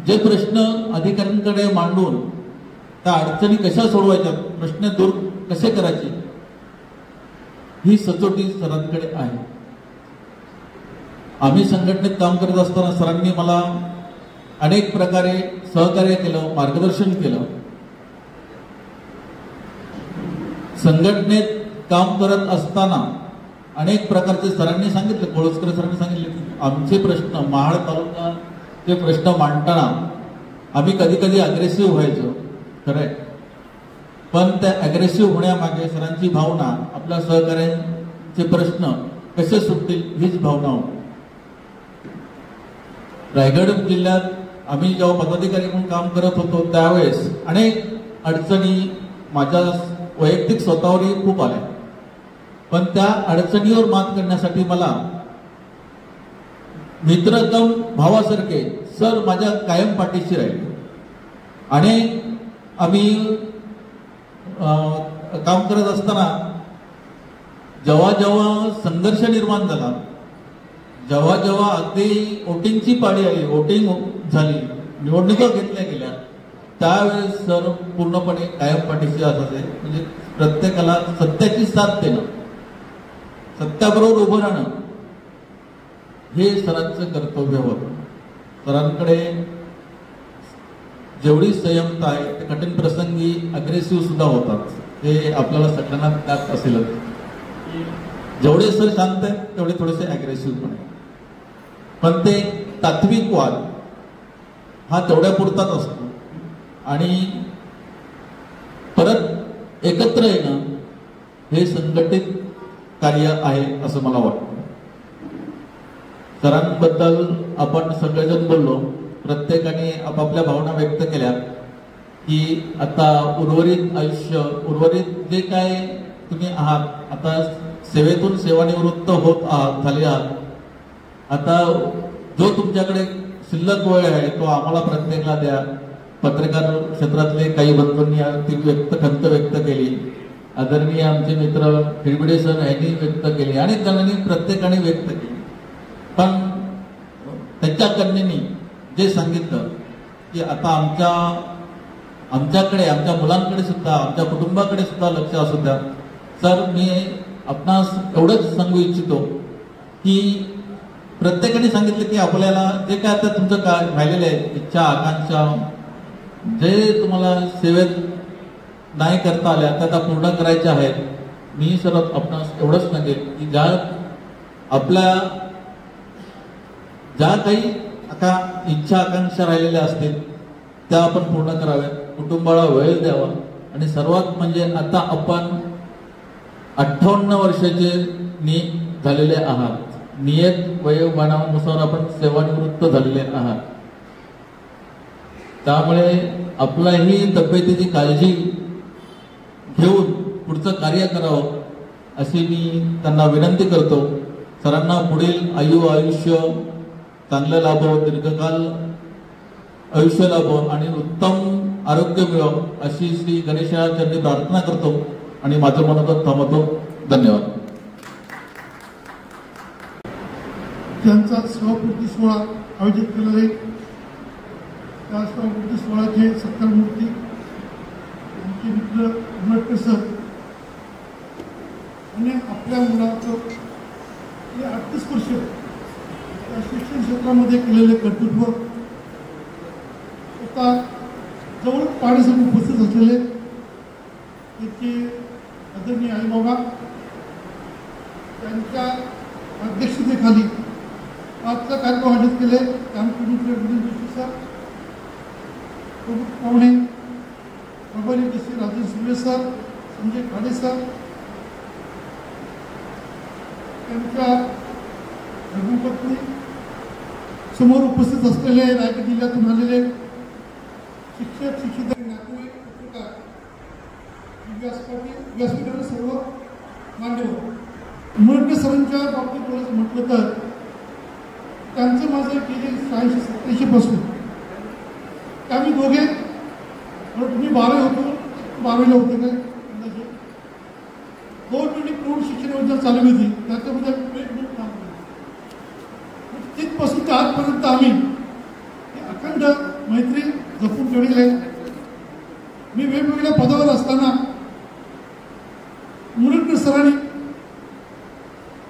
जे प्रश्न अधिकाऱ्यांकडे मांडून त्या अडचणी कशा सोडवायच्या, प्रश्न दूर कसे करायचे, ही सचोटी सरांकडे आहे. आम्ही संघटनेत काम करत असताना सरांनी मला अनेक प्रकारे सहकार्य केलं, मार्गदर्शन केलं. संघटनेत काम करत असताना अनेक प्रकारचे सरांनी सांगितले, कोळसकर सरांनी सांगितले की आमचे प्रश्न, महाड तालुकाचे प्रश्न मांडताना आम्ही कधी कधी अग्रेसिव्ह व्हायचो, खरंय. पण त्या अग्रेसिव्ह होण्यामागे सरांची भावना, आपल्या सहकार्यांचे प्रश्न कसे सुटतील हीच भावना होती. रायगड जिल्ह्यात आम्ही जेव्हा पदाधिकारी म्हणून काम करत होतो त्यावेळेस अनेक अडचणी माझ्या वैयक्तिक स्वतःवरही खूप आल्या. पण त्या अडचणीवर मात करण्यासाठी मला मित्रकम भावासारखे सर माझ्या कायम पाठीशी राहिले. आणि आम्ही काम करत असताना जेव्हा जेव्हा संघर्ष निर्माण झाला, जेव्हा जेव्हा अगदी वोटिंगची पाळी आली, वोटिंग झाली, निवडणुका घेतल्या गेल्या, त्यावेळेस सर पूर्णपणे कायम पाठीशी असायचे. म्हणजे प्रत्येकाला सत्याची साथ देणं, सत्याबरोबर उभं राहणं हे सरांचं कर्तव्य होतं. सरांकडे जेवढी संयमता आहे ते कठीण प्रसंगी अग्रेसिव्ह सुद्धा होतात, हे आपल्याला सगळ्यांना त्यात असेलच. जेवढे सर शांत आहेत तेवढे थोडेसे अग्रेसिव्ह पण आहे. पण ते तात्विक वाद हा तेवढ्या पुरताच असतो आणि परत एकत्र येणं हे संघटित कार्य आहे असं मला वाटतं. सरांबद्दल आपण सगळेजण बोललो, प्रत्येकाने आपापल्या भावना व्यक्त केल्या की आता उर्वरित आयुष्य, उर्वरित जे काय तुम्ही आहात, आता सेवेतून सेवानिवृत्त झाले आहात. आता जो तुमच्याकडे शिल्लक वेळ आहे तो आम्हाला प्रत्येकाला द्या. पत्रकार क्षेत्रातले काही बंधूंनी ती खंत व्यक्त केली, आदरणीय आमचे मित्र खिळबिडे सर यांनी व्यक्त केली, अनेक जणांनी प्रत्येकाने व्यक्त केली. पण त्यांच्या कन्येनी जे सांगितलं की आता आमच्याकडे, आमच्या मुलांकडे सुद्धा, आमच्या कुटुंबाकडे सुद्धा लक्ष असू द्या. सर, मी आपणास एवढंच सांगू इच्छितो की प्रत्येकाने सांगितलं की आपल्याला जे काय आता तुमचं काय राहिलेलं आहे, इच्छा आकांक्षा जे तुम्हाला सेवेत नाही करता आल्या त्या आता पूर्ण करायच्या आहेत. मी सर आपणास एवढंच सांगेल की आपल्या ज्या काही आता इच्छा आकांक्षा राहिलेल्या असतील त्या आपण पूर्ण कराव्यात, कुटुंबाला वेळ द्यावा. आणि सर्वात म्हणजे आता आपण 58 वर्षाचे झालेले आहात. नियत वयोमानानुसार आपण सेवानिवृत्त झालेले आहात. त्यामुळे आपल्याही तब्येतीची काळजी घेऊन पुढचं कार्य करावं अशी मी त्यांना विनंती करतो. सरांना पुढील आयुष्य चांगलं लाभो, दीर्घकाल आयुष्य लाभो आणि उत्तम आरोग्य मिळव अशी श्री गणेशाचरणी प्रार्थना करतो आणि माझं मनोगत थांबवतो. धन्यवाद. त्यांचा सभापूर्ती सोहळा आयोजित केला जाईल. त्या सभापूर्ती सोहळ्याचे सत्कारमूर्ती आमचे मित्र उमरकर सर आणि आपल्या मुलाचं 38 वर्ष त्या शिक्षण क्षेत्रामध्ये केलेले कर्तृत्व, स्वतः जवळ पाहण्यासाठी उपस्थित असलेले त्याचे आदरणीय आईबाबा, त्यांच्या अध्यक्षतेखाली आजचा कार्यक्रम आयोजित केले आमचे मित्र जोशी सर, प्रमुख पाहुणे प्रभारी DC Rajesh Surve sir, Sanjay Khade sir, त्यांच्या धर्मपत्नी, समोर उपस्थित असलेले रायगड जिल्ह्यातून आलेले शिक्षक, शिक्षिका, नातेवाईक, पत्रकार, व्यासपीठावर सर्व मान्यवर. उमरकर सरांच्या बाबतीत बोलायचं म्हटलं तर त्यांचं माझं गेले 86-87 पासून आम्ही दोघे, तुम्ही 12 होतो, 12वीला होते काय अंदाजे, 2 मिनिट प्रौढ शिक्षण योजना चालू होती, त्याच्यामध्ये काम केलं. तिथपासून ते आजपर्यंत आम्ही अखंड मैत्री जपून ठेवलेली आहे. मी वेगवेगळ्या पदावर असताना उमरकर सरांनी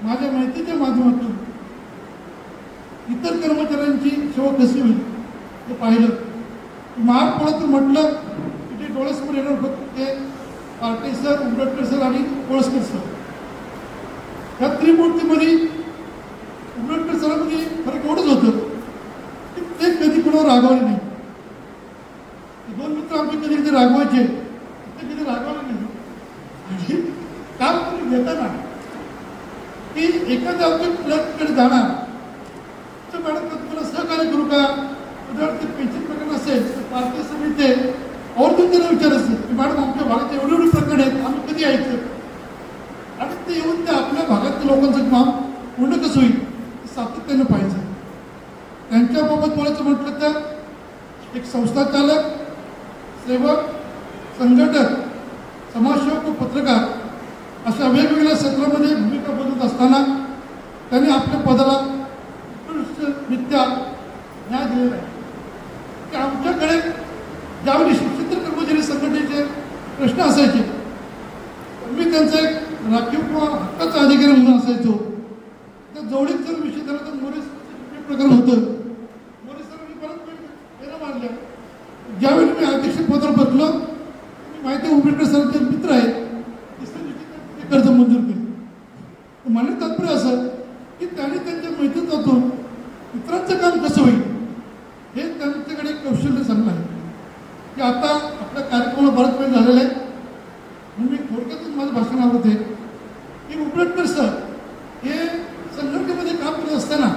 माझ्या माहितीच्या माध्यमातून इतर कर्मचाऱ्यांची सेवा कशी होईल ते पाहिलं. महापौरातून म्हटलं की ते डोळ्यासमोर येणार फक्त ते पार्टे सर, उमरकर सर आणि कोळसकर सर. या त्रिमूर्तीमध्ये उमरकर सरांमध्ये फरक एवढंच होतं की ते कधी कोणावर रागवले नाही. 2 मित्र आमचे कधी कधी रागवायचे, ते कधी रागवले नाही. आणि काम करून घेताना की एखाद्या आमच्या क्लर्ककडे जाणार तर मॅडम तुम्हाला सहकार्य करू का, उदाहरण ते पेन्शन प्रकरण असेल तर पार्टी समिती आवर्जून त्यांना विचारायचं की मॅडम आमच्या भागात एवढी प्रकरण आहेत, आम्ही कधी यायचं. आणि ते येऊन त्या आपल्या भागातल्या लोकांचं काम पूर्ण कसं होईल सातत्यानं पाहिजे. त्यांच्याबाबत बोलायचं म्हटलं तर एक संस्था चालक, सेवक, संघटक, समाजसेवक व पत्रकार अशा वेगवेगळ्या क्षेत्रामध्ये भूमिका बदलत असताना त्यांनी आपल्या पदाला उत्कृष्टरित्या न्याय दिलेला आहे. की आमच्याकडे ज्यावेळी शिक्षित कर्मचारी संघटनेचे प्रश्न असायचे मी त्यांचा एक राखीव किंवा हक्काचा अधिकारी म्हणून असायचो. त्या जवळीक जर विषय झाला तर मोरे प्रकरण होतं. मोरे सरांनी परत फेऱ्या मारल्या. ज्यावेळी मी अध्यक्षपदावर बसलो माहिती आहे उमरकर सरांचे मित्र आहेत, तिसऱ्या दिवशी कर्ज मंजूर केलं. म्हणणे तात्पर्य असं की त्यांनी त्यांच्या मैत्रीतून मित्रांचं काम कसं होईल हे त्यांच्याकडे कौशल्य चांगलं आहे. की आता आपल्या कार्यक्रमाला बराच वेळ झालेला आहे म्हणून मी थोडक्यातच माझं भाषण आवडत आहे की उमरकर सर हे संघटनेमध्ये काम करत असताना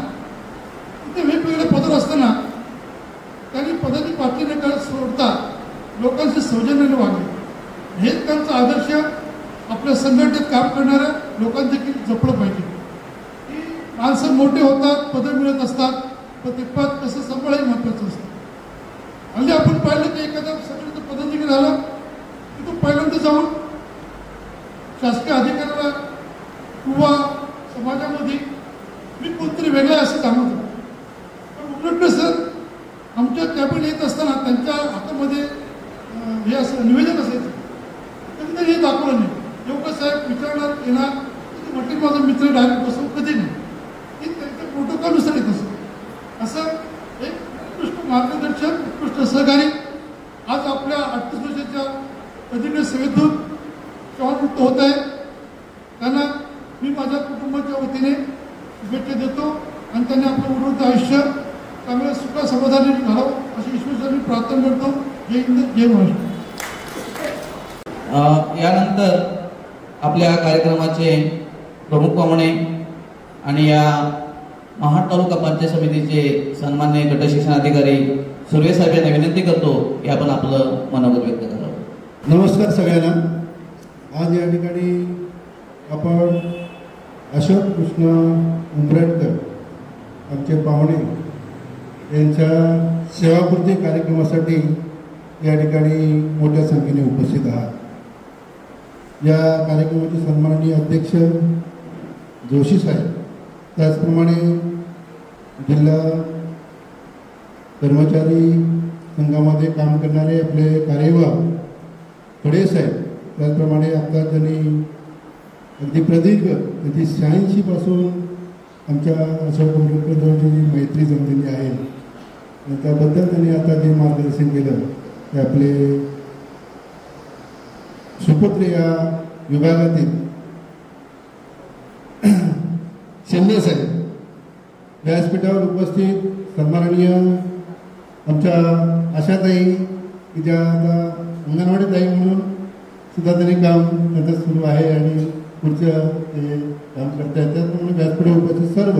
तिथे वेगवेगळ्या पदावर असताना त्यांनी पदाची पातळी न सोडता लोकांशी सौजन्याने वागले. हेच त्यांचा आदर्श आपल्या संघटनेत काम करणाऱ्या लोकांनी देखील जपलं पाहिजे की माणसं मोठे होतात, पदं मिळत असतात, पण ते पद कसं सांभाळही महत्त्वाचं असतं. म्हणजे आपण पाहिलं की एखादा संघटनेचं पदाधिकारी झाला की तो पहिल्यांदा जाऊन शासकीय अधिकाऱ्याला किंवा समाजामध्ये मी कोणतरी वेगळं असं सांगत होतो. पण उलट सर आमच्या कॅबिनेट येत असताना त्यांच्या हातामध्ये हे असं निवेदन असायचं, कधीतरी हे दाखवलं नाही. योग्य साहेब विचारणार येणार म्हटलं माझा मित्र डायरेक्ट बसवू कधी नाही, की त्यांच्या प्रोटोकॉलनुसार येत असं असं एक उत्कृष्ट मार्गदर्शक, उत्कृष्ट सहकारी आज आपल्या 38 वर्षाच्या अधीन सेवेतून सेवानिवृत्त होत आहे. त्यांना मी माझ्या कुटुंबाच्या वतीने शुभेच्छा देतो आणि त्यांनी आपलं उर्वरित आयुष्य चांगलं सुख समाधानी घालावं अशी ईश्वराची प्रार्थना करतो. जय हिंद, जय महाराष्ट्र. यानंतर आपल्या कार्यक्रमाचे प्रमुख पाहुणे आणि या महाड तालुका पंचायत समितीचे सन्माननीय गट शिक्षण अधिकारी सुर्वे साहेब यांना विनंती करतो की आपण आपलं मनोगत व्यक्त करावं. नमस्कार सगळ्यांना. आज या ठिकाणी आपण अशोक कृष्ण उंबरटकर आमचे पाहुणे यांच्या सेवापूर्ती कार्यक्रमासाठी या ठिकाणी मोठ्या संख्येने उपस्थित आहात. या कार्यक्रमाचे सन्माननीय अध्यक्ष जोशी साहेब, त्याचप्रमाणे जिल्हा कर्मचारी संघामध्ये काम करणारे आपले कार्यवाह खडे साहेब, त्याचप्रमाणे आता त्यांनी अगदी प्रदीर्घ अगदी 86 पासून आमच्या अशोक उंबरटकरांची जी मैत्री जमलेली आहे त्याबद्दल त्यांनी आता जे मार्गदर्शन केलं ते आपले सुपुत्र या विभागातील शिंदे साहेब, व्यासपीठावर उपस्थित सन्माननीय आमच्या आशाताई की ज्या आता अंगणवाडी ताई म्हणून सुद्धा त्यांनी काम त्यांचं सुरू आहे आणि पुढचं ते काम करत आहेत. त्याचप्रमाणे व्यासपीठावर उपस्थित सर्व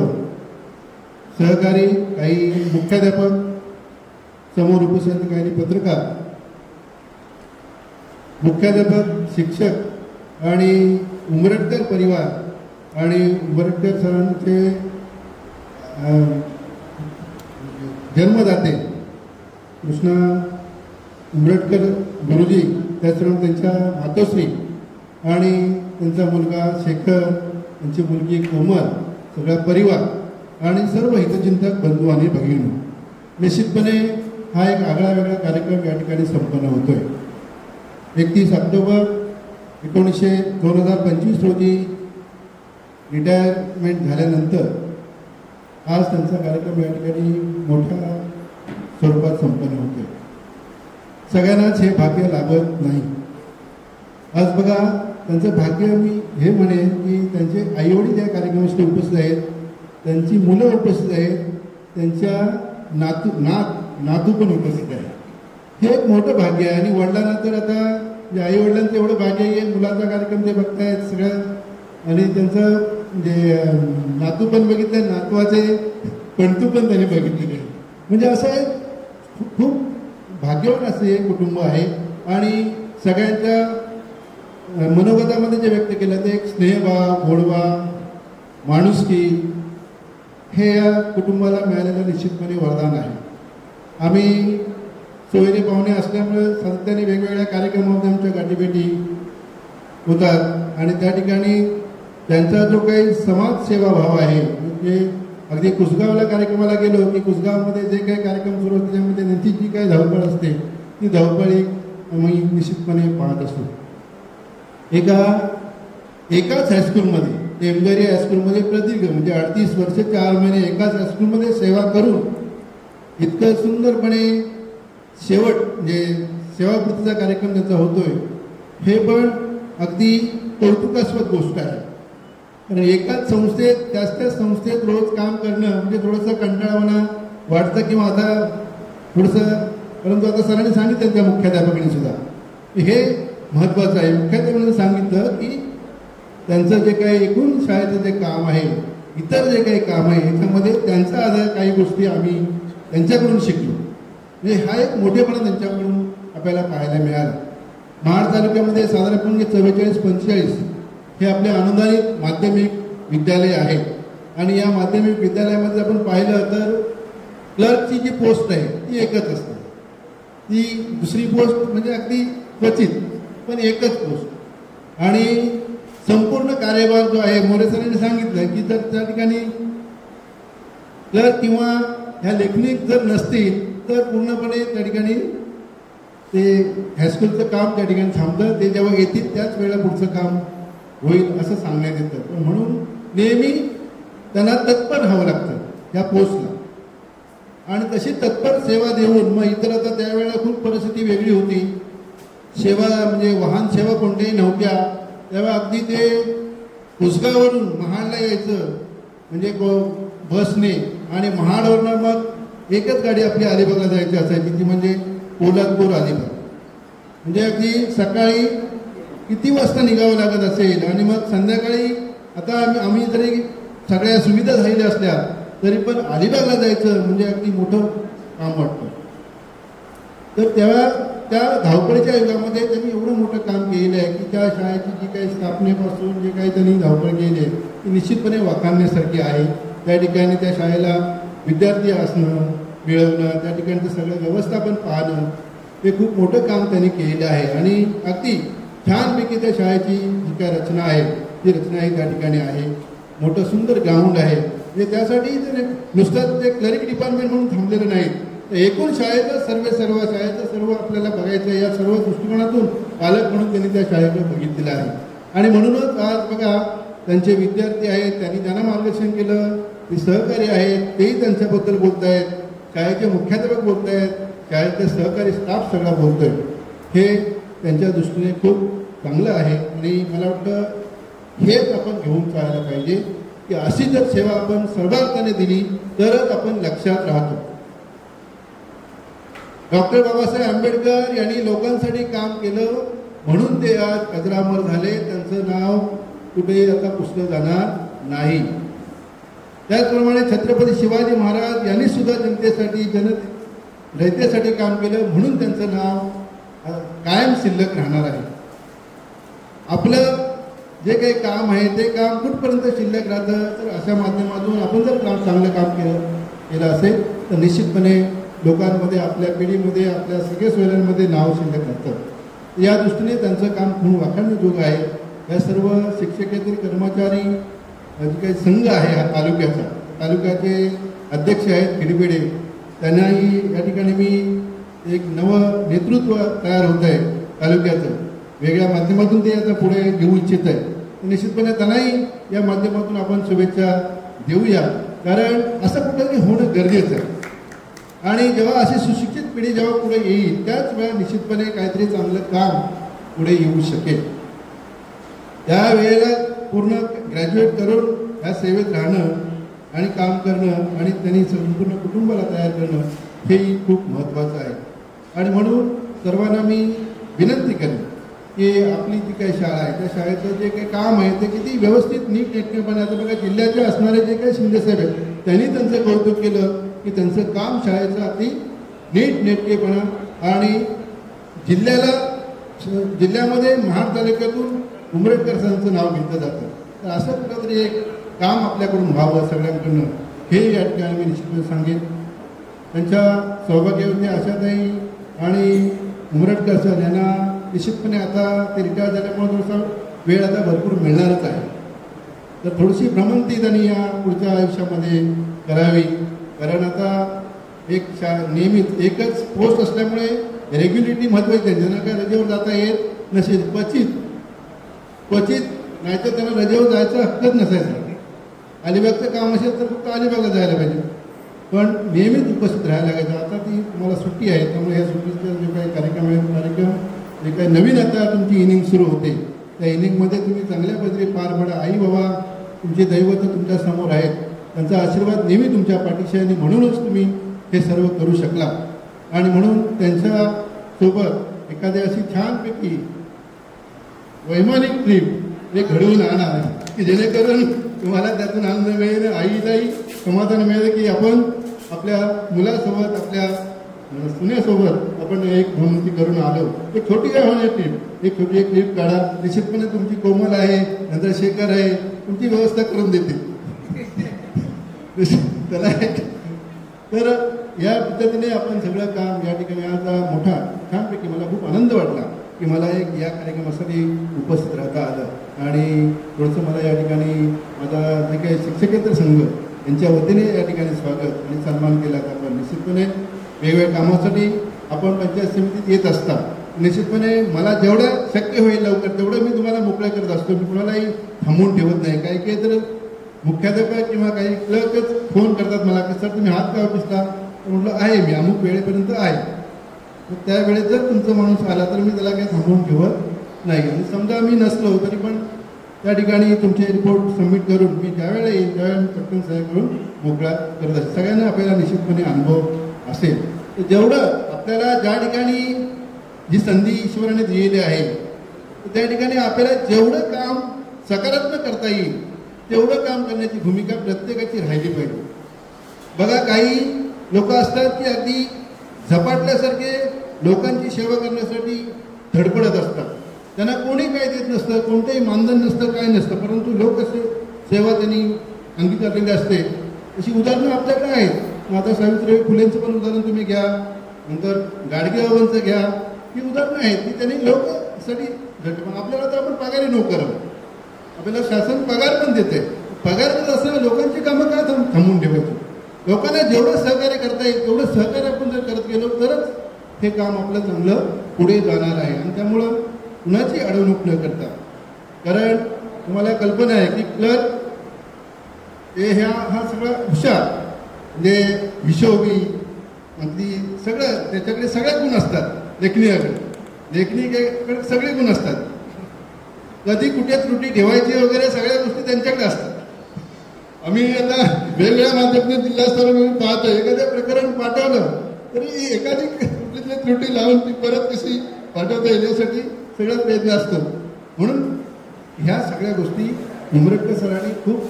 सहकारी, काही मुख्याध्यापक, समोर उपस्थित काही पत्रकार, मुख्याध्यापक, शिक्षक आणि उंबरटकर परिवार आणि उंबरटकर सरांचे जन्मदाते कृष्णा उंबरटकर गुरुजी, त्याचप्रमाणे त्यांच्या मातोश्री आणि त्यांचा मुलगा शेखर, त्यांची मुलगी कोमल, सगळा परिवार आणि सर्व हितचिंतक बंधू आणि भगिनी, निश्चितपणे हा एक आगळा वेगळा कार्यक्रम या ठिकाणी संपन्न होतोय. 31 ऑक्टोबर 2025 रोजी रिटायरमेंट झाल्यानंतर आज त्यांचा कार्यक्रम या ठिकाणी मोठ्या स्वरूपात संपन्न होतोय. सगळ्यांनाच हे भाग्य लाभत नाही. आज बघा, त्यांचं भाग्य मी हे म्हणेन की त्यांचे आईवडील या कार्यक्रमासाठी उपस्थित आहेत, त्यांची मुलं उपस्थित आहेत, त्यांच्या नातू पण उपस्थित आहेत. हे एक मोठं भाग्य आहे. आणि वडिलांना तर आता आई वडिलांचं एवढं भाग्य आहे, मुलाचा कार्यक्रम ते बघतायत सगळं, आणि त्यांचं म्हणजे नातू पण बघितलं, नातवाचे पणतू पण त्यांनी बघितलेले. म्हणजे असं एक खूप भाग्यवान असं हे कुटुंब आहे. आणि सगळ्यांच्या मनोगतामध्ये जे व्यक्त केलं ते एक स्नेहभाव, गोडवा, माणुसकी हे या कुटुंबाला मिळालेलं निश्चितपणे वरदान आहे. आम्ही सोयरे पाहुणे असल्यामुळे सातत्याने वेगवेगळ्या कार्यक्रमामध्ये आमच्या गाठीभेटी होतात आणि त्या ठिकाणी त्यांचा जो काही समाजसेवा भाव आहे, म्हणजे अगदी कुसगावला कार्यक्रमाला गेलो की कुसगावमध्ये जे काही कार्यक्रम सुरू होते त्यामध्ये त्यांची जी काही धावपळ असते ती धावपळ आम्ही निश्चितपणे पाहत असतो. एकाच हायस्कूलमध्ये, टेमगरी हायस्कूलमध्ये प्रदीर्घ म्हणजे 38 वर्ष 4 महिने एकाच हायस्कूलमध्ये सेवा करून इतकं सुंदरपणे शेवट म्हणजे सेवापूर्तीचा कार्यक्रम त्यांचा होतोय, हे पण अगदी कौतुकास्पद गोष्ट आहे. कारण एकाच संस्थेत त्याच संस्थेत रोज काम करणं म्हणजे थोडंसं कंटाळवाणं वाटतं किंवा आता थोडंसं, परंतु आता सरांनी सांगितलं त्या मुख्याध्यापकांनी सुद्धा हे महत्त्वाचं आहे. मुख्याध्यापकांनी सांगितलं की त्यांचं जे काही एकूण शाळेचं जे काम आहे, इतर जे काही काम आहे याच्यामध्ये त्यांचा आधार काही गोष्टी आम्ही त्यांच्याकडून शिकलो. म्हणजे हा एक मोठेपणा त्यांच्याकडून आपल्याला पाहायला मिळाला. महाड तालुक्यामध्ये साधारणपणे 44-45 हे आपले अनुदानित माध्यमिक विद्यालय आहेत. आणि या माध्यमिक विद्यालयामध्ये आपण पाहिलं तर क्लर्कची जी पोस्ट आहे ती एकच असते. ती दुसरी पोस्ट म्हणजे अगदी क्वचित, पण एकच पोस्ट. आणि संपूर्ण कार्यभार जो आहे, मोरे सरांनी सांगितलं की जर त्या ठिकाणी क्लर्क किंवा ह्या लेखनिक जर नसतील तर पूर्णपणे त्या ठिकाणी ते हायस्कूलचं काम त्या ठिकाणी थांबतं. ते जेव्हा येतील त्याच वेळेला पुढचं काम होईल असं सांगण्यात येतं. पण म्हणून नेहमी त्यांना तत्पर राहावं लागतं त्या पोस्टला. आणि तशी तत्पर सेवा देऊन मग इतर आता त्यावेळेला खूप परिस्थिती वेगळी होती. सेवा म्हणजे वाहन सेवा कोणत्याही नव्हत्या. तेव्हा अगदी ते कुसगाववरून महाडला यायचं म्हणजे बसने, आणि महाडवरनं मग एकच गाडी आपली अलिबागला जायची असायची, ती म्हणजे पोलादपूर अलिबाग. म्हणजे अगदी सकाळी किती वाजता निघावं लागत असेल आणि मग संध्याकाळी आता आम्ही जरी सगळ्या सुविधा झालेल्या असल्या तरी पण अलिबागला जायचं म्हणजे अगदी मोठं काम वाटतं. तर तेव्हा त्या धावपळीच्या युगामध्ये त्यांनी एवढं मोठं काम केलेलं आहे की त्या शाळेची जी काही स्थापनेपासून जे काही त्यांनी धावपळ केली आहे ती निश्चितपणे वाखाणण्यासारखी आहे. त्या ठिकाणी त्या शाळेला विद्यार्थी असणं, मिळवणं, त्या ठिकाणचं सगळं व्यवस्थापन पाहणं, ते खूप मोठं काम त्यांनी केलेलं आहे. आणि अगदी छानपैकी त्या शाळेची जी काय रचना आहे ती रचनाही त्या ठिकाणी आहे. मोठं सुंदर ग्राउंड आहे. म्हणजे त्यासाठी नुसतं ते क्लरिक डिपार्टमेंट म्हणून थांबलेलं नाही, तर एकूण शाळेचं सर्व शाळेचं सर्व आपल्याला बघायचं आहे. या सर्व दृष्टिकोनातून पालक म्हणून त्यांनी त्या शाळेकडे बघितलेलं आहे. आणि म्हणूनच आज बघा त्यांचे विद्यार्थी आहेत, त्यांनी त्यांना मार्गदर्शन केलं, ते सहकारी आहेत, तेही त्यांच्याबद्दल बोलत आहेत, शाळेचे मुख्याध्यापक बोलत आहेत, शाळेचे सहकारी स्टाफ सगळा बोलतोय. हे त्यांच्या दृष्टीने खूप चांगलं आहे. आणि मला वाटतं हेच आपण घेऊन चालायला पाहिजे की अशी जर सेवा आपण सर्वार्थाने दिली तरच आपण लक्षात राहतो. डॉक्टर बाबासाहेब आंबेडकर यांनी लोकांसाठी काम केलं म्हणून ते आज अजरामर झाले. त्यांचं नाव कुठे आता पुसलं जाणार नाही. त्याचप्रमाणे छत्रपती शिवाजी महाराज यांनी सुद्धा जनतेसाठी रयतेसाठी काम केलं म्हणून त्यांचं नाव कायम शिल्लक राहणार आहे. आपलं जे काही काम आहे ते काम कुठपर्यंत शिल्लक राहतं, तर अशा माध्यमातून आपण जर चांगलं काम केलं असेल तर निश्चितपणे लोकांमध्ये, आपल्या पिढीमध्ये, आपल्या सगळ्या सोयऱ्यांमध्ये नाव शिल्लक राहतं. या दृष्टीने त्यांचं काम खूप वाखाणण्याजोगं आहे. या सर्व शिक्षकेतर कर्मचारी जे काही संघ आहे हा तालुक्याचे अध्यक्ष आहेत खिडपेडे, त्यांनाही या ठिकाणी मी एक नवं नेतृत्व तयार होत आहे तालुक्याचं, वेगळ्या माध्यमातून ते आता पुढे घेऊ इच्छित आहे. निश्चितपणे त्यांनाही या माध्यमातून आपण शुभेच्छा देऊया, कारण असं कुठंतरी होणं गरजेचं आहे. आणि जेव्हा अशी सुशिक्षित पिढी जेव्हा पुढे येईल त्याच वेळा निश्चितपणे काहीतरी चांगलं काम पुढे येऊ शकेल. त्यावेळेला पूर्ण ग्रॅज्युएट करून या सेवेत राहणं आणि काम करणं आणि त्यांनी संपूर्ण कुटुंबाला तयार करणं हेही खूप महत्त्वाचं आहे. आणि म्हणून सर्वांना मी विनंती करेन की आपली जी काही शाळा आहे त्या शाळेचं जे काही काम आहे ते किती व्यवस्थित नीटनेटकेपणे, आता बघा जिल्ह्याचे असणारे जे काही शिंदेसाहेब आहेत त्यांनी त्यांचं कौतुक केलं की त्यांचं काम शाळेचं अति नीटनेटकेपणा आणि जिल्ह्यामध्ये महाड तालुक्यातून उमरेडकर सरांचं नाव घेतलं जातं. तर असं कुठंतरी एक काम आपल्याकडून व्हावं सगळ्यांकडून हे या ठिकाणी मी निश्चितपणे सांगेन. त्यांच्या सौभाग्यवती आशाताई आणि उमरेडकर सर यांना निश्चितपणे आता ते रिटायर झाल्यामुळे थोडासा वेळ आता भरपूर मिळणारच आहे. तर थोडीशी भ्रमंती त्यांनी या पुढच्या आयुष्यामध्ये करावी, कारण आता एक नियमित एकच पोस्ट असल्यामुळे रेग्युलरिटी महत्त्वाची आहे. ज्यांना काय रजेवर जाता येत नसेल, क्वचित नाहीतर त्यांना रजेवर जायचा हक्कच नसायचा. अलिबागचं काम असेल तर फक्त अलिबागला जायला पाहिजे, पण नियमित उपस्थित राहायला लागायचं. आता ती तुम्हाला सुट्टी आहे, त्यामुळे या सुट्टीचा जे काही कार्यक्रम जे काही नवीन आता तुमची इनिंग सुरू होते त्या इनिंगमध्ये तुम्ही चांगल्या पद्धतीने पार पाडा. आई बाबा तुमचे दैवत तुमच्या समोर आहेत, त्यांचा आशीर्वाद नेहमी तुमच्या पाठीशी आहे, म्हणूनच तुम्ही हे सर्व करू शकला. आणि म्हणून त्यांच्यासोबत एखाद्या अशी छानपैकी वैमानिक ट्रीप हे घडवून आणा की जेणेकरून तुम्हाला त्यातून आनंद मिळेल, आईलाही समाधान मिळेल की आपण आपल्या मुलासोबत, आपल्या सुनेसोबत आपण एक भ्रमंती करून आलो. एक छोटी काय होणार ट्रीप, एक छोटी एक ट्रीप काढा. निश्चितपणे तुमची कोमल आहे, नंतर शेखर आहे, तुमची व्यवस्था करून देते त्याला. तर या पद्धतीने आपण सगळं काम या ठिकाणी आज मोठा छानपैकी मला खूप आनंद वाटला की मला एक या कार्यक्रमासाठी उपस्थित राहता आलं. आणि थोडंसं मला या ठिकाणी माझा जे काही शिक्षकेतर संघ यांच्या वतीने या ठिकाणी स्वागत आणि सन्मान केला. आपण निश्चितपणे वेगवेगळ्या कामासाठी आपण पंचायत समितीत येत असता. निश्चितपणे मला जेवढं शक्य होईल लवकर तेवढं मी तुम्हाला मोकळं करत असतो. मी कुणालाही थांबवून ठेवत नाही. काही काही तर मुख्याध्यापक किंवा काही क्लर्कच फोन करतात मला की सर तुम्ही हात का ऑफिसला, तर म्हटलं आहे मी अमुक वेळेपर्यंत आहे. तर त्यावेळेस जर तुमचा माणूस आला तर मी त्याला काही थांबवून ठेवत नाही. आणि समजा मी नसलो तरी पण त्या ठिकाणी तुमचे रिपोर्ट सबमिट करून मी ज्यावेळेला येईल त्यावेळेला मी पटकन सह्या करून मोकळा करत असतो. सगळ्यांना आपल्याला निश्चितपणे अनुभव असेल. तर जेवढं आपल्याला ज्या ठिकाणी जी संधी ईश्वराने दिलेली आहे त्या ठिकाणी आपल्याला जेवढं काम सकारात्मक करता येईल तेवढं काम करण्याची भूमिका प्रत्येकाची राहिली पाहिजे. बघा काही लोक असतात की अगदी झपाटल्यासारखे लोकांची सेवा करण्यासाठी धडपडत असतात. त्यांना कोणी काही देत नसतं, कोणतंही मानधन नसतं, काय नसतं, परंतु लोक असे सेवा त्यांनी अंगीकारलेली असते. अशी उदाहरणं आपल्याकडे आहेत. आता सावित्रीबाई फुलेंचं पण उदाहरण तुम्ही घ्या, नंतर गाडगेबाबांचं घ्या. ही उदाहरणं आहेत की त्यांनी लोकसाठी झटपण. आपल्याला तर आपण पगारी नोकर आहोत, आपल्याला शासन पगार पण देते. पगार देत असताना लोकांची कामं काय थांबवून ठेवायची. लोकांना जेवढं सहकार्य करता येईल तेवढं सहकार्य आपण जर करत गेलो तरच हे काम आपलं चांगलं पुढे जाणार आहे. आणि त्यामुळं कुणाची अडवणूक न करता, कारण तुम्हाला कल्पना आहे की क्लर्क हा सगळा हुशार म्हणजे हिशोबी अगदी सगळं त्याच्याकडे सगळे गुण असतात. लेखणीकडे सगळे गुण असतात. कधी कुठे त्रुटी ठेवायची वगैरे सगळ्या गोष्टी त्यांच्याकडे असतात. आम्ही आता वेगवेगळ्या माध्यमातून जिल्हा स्तरावर पाहतो, एखादं प्रकरण पाठवलं तरी एखादी कुठली त्रुटी लावून ती परत कशी पाठवता येईल यासाठी सगळ्यात प्रयत्न असतो. म्हणून ह्या सगळ्या गोष्टी उमरटकर सरांनी खूप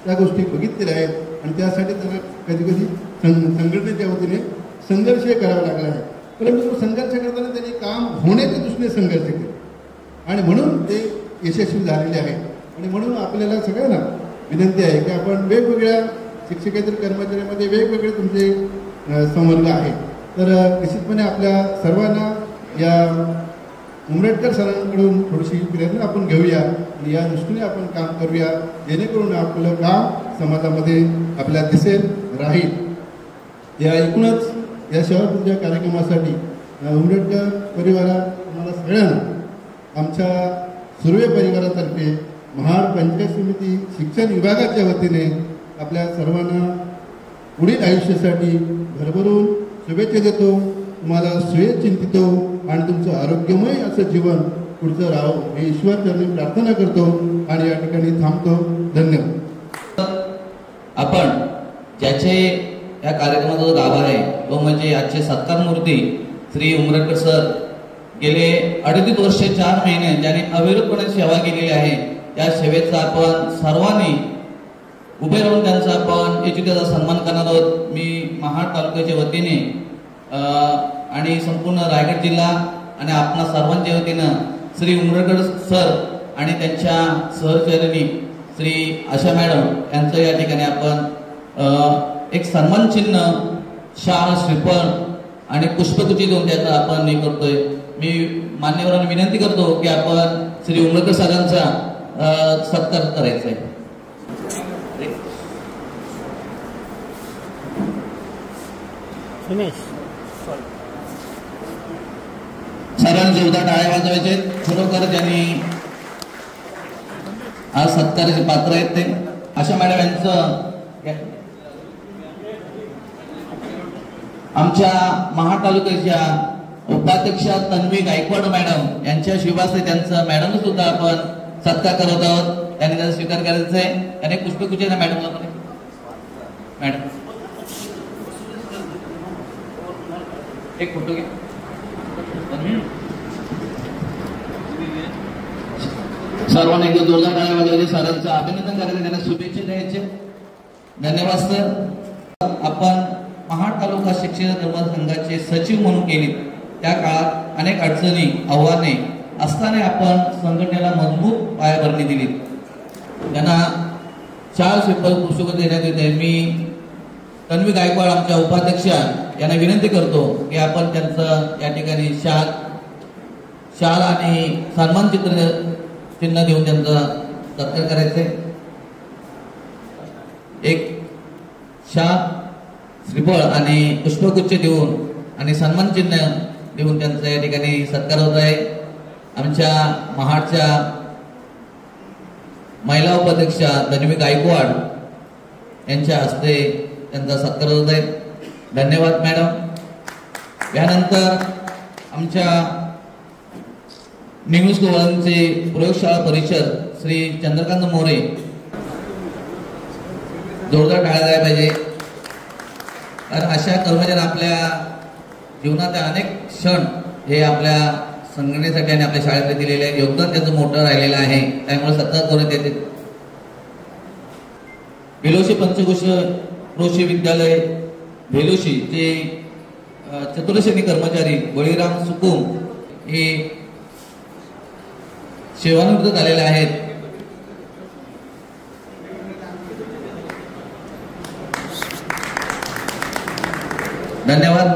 त्या गोष्टी बघितलेल्या आहेत आणि त्यासाठी त्यांना कधी कधी संघटनेच्या वतीने संघर्ष करावा लागला आहे. परंतु तो संघर्ष करताना त्यांनी काम होण्याच्या दृष्टीने संघर्ष केला आणि म्हणून ते यशस्वी झालेले आहेत. आणि म्हणून आपल्याला सगळ्यांना विनंती आहे की आपण वेगवेगळ्या शिक्षकेतर कर्मचाऱ्यांमध्ये वेगवेगळे तुमचे संवर्ग आहेत. तर निश्चितपणे आपल्या सर्वांना या उमरटकर सरांकडून थोडीशी प्रेरणा आपण घेऊया आणि या दृष्टीने आपण काम करूया, जेणेकरून आपलं काम समाजामध्ये आपल्याला दिसेल राहील. या एकूणच या सेवापूजा कार्यक्रमासाठी उमरटकर परिवारात तुम्हाला सगळ्यांना आमच्या सुर्वे परिवारातर्फे महाड पंचायत समिती शिक्षण विभागाच्या वतीने आपल्या सर्वांना पुढील आयुष्यासाठी भरभरून शुभेच्छा देतो. तुम्हाला सुयश चिंतितो आणि तुमचं आरोग्यमय असं जीवन पुढचं राहो हे ईश्वर चरणी प्रार्थना करतो आणि या ठिकाणी थांबतो. धन्यवाद. आपण ज्याचे या कार्यक्रमाचा गाभा आहे तो म्हणजे आजचे सत्कार मूर्ती श्री उमरटकर सर. गेले 2.5 वर्ष 4 महिने ज्यांनी अविरतपणे सेवा केलेली आहे. त्या सेवेचा आपण सर्वांनी उभे राहून त्यांचा आपण त्याचा सन्मान करणार आहोत. मी महाड तालुक्याच्या वतीने आणि संपूर्ण रायगड जिल्हा आणि आपणा सर्वांच्या वतीनं श्री उमरटकर सर आणि त्यांच्या सहचरिणी श्री आशा मॅडम यांचं या ठिकाणी आपण एक सन्मान चिन्ह, शाल, श्रीफळ आणि पुष्पगुच्छ देऊन त्याचा आपण हे करतोय. मी मान्यवरांना विनंती करतो की आपण श्री उमरटकर सरांचा सत्कार करायचा आहे. सरांनी जोरदार टाळ्या वाजवायचे. खरोखर ज्यांनी आज सत्काराचे पात्र आहेत ते आशा मॅडम यांचं आमच्या महाड तालुक्याच्या उपाध्यक्षा तन्वी गायकवाड मॅडम यांच्या शिवासे त्यांचं मॅडम सुद्धा आपण सत्कार करत आहोत. त्यांनी त्याचा स्वीकार करायचा आहे. त्याने पुष्पगुच्छ मॅडमला पण मॅडम एक फोटो घे. सर्वांना एकदा जोरदार टाळ्या वाजवायचे. सरांचं अभिनंदन करायचं, त्यांना शुभेच्छा द्यायचे. धन्यवाद सर. आपण महाड तालुका शिक्षण धर्म संघाचे सचिव म्हणून केली, त्या काळात अनेक अडचणी आव्हाने असताना आपण संघटनेला मजबूत पायाभरणी दिली. त्यांना शाल शिल्पल पुस्तक देण्यात येते. मी तन्वी गायकवाड आमच्या उपाध्यक्षा यांना विनंती करतो की आपण त्यांचं या ठिकाणी शाल आणि सन्मान चिन्ह देऊन त्यांचा सत्कार करायचे. एक शाल श्रीफळ आणि पुष्पगुच्छ देऊन आणि सन्मान चिन्ह देऊन त्यांचा या ठिकाणी सत्कार होत आहे. आमच्या महाडच्या महिला उपाध्यक्षा तन्वी गायकवाड यांच्या हस्ते त्यांचा सत्कार होत आहे. धन्यवाद मॅडम. यानंतर आमच्या निमूस गोवांचे प्रयोगशाळा परिषद श्री चंद्रकांत मोरे, जोरदार टाळ्या द्यायला पाहिजे, कारण अशा कर्मचारी आपल्या जीवनात अनेक क्षण हे आपल्या संघटनेसाठी आणि आपल्या शाळेत दिलेले योगदान त्यांचं मोठं राहिलेलं आहे, त्यामुळे सत्कार करण्यात येते. भेलोशी पंचक्रोशी विद्यालय भेलोशी जे चतुर्श्रेणी कर्मचारी बळीराम सुकुम हे सेवानिवृत्त झालेले आहेत. धन्यवाद.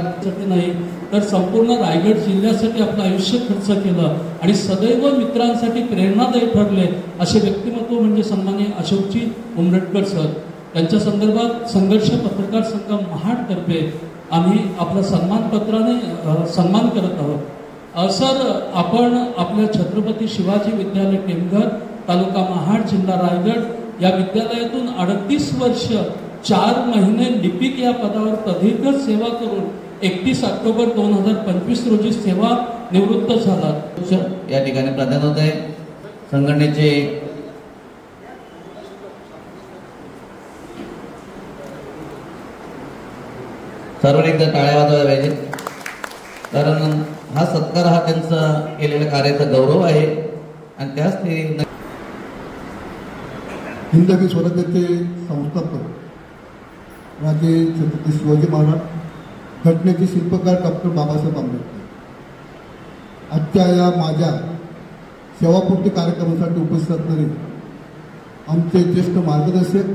नाही तर संपूर्ण रायगड जिल्ह्यासाठी आपलं आयुष्य खर्च केलं आणि सदैव मित्रांसाठी प्रेरणादायी ठरले असे व्यक्तिमत्व म्हणजे सन्माननीय अशोकजी उमरटकर सर. त्यांच्या संदर्भात संघर्ष पत्रकार संघ महाडतर्फे आम्ही आपला सन्मानपत्राने सन्मान करत आहोत. सर, आपण आपल्या छत्रपती शिवाजी विद्यालय टेमघर, तालुका महाड, जिल्हा रायगड या विद्यालयातून 38 वर्ष 4 महिने लिपिक या पदावर प्रदीर्घ सेवा करून 31 ऑक्टोबर 2025 रोजी सेवा निवृत्त झाला. या ठिकाणी प्राधान्य होत आहे. संघटनेचे सर्वांनी एकदा टाळ्या वाजवायला पाहिजे, कारण हा सत्कार हा त्यांचा केलेल्या कार्याचा गौरव आहे आणि त्याच ते हिंदवी स्वराज्याचे संस्थापक राजे छत्रपती शिवाजी महाराज, घटनेचे शिल्पकार डॉक्टर बाबासाहेब आंबेडकर आजच्या या माझ्या सेवापूर्ती कार्यक्रमासाठी उपस्थित असणारे आमचे ज्येष्ठ मार्गदर्शक,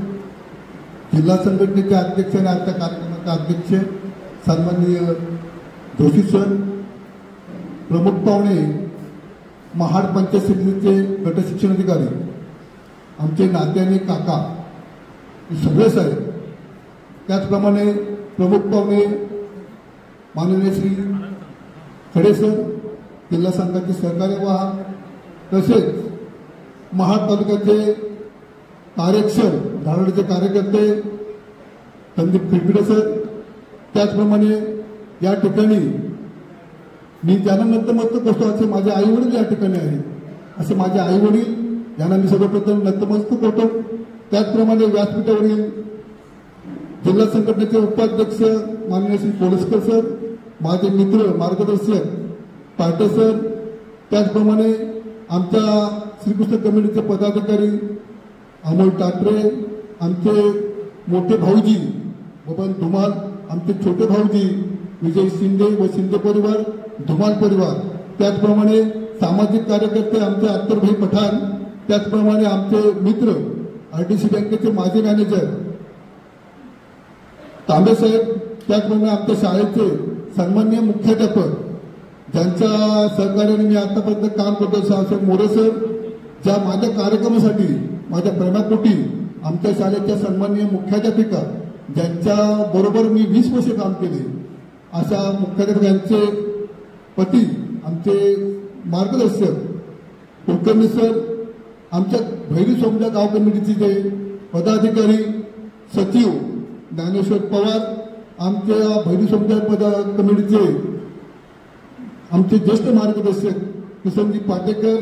जिल्हा संघटनेचे अध्यक्ष आणि आजच्या कार्यक्रमाचे अध्यक्ष सन्माननीय जोशी सर, प्रमुख पाहुणे महाड पंचायत समितीचे गट शिक्षण अधिकारी, आमचे नाते आणि काका सगळेच आहेत. त्याचप्रमाणे प्रमुख पाहुणे माननीय श्री खडे सर, जिल्हा संघाचे सहकार्य वाहक, तसेच महाड तालुक्याचे कार्यक्षम धारवाडचे कार्यकर्ते संदीप खिडपिडे सर. त्याचप्रमाणे या ठिकाणी मी ज्यांना नतमस्तक असतो असे माझे आई वडील या ठिकाणी आहेत. असे माझे आई वडील यांना मी सर्वप्रथम नतमस्तक होतो. त्याचप्रमाणे व्यासपीठावरील जिल्हा संघटनेचे उपाध्यक्ष माननीय श्री कोलस्कर सर, माझे मित्र मार्गदर्शक पाटे सर, त्याचप्रमाणे आमच्या श्रीकृष्ण कम्युनिटीचे पदाधिकारी अमोल टाकरे, आमचे मोठे भाऊजी बबन धुमाल, आमचे छोटे भाऊजी विजय शिंदे व शिंदे परिवार, धुमाल परिवार, त्याचप्रमाणे सामाजिक कार्यकर्ते आमचे अत्तरभाई पठाण, त्याचप्रमाणे आमचे मित्र आरटीसी बँकेचे माजी मॅनेजर तांबे साहेब, त्याचप्रमाणे आमच्या शाळेचे सन्माननीय मुख्याध्यापक ज्यांच्या सहकार्याने मी आतापर्यंत काम करतो, साहेब मोरे सर, ज्या माझ्या कार्यक्रमासाठी माझ्या प्रेमापोटी आमच्या शाळेच्या सन्माननीय मुख्याध्यापिका ज्यांच्या बरोबर मी 20 वर्ष काम केले, अशा मुख्याध्यापकांचे पती आमचे मार्गदर्शक कुलकर्णी सर, आमच्या भैरी सोमजा गाव कमिटीचे जे पदाधिकारी सचिव ज्ञानेश्वर पवार, आमच्या भैरी सोमजा कमिटीचे आमचे ज्येष्ठ मार्गदर्शक किसनजी पाटेकर,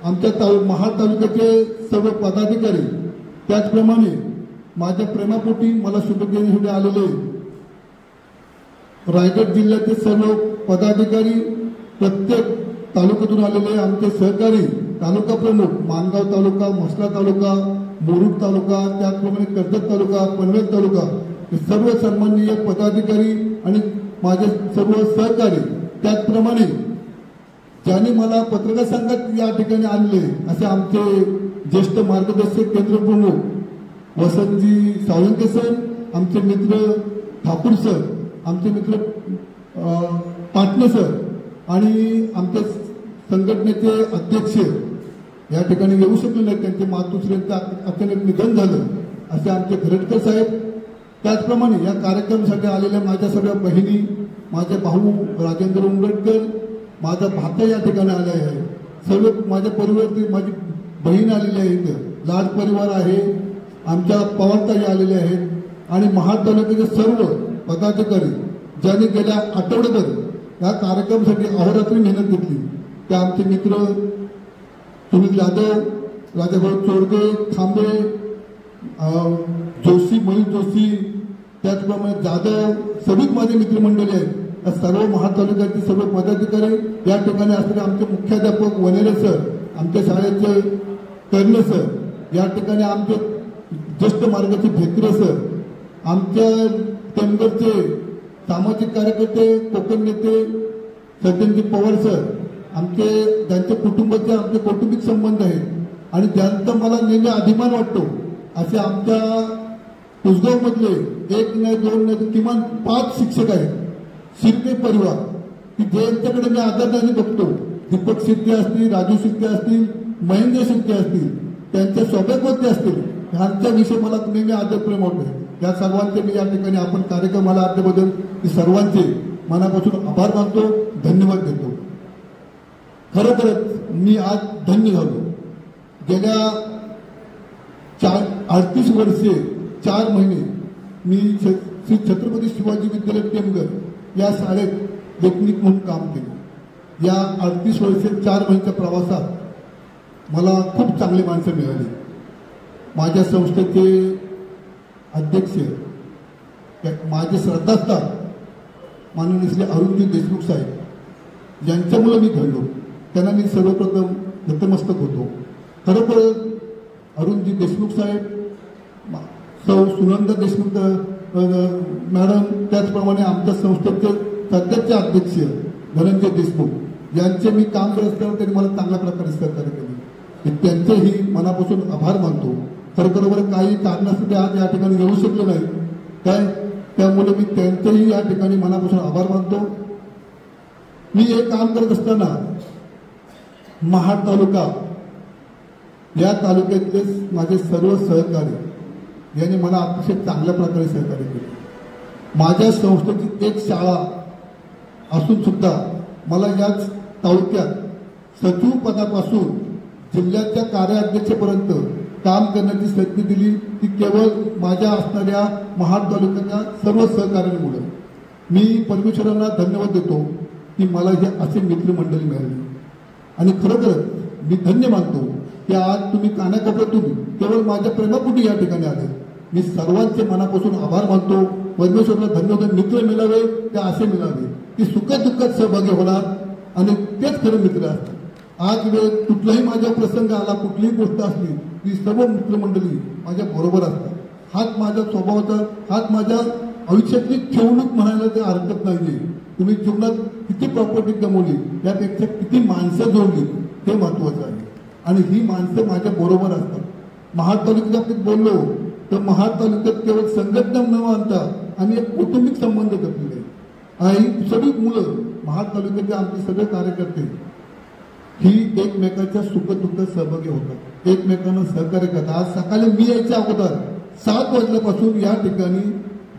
आमच्या महाड तालुक्याचे सर्व पदाधिकारी, त्याचप्रमाणे माझ्या प्रेमापोटी मला शुभेच्छा देण्यासाठी आलेले रायगड जिल्ह्याचे सर्व पदाधिकारी, प्रत्येक तालुक्यातून आलेले आमचे सहकारी तालुका प्रमुख, मानगाव तालुका, म्हसला तालुका, मुरुड तालुका, त्याचप्रमाणे कर्जत तालुका, पनवेल तालुका की सर्व सन्माननीय पदाधिकारी आणि माझे सर्व सहकारी, त्याचप्रमाणे ज्यांनी मला पत्रकार संघात या ठिकाणी आणले असे आमचे ज्येष्ठ मार्गदर्शक केंद्र प्रमुख वसंतजी सावंके सर, आमचे मित्र ठाकूर सर, आमचे मित्र पाटणे सर आणि आमच्या संघटनेचे अध्यक्ष या ठिकाणी येऊ शकले नाही, त्यांचे मातोश्रींचं अचानक निधन झालं असे आमचे खरटकर साहेब. त्याचप्रमाणे या कार्यक्रमासाठी आलेल्या माझ्या सगळ्या बहिणी, माझे भाऊ राजेंद्र उंबरकर, माझा भाता या ठिकाणी आले आहे, सर्व माझ्या परिवारातील माझी बहीण आलेली आहे, इथं लाड परिवार आहे, आमच्या पवारताई आलेले आहेत आणि महाड तालुक्याचे सर्व पदाधिकारी ज्यांनी गेल्या आठवड्याभर या कार्यक्रमासाठी अहोरात्री मेहनत घेतली, ते आमचे मित्र सुमित जाधव, राजाभाऊ चोरगे, खांबे, जोशी, मयूर जोशी, त्याचप्रमाणे जाधव, सगळीच माझे मित्रमंडळी आहेत. सर्व महाड तालुक्यातील सर्व पदाधिकारी या ठिकाणी असलेले आमचे मुख्याध्यापक वनेरे सर, आमच्या शाळेचे कर्णे सर, या ठिकाणी आमचे ज्येष्ठ मार्गाचे भेकरे सर, आमच्या टेंबरचे सामाजिक कार्यकर्ते, कोकण नेते सज्जनजी पवार सर, आमचे ज्यांच्या कुटुंबाचे आमचे कौटुंबिक संबंध आहेत आणि ज्यांचा मला नेहमी अभिमान वाटतो असे आमच्या कुसगावमधले 1 नाही 2 नाही किमान 5 शिक्षक आहेत. शिर्के परिवार की ज्यांच्याकडे मी आदराने बघतो, दीपक शिर्के असतील, राजू शिर्के असतील, महेंद्र शिर्के असतील, त्यांच्या सौभाग्यवती असतील, ह्यांच्याविषयी मला नेहमी आदरप्रेम वाटतंय. या सर्वांचे मी या ठिकाणी आपण कार्यक्रमाला आल्याबद्दल मी सर्वांचे मनापासून आभार मानतो, धन्यवाद देतो. खरोखरच मी आज धन्य झालो. गेल्या 38 वर्षे 4 महिने मी श्री छत्रपती शिवाजी विद्यालय टेमघर या शाळेत लेखनिक म्हणून काम केले. या 38 वर्षे 4 महिन्याच्या प्रवासात मला खूप चांगली माणसं मिळाली. माझ्या संस्थेचे अध्यक्ष, माझे श्रद्धास्थान माननीय श्री अरुणजी देशमुख साहेब यांच्यामुळे मी घडलो. त्यांना मी सर्वप्रथम नतमस्तक होतो. खरोखर अरुणजी देशमुख साहेब, सौ सुनंदा देशमुख मॅडम, त्याचप्रमाणे आमच्या संस्थेचे सध्याचे अध्यक्ष धनंजय देशमुख यांचे मी काम करत असताना त्यांनी मला चांगल्या प्रकारे सहकार्य केले. त्यांचेही मनापासून आभार मानतो. खरोखर काही कारणासाठी आज या ठिकाणी येऊ शकलो नाही काय, त्यामुळे मी त्यांचेही या ठिकाणी मनापासून आभार मानतो. मी हे काम करत असताना महाड तालुका या तालुक्यातले माझे सर्व सहकारी यांनी मला अतिशय चांगल्या प्रकारे सहकार्य केले. माझ्या संस्थेची एक शाळा असून सुद्धा मला याच तालुक्यात सचिव पदापासून जिल्ह्याच्या कार्याध्यक्षपर्यंत काम करण्याची संधी दिली. ती केवळ माझ्या असणाऱ्या महाड तालुक्याच्या सर्व सहकार्यामुळे. मी परमेश्वरांना धन्यवाद देतो की मला हे असे मित्रमंडळी मिळाली आणि खरोखरच मी धन्य मानतो की आज तुम्ही कानाकोपऱ्यातून केवळ माझ्या प्रेमापोटी या ठिकाणी आले. मी सर्वांचे मनापासून आभार मानतो. परमेश्वराला धन्यवाद. मित्र मिळावे ते असे मिळावे की सुखात दुःखात सहभागी होणार आणि तेच खरे मित्र असतात. आज वेळ कुठलाही माझा प्रसंग आला, कुठलीही गोष्ट असली की सर्व मित्रमंडळी माझ्या बरोबर असतात. हाच माझ्या स्वभावाचा, हाच माझ्या आयुष्यातली ठेवणूक म्हणायला ते हरकत नाहीये. तुम्ही जीवनात किती प्रॉपर्टी कमवली यापेक्षा किती माणसं जोडली हे महत्वाचं आहे आणि ही माणसं माझ्या बरोबर असतात. महाड तालुक्यात आपण बोललो तर महाड तालुक्यात केवळ संघटना न मानता आणि एक कौटुंबिक संबंध जपलेले आणि सगळी मुलं महाड तालुक्यातले आमचे सगळे कार्यकर्ते ही एकमेकाच्या सुखदुःखात सहभागी होतात, एकमेकांना सहकार्य करतात. आज सकाळी मी यायच्या अगोदर 7 वाजल्यापासून या ठिकाणी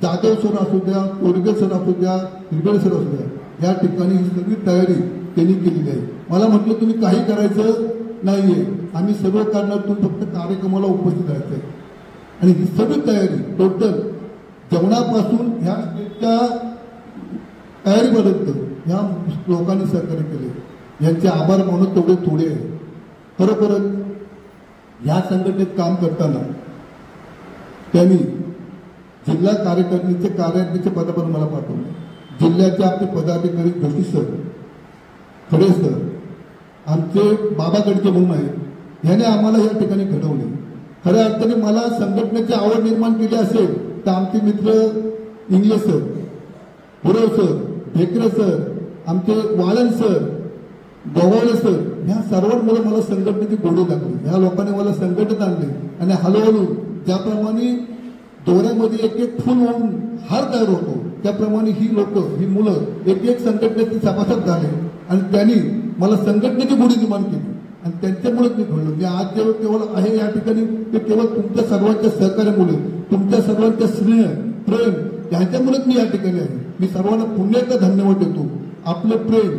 जाधव सर असू द्या, कोरगे सर असू द्या, हिरगळे सर असू द्या, या ठिकाणी ही सगळी तयारी त्यांनी केलेली आहे. मला म्हटलं तुम्ही काही करायचं नाहीये, आम्ही सर्व करणार, तुम्ही फक्त कार्यक्रमाला उपस्थित राहायचं आहे. आणि ही सगळी तयारी टोटल जेवणापासून ह्या स्टेजच्या तयारीपर्यंत ह्या लोकांनी सहकार्य केले. यांचे आभार मानून तेवढे थोडे आहे. खरोखरच ह्या संघटनेत काम करताना त्यांनी जिल्हा कार्यकारिणीचे कार्याध्यक्ष पदावर मला पाठवले. जिल्ह्याचे आपले पदाधिकारी जोशी सर, खडे सर, आमचे बाबा गडके म्हणून आहेत, याने आम्हाला या ठिकाणी घडवले. खऱ्या अर्थाने मला संघटनेची आवड निर्माण केली असेल तर आमचे मित्र Ingle sir, Gurav sir, Bhekare sir, आमचे वालन सर, गोवाळे सर, ह्या सर्वांमुळे मला संघटनेची गोडी लागली. ह्या लोकांनी मला संघटनेत आणले आणि हळूहळू ज्याप्रमाणे दोऱ्यामध्ये एक एक फुल होऊन हार तयार होतो त्याप्रमाणे ही लोक, ही मुलं एक एक संघटनेचे सभासद झाले आणि त्यांनी मला संघटनेची गोडी निर्माण केली आणि त्यांच्यामुळेच मी घडलो. मी आज जेव्हा केवळ आहे या ठिकाणी ते केवळ तुमच्या सर्वांच्या सहकार्यामुळे, तुमच्या सर्वांच्या स्नेह, प्रेम यांच्यामुळेच मी या ठिकाणी आहे. मी सर्वांना पुन्हा एकदा धन्यवाद देतो. आपलं प्रेम,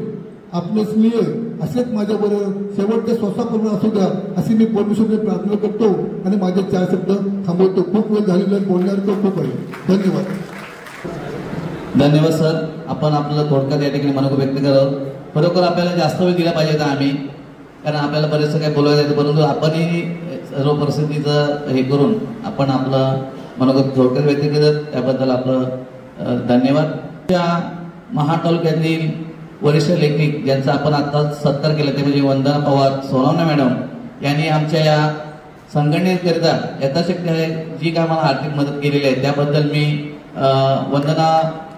आपलं स्नेह असेच माझ्याबरोबर शेवटच्या श्वासापर्यंत असू द्या अशी मी परमेश्वरने प्रार्थना करतो आणि माझे 4 शब्द थांबवतो. खूप वेळ झालेला बोलण्याचं खूप आहे. धन्यवाद. धन्यवाद सर. आपण आपलं थोडक्यात या ठिकाणी मनोगत व्यक्त करत. खरोखर आपल्याला जास्त वेळ दिला पाहिजे आम्ही, कारण आपल्याला बरेचसं काही बोलायला येतं, परंतु आपणही सर्व परिस्थितीचं हे करून आपण आपलं मनोगत थोडक्यात व्यक्त केलं त्याबद्दल आपलं धन्यवाद. त्या महाड तालुक्यातील वरिष्ठ लेखिक ज्यांचा आपण आता सत्कार केला ते म्हणजे वंदना पवार सोनवणे मॅडम यांनी आमच्या या संघटनेकरिता यथाशक्ती आहे जी काय मला आर्थिक मदत केलेली आहे त्याबद्दल मी वंदना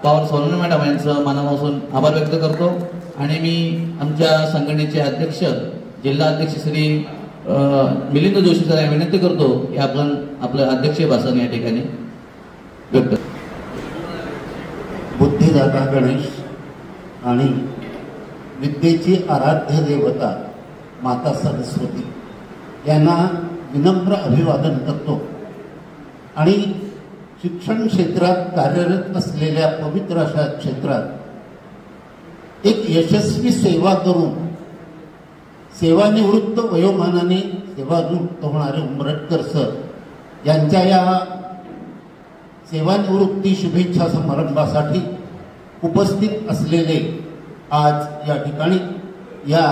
पवार सोनवणे मॅडम यांचं मनापासून आभार व्यक्त करतो. आणि मी आमच्या संघटनेचे अध्यक्ष, जिल्हा अध्यक्ष श्री मिलिंद जोशी सर विनंती करतो की आपण आपलं अध्यक्षीय भाषण या ठिकाणी व्यक्त. बुद्धिदाता गणेश आणि विद्येची आराध्य देवता माता सरस्वती यांना विनम्र अभिवादन करतो आणि शिक्षण क्षेत्रात कार्यरत असलेल्या पवित्र अशा क्षेत्रात एक यशस्वी सेवा करून सेवानिवृत्त वयोमानाने सेवानिवृत्त होणारे उमरटकर सर यांच्या या सेवानिवृत्ती शुभेच्छा समारंभासाठी उपस्थित असलेले आज या ठिकाणी या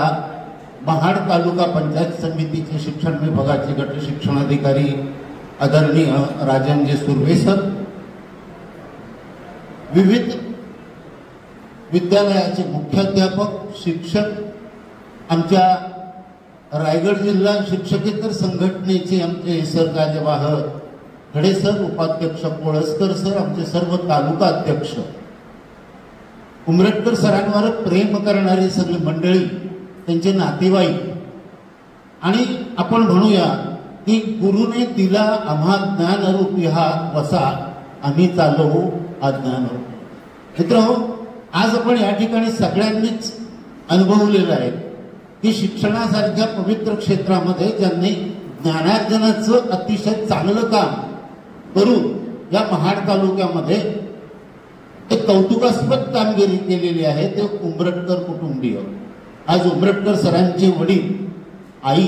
महाड तालुका पंचायत समितीचे शिक्षण विभागाचे गट शिक्षणाधिकारी आदरणीय राजनजी सुर्वे सर, विविध विद्यालयाचे मुख्याध्यापक, शिक्षक, आमच्या रायगड जिल्हा शिक्षकेतर संघटनेचे आमचे सरकार्यवाह खडे सर, उपाध्यक्ष कोळसकर सर, आमचे सर्व तालुका अध्यक्ष, उमरटकर सरांवर प्रेम करणारी सगळी मंडळी, त्यांचे नातेवाईक आणि आपण म्हणूया की गुरुने दिला आम्हा ज्ञानरूपी हा वसा, आम्ही चालवू अज्ञानरूपी. मित्रांनो, आज आपण या ठिकाणी सगळ्यांनीच अनुभवलेलं आहे की शिक्षणासारख्या पवित्र क्षेत्रामध्ये ज्यांनी ज्ञानार्जनाचं अतिशय चांगलं काम करून या महाड तालुक्यामध्ये एक कौतुकास्पद कामगिरी केलेली आहे ते उमरटकर कुटुंबीय. आज उमरटकर सरांचे वडील, आई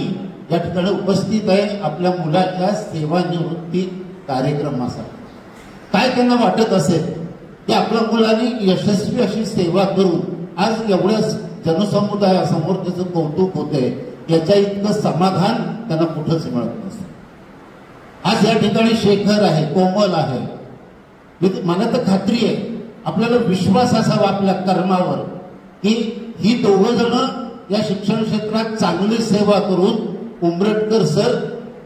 या ठिकाणी उपस्थित आहे आपल्या मुलाच्या सेवानिवृत्ती कार्यक्रमासाठी. काय त्यांना वाटत असेल की आपल्या मुलाने यशस्वी अशी सेवा करून आज एवढ्या जनसमुदायासमोर त्याचं कौतुक होते, याच्या इतकं समाधान त्यांना कुठंच मिळत नसतं. आज या ठिकाणी शेखर आहे, कोमल आहे. मला तर खात्री आहे, आपल्याला विश्वास असावा आपल्या कर्मावर की ही दोघं जण या शिक्षण क्षेत्रात चांगली सेवा करून उमरटकर सर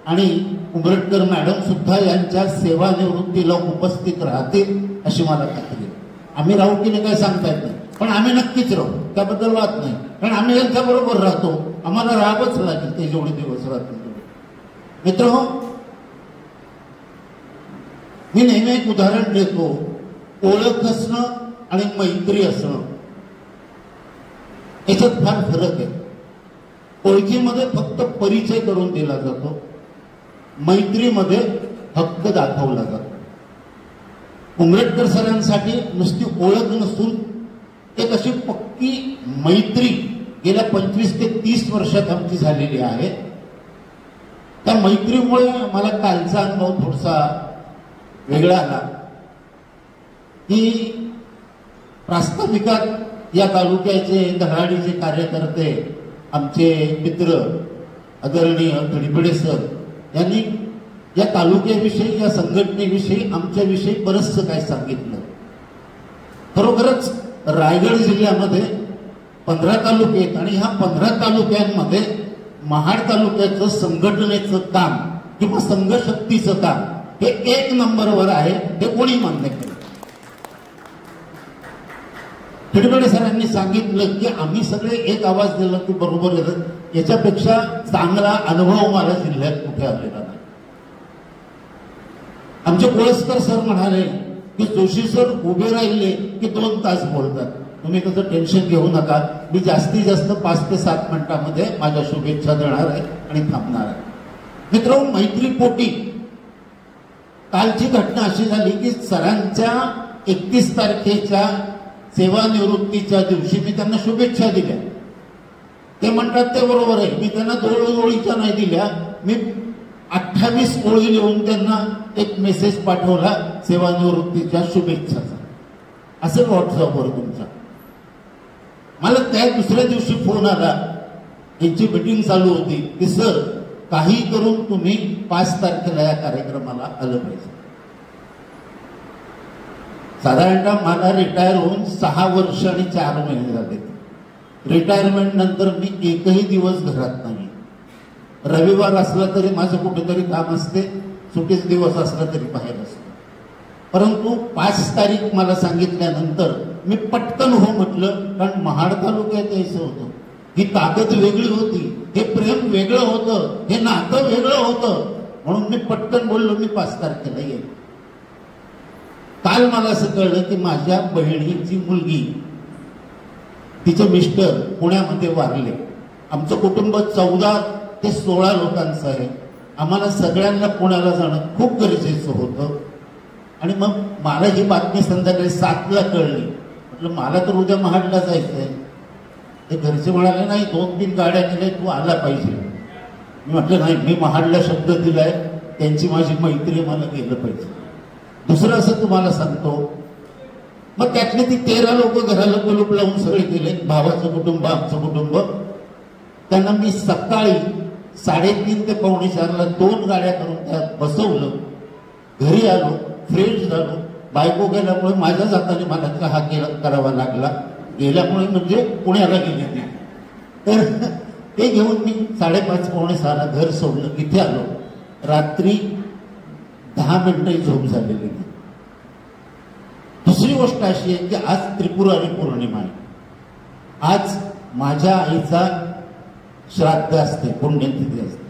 आणि उमरटकर मॅडम सुद्धा यांच्या सेवानिवृत्तीला उपस्थित राहतील अशी मला खात्री आहे. आम्ही राहू की नाही काय सांगता येत नाही, पण आम्ही नक्कीच राहू, त्याबद्दल वाद नाही. कारण आम्ही यांच्याबरोबर राहतो, आम्हाला राहावंच लागेल ते जेवढे दिवस राहतील. मित्रांनो, मी नेहमी एक उदाहरण देतो. ओळख असणं आणि मैत्री असणं याच्यात फार फरक आहे. ओळखीमध्ये फक्त परिचय करून दिला जातो, मैत्रीमध्ये हक्क दाखवला जातो. उमरटकर सरांसाठी नुसती ओळख नसून एक अशी पक्की मैत्री गेल्या 25 ते 30 वर्षात आमची झालेली आहे. त्या मैत्रीमुळे मला कालचा अनुभव थोडासा वेगळा आला की प्रास्ताविकात या तालुक्याचे धडाडीचे कार्यकर्ते, आमचे मित्र आदरणीय धडपडे सर यांनी या तालुक्याविषयी, या संघटनेविषयी, आमच्याविषयी बरंचसं काय सांगितलं. खरोखरच रायगड जिल्ह्यामध्ये 15 तालुके आहेत आणि ह्या 15 तालुक्यांमध्ये महाड तालुक्याचं संघटनेचं काम किंवा संघशक्तीचं काम हे 1 नंबरवर आहे, हे कोणी मान्य केलं? खडबडे सरांनी सांगितलं की आम्ही सगळे एक आवाज दिला की बरोबर येतं. याच्यापेक्षा चांगला अनुभव मला जिल्ह्यात कुठे आलेला नाही. आमचे कोळसकर सर म्हणाले की जोशी सर उभे राहिले की 2 तास बोलतात. तुम्ही त्याचं टेन्शन घेऊ नका, मी जास्तीत जास्त 5 ते 7 मिनिटांमध्ये माझ्या शुभेच्छा देणार आहे आणि थांबणार आहे. मित्रांनो, मैत्रीपोटी कालची घटना अशी झाली की सरांच्या 31 तारखेच्या सेवानिवृत्तीच्या दिवशी मी त्यांना शुभेच्छा दिल्या. ते म्हणतात ते बरोबर आहे, मी त्यांना 2 ओळीच्या नाही दिल्या, मी 28 ओळी लिहून त्यांना एक मेसेज पाठवला सेवानिवृत्तीच्या शुभेच्छाचा. असं व्हॉट्सअपवर तुमचा. मला त्या दुसऱ्या दिवशी फोन आला, यांची मीटिंग चालू होती की सर काही करून तुम्ही 5 तारखेला या कार्यक्रमाला आलं पाहिजे. साधारणतः मला रिटायर होऊन 6 वर्ष आणि 4 महिने झाले. रिटायरमेंट नंतर मी एकही दिवस घरात नाही. रविवार असला तरी माझं कुठेतरी काम असते, सुट्टीच दिवस असला तरी बाहेर असतो. परंतु 5 तारीख मला सांगितल्यानंतर मी पटकन हो म्हटलं, कारण महाड तालुक्यात यायचं होतं. ही ताकद वेगळी होती, हे प्रेम वेगळं होतं, हे नातं वेगळं होतं. म्हणून मी पटकन बोललो मी 5 तारखेला येईल. काल मला असं कळलं की माझ्या बहिणीची मुलगी, तिचे मिस्टर पुण्यामध्ये वारले. आमचं कुटुंब 14 ते 16 लोकांचं आहे. आम्हाला सगळ्यांना पुण्याला जाणं खूप गरजेचं होतं. आणि मग मला ही बातमी संध्याकाळी 7ला कळली. म्हटलं मला तर उद्या महाडला जायचंय. ते घरचे म्हणाले नाही 2-3 गाड्या केल्या, तू आला पाहिजे. मी म्हटलं नाही, मी महाडला शब्द दिलाय, त्यांची माझी मैत्री, मला गेलं पाहिजे. दुसरं असं तुम्हाला सांगतो, मग त्यातले ती 13 लोक घराला कुलूप लावून सगळे गेले. भावाचं कुटुंब, आमचं कुटुंब. त्यांना मी सकाळी 3:30 ते 3:45ला 2 गाड्या करून त्यात बसवलं. घरी आलो, फ्रेश झालो. बायको गेल्यामुळे माझ्या जाताने मला चहा करावा लागला. गेल्यामुळे म्हणजे पुण्याला गेली ती. तर ते घेऊन मी 5:30-5:45ला घर सोडलं. इथे आलो. रात्री 10 मिनिटं झोप झालेली. दुसरी गोष्ट अशी आहे की आज त्रिपुरारी पौर्णिमा आहे. आज माझ्या आईचा श्राद्ध असते, पुण्यतिथी असते.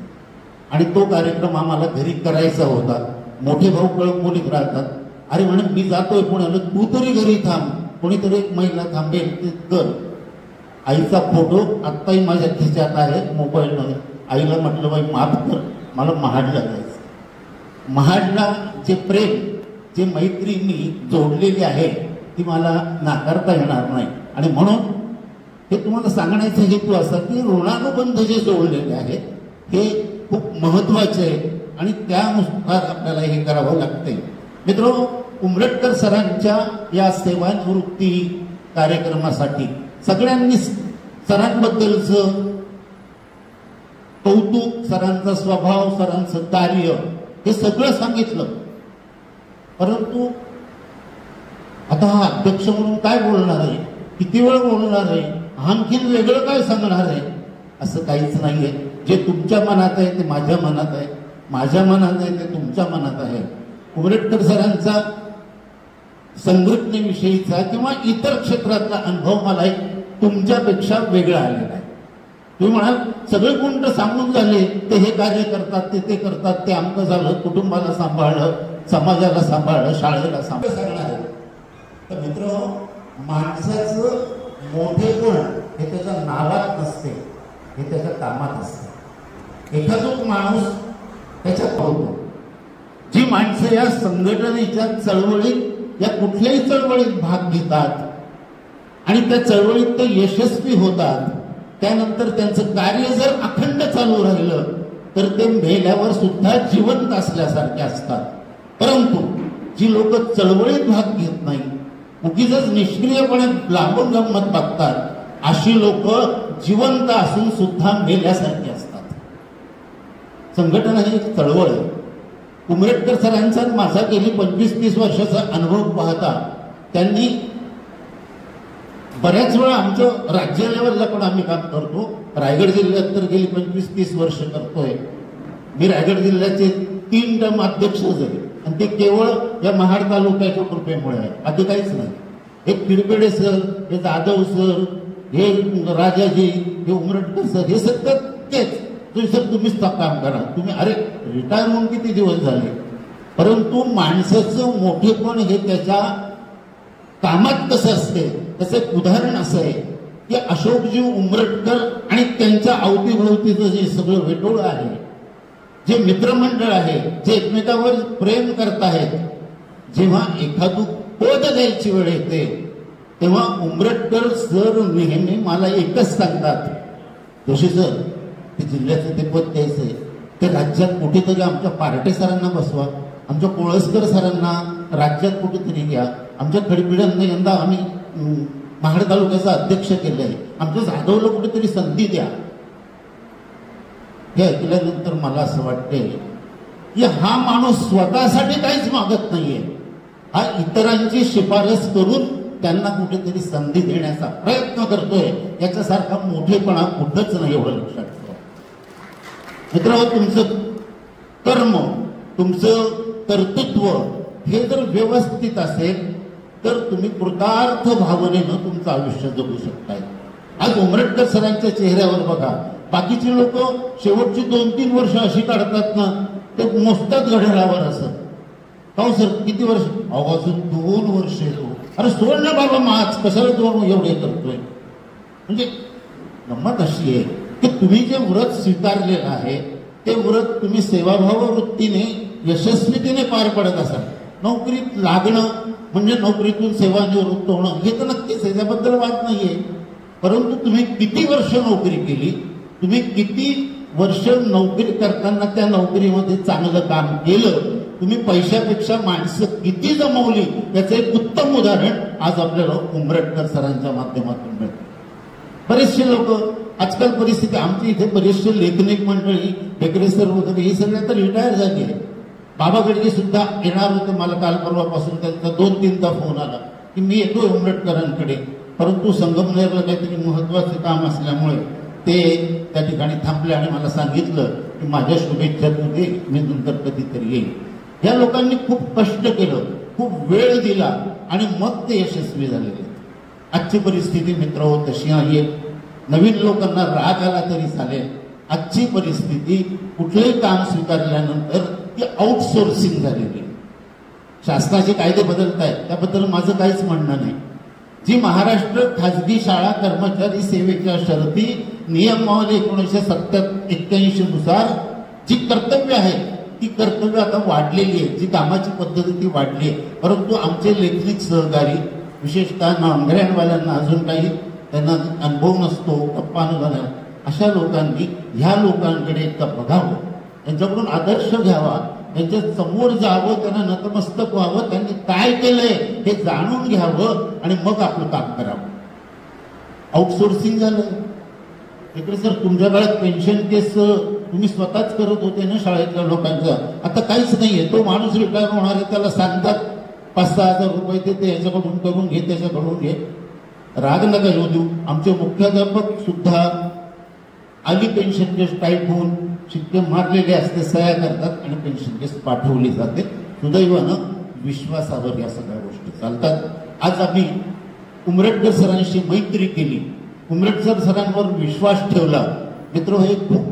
आणि तो कार्यक्रम आम्हाला घरी करायचा होता. मोठे भाऊ कळंबोलीत राहतात. अरे म्हणे मी जातोय पुण्याला, तू तरी घरी थांब, कोणीतरी एक महिला थांबेल ते कर. आईचा फोटो आत्ताही माझ्या खिशात आहे मोबाईलमध्ये. आईला म्हटलं बाई माफ कर, मला महाडला जायचं. महाडला जे प्रेम, जे मैत्री मी जोडलेली आहे ती मला नाकारता येणार नाही. आणि म्हणून हे तुम्हाला सांगण्याचा हेतू असा की ऋणानुबंध जे जोडलेले आहेत हे खूप महत्वाचे आहे आणि त्यानुसार आपल्याला हे करावं लागते. मित्रांनो, उमरटकर सरांच्या या सेवानिवृत्ती कार्यक्रमासाठी सगळ्यांनी सरांबद्दलचं कौतुक, सरांचा स्वभाव, सरांचं कार्य हे सगळं सांगितलं. परंतु आता हा अध्यक्ष म्हणून काय बोलणार आहे, किती वेळ बोलणार आहे, आणखीन वेगळं काय सांगणार आहे, असं काहीच नाहीये. जे तुमच्या मनात आहे ते माझ्या मनात आहे, माझ्या मनात आहे ते तुमच्या मनात आहे. उमरटकर सरांचा संघटनेविषयीचा किंवा इतर क्षेत्रातला अनुभव मला एक तुमच्यापेक्षा वेगळा आलेला आहे. तुम्ही म्हणाल सगळे गुण तर सांगून झाले, ते हे कार्य करतात, ते करतात, ते आमचं झालं, कुटुंबाला सांभाळलं, समाजाला सांभाळलं, शाळेला सांभाळलं. तर मित्र, माणसाचं मोठेपण हे त्याच्या नावात नसते, हे त्याच्या कामात असते. एखादा माणूस त्याच्यात होतो. जी माणसं या संघटनेच्या चळवळीत, या कुठल्याही चळवळीत भाग घेतात आणि त्या चळवळीत ते यशस्वी होतात, त्यानंतर त्यांचं कार्य जर अखंड चालू राहिलं तर ते मेल्यावर सुद्धा जिवंत असल्यासारखे असतात. परंतु जी लोक चळवळीत भाग घेत नाही, उगीच निष्क्रियपणे लांबून गंमत बघतात, अशी लोक जिवंत असून सुद्धा मेल्यासारखी असतात. संघटना ही चळवळ आहे. उमरटकर सरांचा माझा गेली 25-30 वर्षाचा अनुभव पाहता त्यांनी बऱ्याच वेळा आमचं राज्य लेवलला पण आम्ही काम करतो. रायगड जिल्ह्यात तर गेली 25-30 वर्ष करतोय. मी रायगड जिल्ह्याचे 3 टर्म अध्यक्ष झाले. आणि ते केवळ या महाड तालुक्याच्या कृपेमुळे आहे, बाकी काहीच नाही. हे किरपेडे सर, हे जाधव सर, हे राजाजी, हे उमरटकर सर, हे सतत तेच सर तुम्हीच काम करा. तुम्ही अरे रिटायर होऊन किती दिवस झाले, परंतु माणसाचं मोठेपण हे त्याच्या कामात कसं असते त्याचं एक उदाहरण असं आहे की अशोकजी उमरटकर आणि त्यांच्या अवतीभोवतीचं जे सगळं वेटोळं आहे, जे मित्रमंडळ आहे, जे एकमेकावर प्रेम करतायत, जेव्हा एखादं पद द्यायची वेळ येते तेव्हा उमरटकर सर नेहमी मला एकच सांगतात, जोशी सर ते जिल्ह्याचं ते पद द्यायचंय ते राज्यात कुठेतरी आमच्या पार्टे सरांना बसवा, आमच्या कोळसकर सरांना राज्यात कुठेतरी घ्या, आमच्या खडपिडांना यंदा आम्ही महाड तालुक्याचा अध्यक्ष केलंय, आमच्या जाधवला कुठेतरी संधी द्या. हे ऐकल्यानंतर मला असं वाटतंय की हा माणूस स्वतःसाठी काहीच मागत नाहीये, हा इतरांची शिफारस करून त्यांना कुठेतरी संधी देण्याचा प्रयत्न करतोय. याच्यासारखा मोठेपणा कुठंच नाही, एवढं लक्षात ठेवा. मित्रांनो, तुमचं कर्म, तुमचं कर्तृत्व हे जर व्यवस्थित असेल तर तुम्ही कृतार्थ भावनेनं तुमचं आयुष्य जगू शकताय. आज उमरटकर सरांच्या चेहऱ्यावर बघा, बाकीची लोक शेवटची 2-3 वर्ष अशी काढतात ना, ते मोजतात घड्याळावर असं. हो सर किती वर्ष? अजून 2 वर्ष येतो. अरे सोड ना बाबा, माच कशाला 2 एवढे करतोय. म्हणजे गंमत अशी आहे की तुम्ही जे व्रत स्वीकारलेलं आहे ते व्रत तुम्ही सेवाभाव वृत्तीने यशस्वीतेने पार पडत असाल. नोकरीत लागणं म्हणजे नोकरीतून सेवानिवृत्त होणं हे तर नक्कीच आहे, त्याबद्दल वाद नाहीये. परंतु तुम्ही किती वर्ष नोकरी केली, तुम्ही किती वर्ष नोकरी करताना त्या नोकरीमध्ये चांगलं काम केलं, तुम्ही पैशापेक्षा माणसं किती जमवली याचं एक उत्तम उदाहरण आज आपल्याला उमरटकर सरांच्या माध्यमातून मिळतं. बरेचसे लोक आजकाल परिस्थिती, आमची इथे बरेचसे लेखनिक मंडळी, बेकरे सर वगैरे ही सगळे आता रिटायर झाली आहे. बाबा गडगे सुद्धा येणार होते, मला काल परवापासून त्यांचा 2-3दा फोन आला की मी येतोय उमरटकरांकडे, परंतु संगमनेरला काहीतरी महत्वाचे काम असल्यामुळे ते त्या ठिकाणी थांबले आणि मला सांगितलं की माझ्या शुभेच्छा तू दे, मी नंतर कधीतरी येईल. या लोकांनी खूप कष्ट केलं, खूप वेळ दिला आणि मग ते यशस्वी झालेले. आजची परिस्थिती मित्र तशी आहे. नवीन लोकांना राग आला तरी चालेल. आजची परिस्थिती कुठलंही काम स्वीकारल्यानंतर ती आउटसोर्सिंग झालेली. शासनाचे कायदे बदलत आहेत, त्याबद्दल माझं काहीच म्हणणं नाही. जी महाराष्ट्र खाजगी शाळा कर्मचारी सेवेच्या शर्ती नियमावली 1981 नुसार जी कर्तव्य आहेत ती कर्तव्य आता वाढलेली आहे, जी कामाची पद्धती ती वाढली आहे. परंतु आमचे लेखनिक सहकारी, विशेषतः नांगऱ्यांवाल्यांना अजून काही त्यांना अनुभव नसतो, गप्पा झाला, अशा लोकांनी ह्या लोकांकडे एकदा बघावं, त्यांच्याकडून आदर्श घ्यावा, त्यांच्या समोर जावं, त्यांना नतमस्तक व्हावं, त्यांनी काय केलंय हे जाणून घ्यावं आणि मग आपलं काम करावं. आउटसोर्सिंग झालं. इकडे सर तुमच्या काळात पेन्शन केस तुम्ही स्वतःच करत होते ना शाळेतल्या लोकांचा, आता काहीच नाहीये. तो माणूस रिटायर होणार आहे, त्याला सांगतात 5-6 हजार रुपये देते, याच्याकडून करून घे, त्याच्याकडून घे. राग नका येऊ देऊ. आमचे मुख्याध्यापक सुद्धा आली पेन्शन केस टाईप होऊन शिक्के मारलेले असते, सह्या करतात आणि पेन्शन केस पाठवली जाते. सुदैवानं विश्वासावर या सगळ्या गोष्टी चालतात. आज आम्ही उमरटकर सरांशी मैत्री केली, उमरटकर सरांवर विश्वास ठेवला. मित्र, हे खूप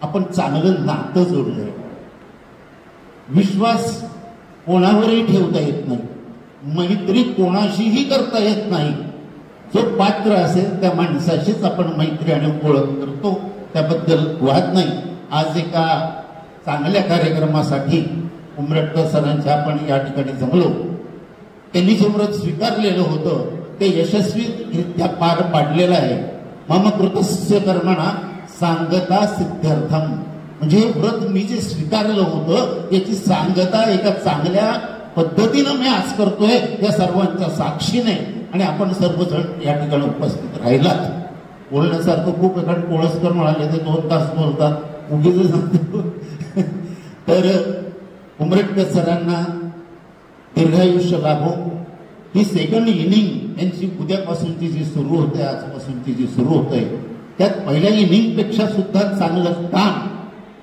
आपण चांगलं नातं जोडलंय. विश्वास कोणावरही ठेवता येत नाही, मैत्री कोणाशीही करता येत नाही. जो पात्र असेल त्या माणसाशीच आपण मैत्री आणि ओळख करतो, त्याबद्दल वाद नाही. आज एका चांगल्या कार्यक्रमासाठी उमरटकर सरांच्या आपण या ठिकाणी जमलो. त्यांनी जे व्रत स्वीकारलेलं होतं ते यशस्वीरित्या पार पाडलेलं आहे. मम कृतस्य कर्मणा सांगता सिद्ध्यर्थम. म्हणजे हे व्रत मी जे स्वीकारलं होतं याची सांगता एका चांगल्या पद्धतीनं मी आज करतोय या सर्वांच्या साक्षीने. आणि आपण सर्वजण या ठिकाणी उपस्थित राहिलात. बोलण्यासारखं खूप एखाद कोळसकर म्हणाले ते 2 तास बोलतात, उगीच. तर उमरटकर सरांना दीर्घायुष्य लाभो. ही सेकंड इनिंग यांची उद्यापासूनची जी सुरू होते, आजपासूनची जी सुरू होते, त्यात पहिल्या इनिंगपेक्षा सुद्धा चांगलं काम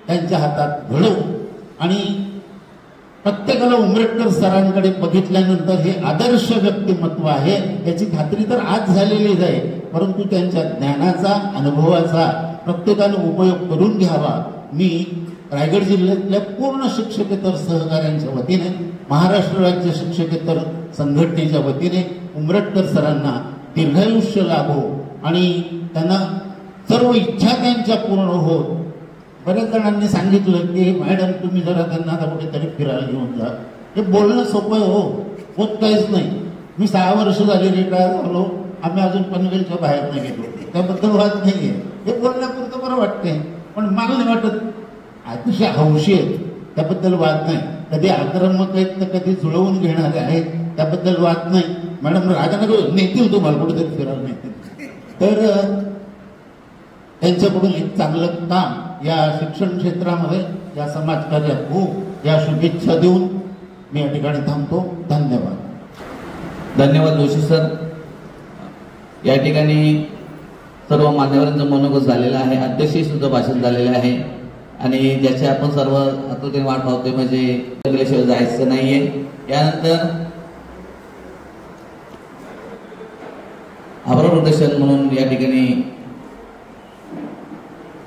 त्यांच्या हातात घडवू आणि प्रत्येकाला उमरेटकर सरांकडे बघितल्यानंतर हे आदर्श व्यक्तिमत्व आहे याची खात्री तर आज झालेलीच आहे, परंतु त्यांच्या ज्ञानाचा अनुभवाचा प्रत्येकाने उपयोग करून घ्यावा. मी रायगड जिल्ह्यातल्या पूर्ण शिक्षकेतर सहकाऱ्यांच्या वतीने, महाराष्ट्र राज्य शिक्षकेतर संघटनेच्या वतीने उमरेटकर सरांना दीर्घायुष्य लाभो आणि त्यांना सर्व इच्छा त्यांच्या पूर्ण होत. बऱ्याच जणांनी सांगितलं की मॅडम तुम्ही जरा त्यांना आता कुठेतरी फिरायला घेऊन जा. हे बोलणं सोपं हो, होत काहीच नाही. मी 6 वर्ष झाली रिटायर झालो, आम्ही अजून पनवेलच्या बाहेर नाही गेलो, त्याबद्दल वाद नाहीये. हे बोलण्यापुरतं बरं वाटतंय, पण मला नाही वाटत अतिशय हौशी आहेत, त्याबद्दल वाद नाही. कधी आक्रमक आहेत तर कधी जुळवून घेणारे आहेत, त्याबद्दल वाद नाही. मॅडम राजानगर नेतील तुम्हाला कुठेतरी फिरायला नेतील. तर त्यांच्याकडून एक चांगलं काम या शिक्षण क्षेत्रामध्ये, या समाजकार्यात हो, या शुभेच्छा देऊन मी या ठिकाणी थांबतो. धन्यवाद. धन्यवाद जोशी सर. या ठिकाणी सर्व मान्यवरांचं मनोगत झालेलं आहे, अध्यक्षही सुद्धा भाषण झालेलं आहे आणि ज्याचे आपण सर्व आतुरतेने वाट पाहतोय, म्हणजे गेल्याशिवाय जायचं नाहीये. यानंतर आभार प्रदर्शन म्हणून या ठिकाणी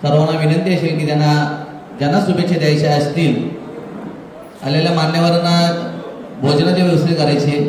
सर्वांना विनंती असेल की ज्यांना शुभेच्छा द्यायच्या असतील, आलेल्या मान्यवरांना भोजनाची व्यवस्था करायची.